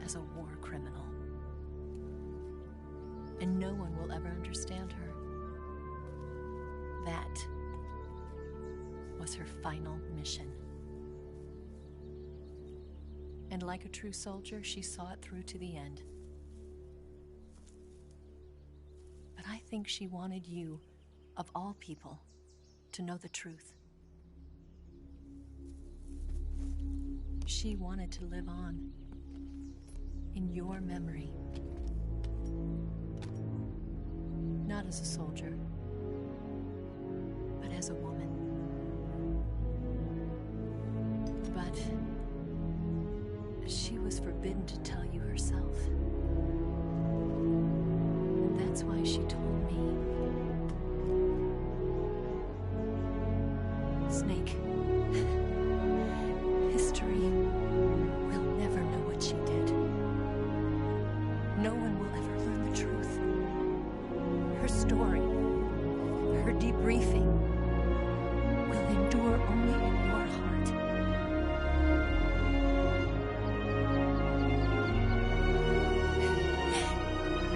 as a war criminal. And no one will ever understand her. That was her final mission. And like a true soldier, she saw it through to the end. But I think she wanted you, of all people, to know the truth. She wanted to live on. in your memory. Not as a soldier, but as a woman. But she was forbidden to tell you herself. And that's why she told me. Snake, history will never know what she did. No one will ever learn the truth. Her story, her debriefing, will endure only in your heart.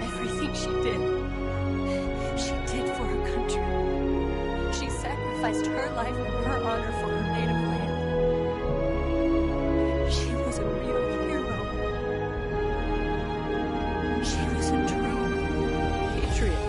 Everything she did for her country. She sacrificed her life and her honor for her native land. She was a real hero. She was a true patriot.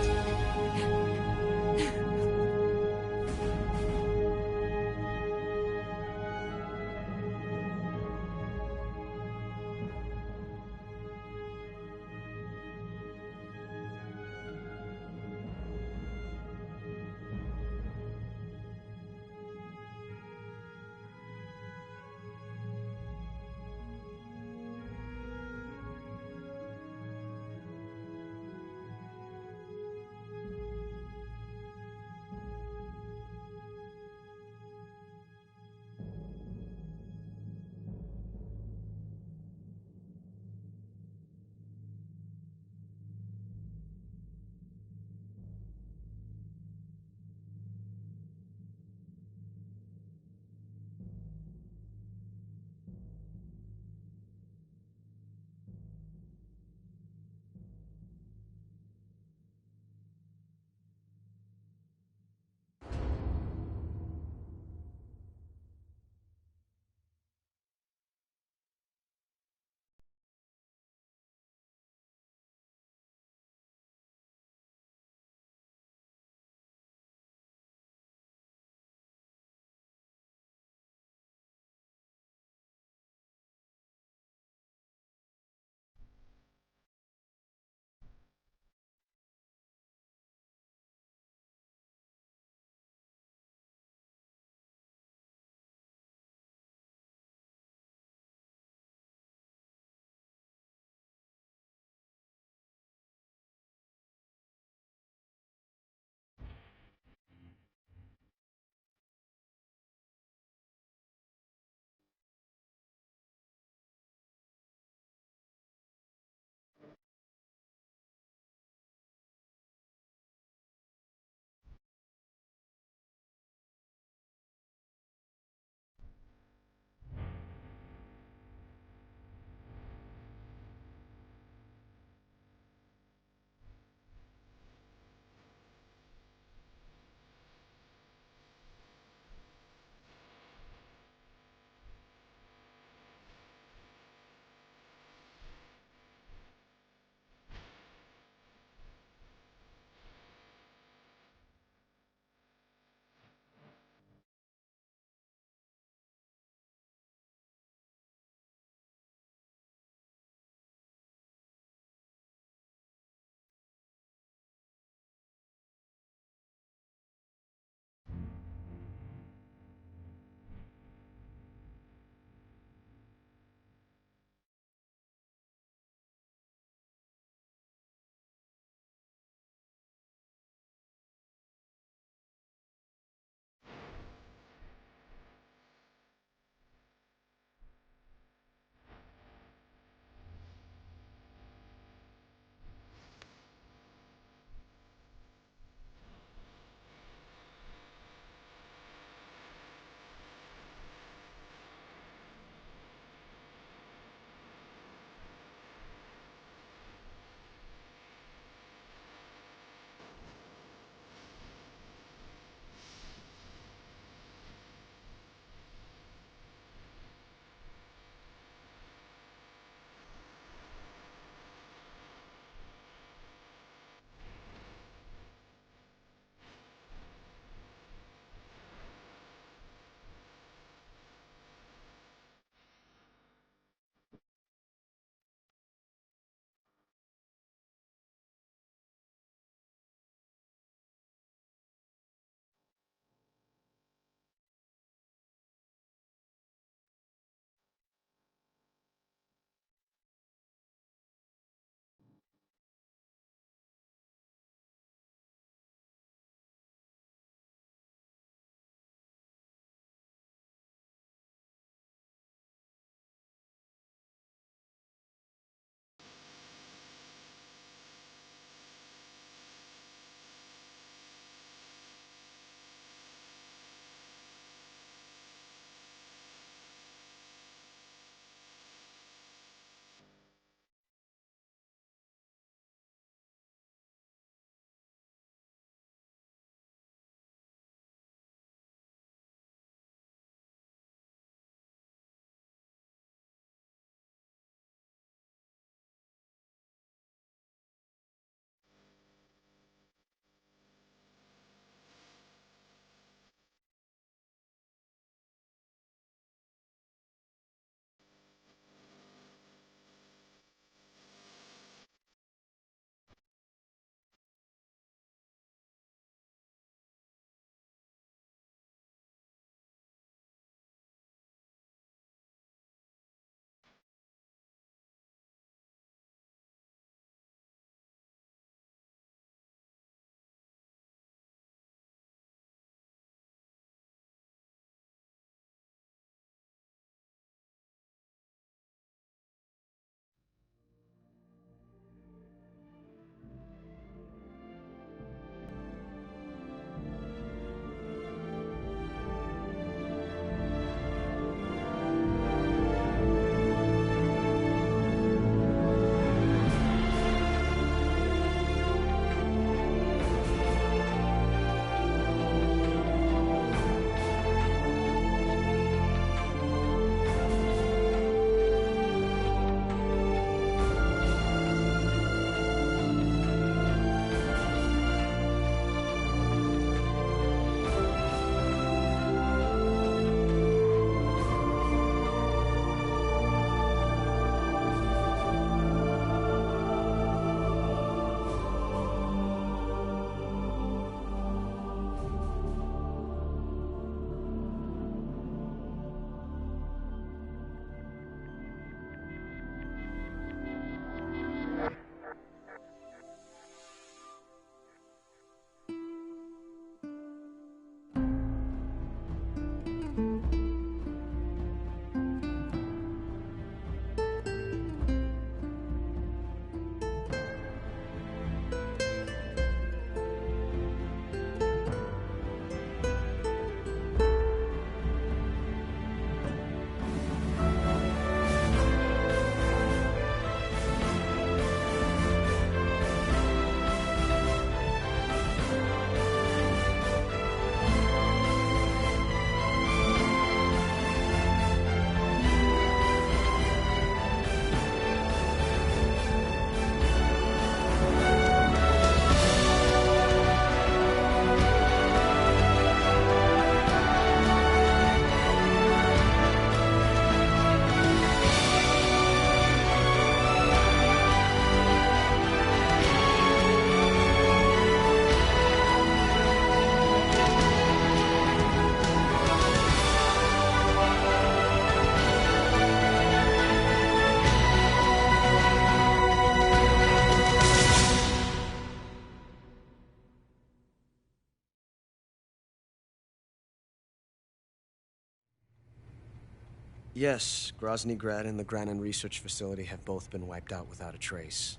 Yes, Grozny Grad and the Granin Research Facility have both been wiped out without a trace.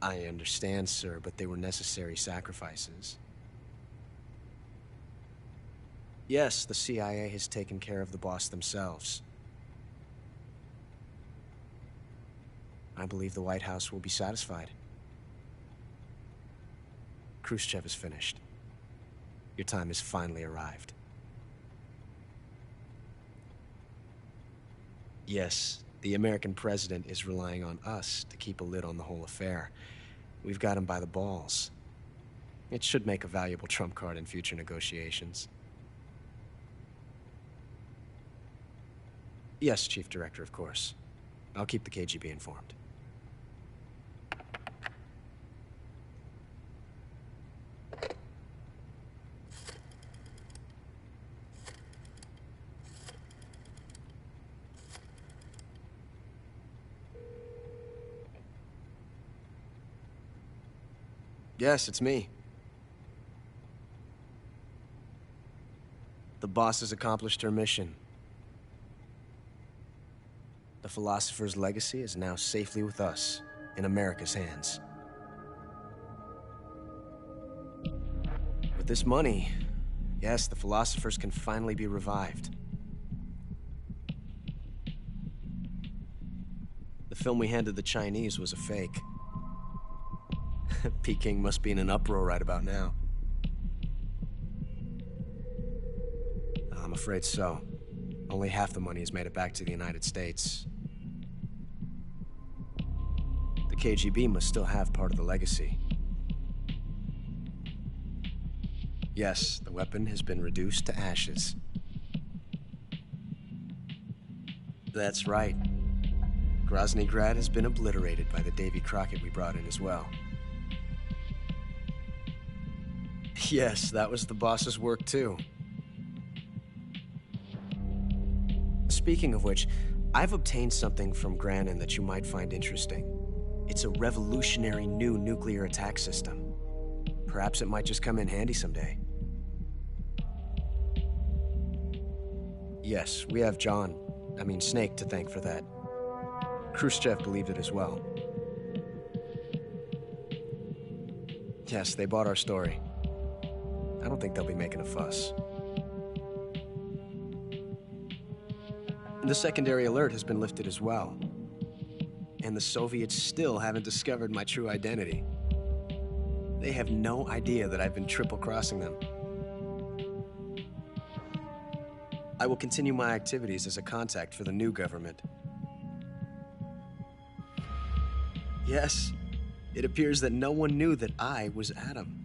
I understand, sir, but they were necessary sacrifices. Yes, the CIA has taken care of the boss themselves. I believe the White House will be satisfied. Khrushchev is finished. Your time has finally arrived. Yes, the American president is relying on us to keep a lid on the whole affair. We've got him by the balls. It should make a valuable trump card in future negotiations. Yes, Chief Director, of course. I'll keep the KGB informed. Yes, it's me. The boss has accomplished her mission. The philosopher's legacy is now safely with us, in America's hands. With this money, yes, the philosophers can finally be revived. The film we handed the Chinese was a fake. Peking must be in an uproar right about now. I'm afraid so. Only half the money has made it back to the United States. The KGB must still have part of the legacy. Yes, the weapon has been reduced to ashes. That's right. Grozny Grad has been obliterated by the Davy Crockett we brought in as well. Yes, that was the boss's work too. Speaking of which, I've obtained something from Granin that you might find interesting. It's a revolutionary new nuclear attack system. Perhaps it might just come in handy someday. Yes, we have Snake to thank for that. Khrushchev believed it as well. Yes, they bought our story. I don't think they'll be making a fuss. The secondary alert has been lifted as well. And the Soviets still haven't discovered my true identity. They have no idea that I've been triple-crossing them. I will continue my activities as a contact for the new government. Yes, it appears that no one knew that I was Adam.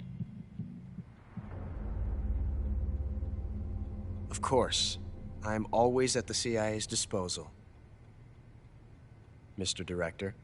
Of course, I'm always at the CIA's disposal, Mr. Director.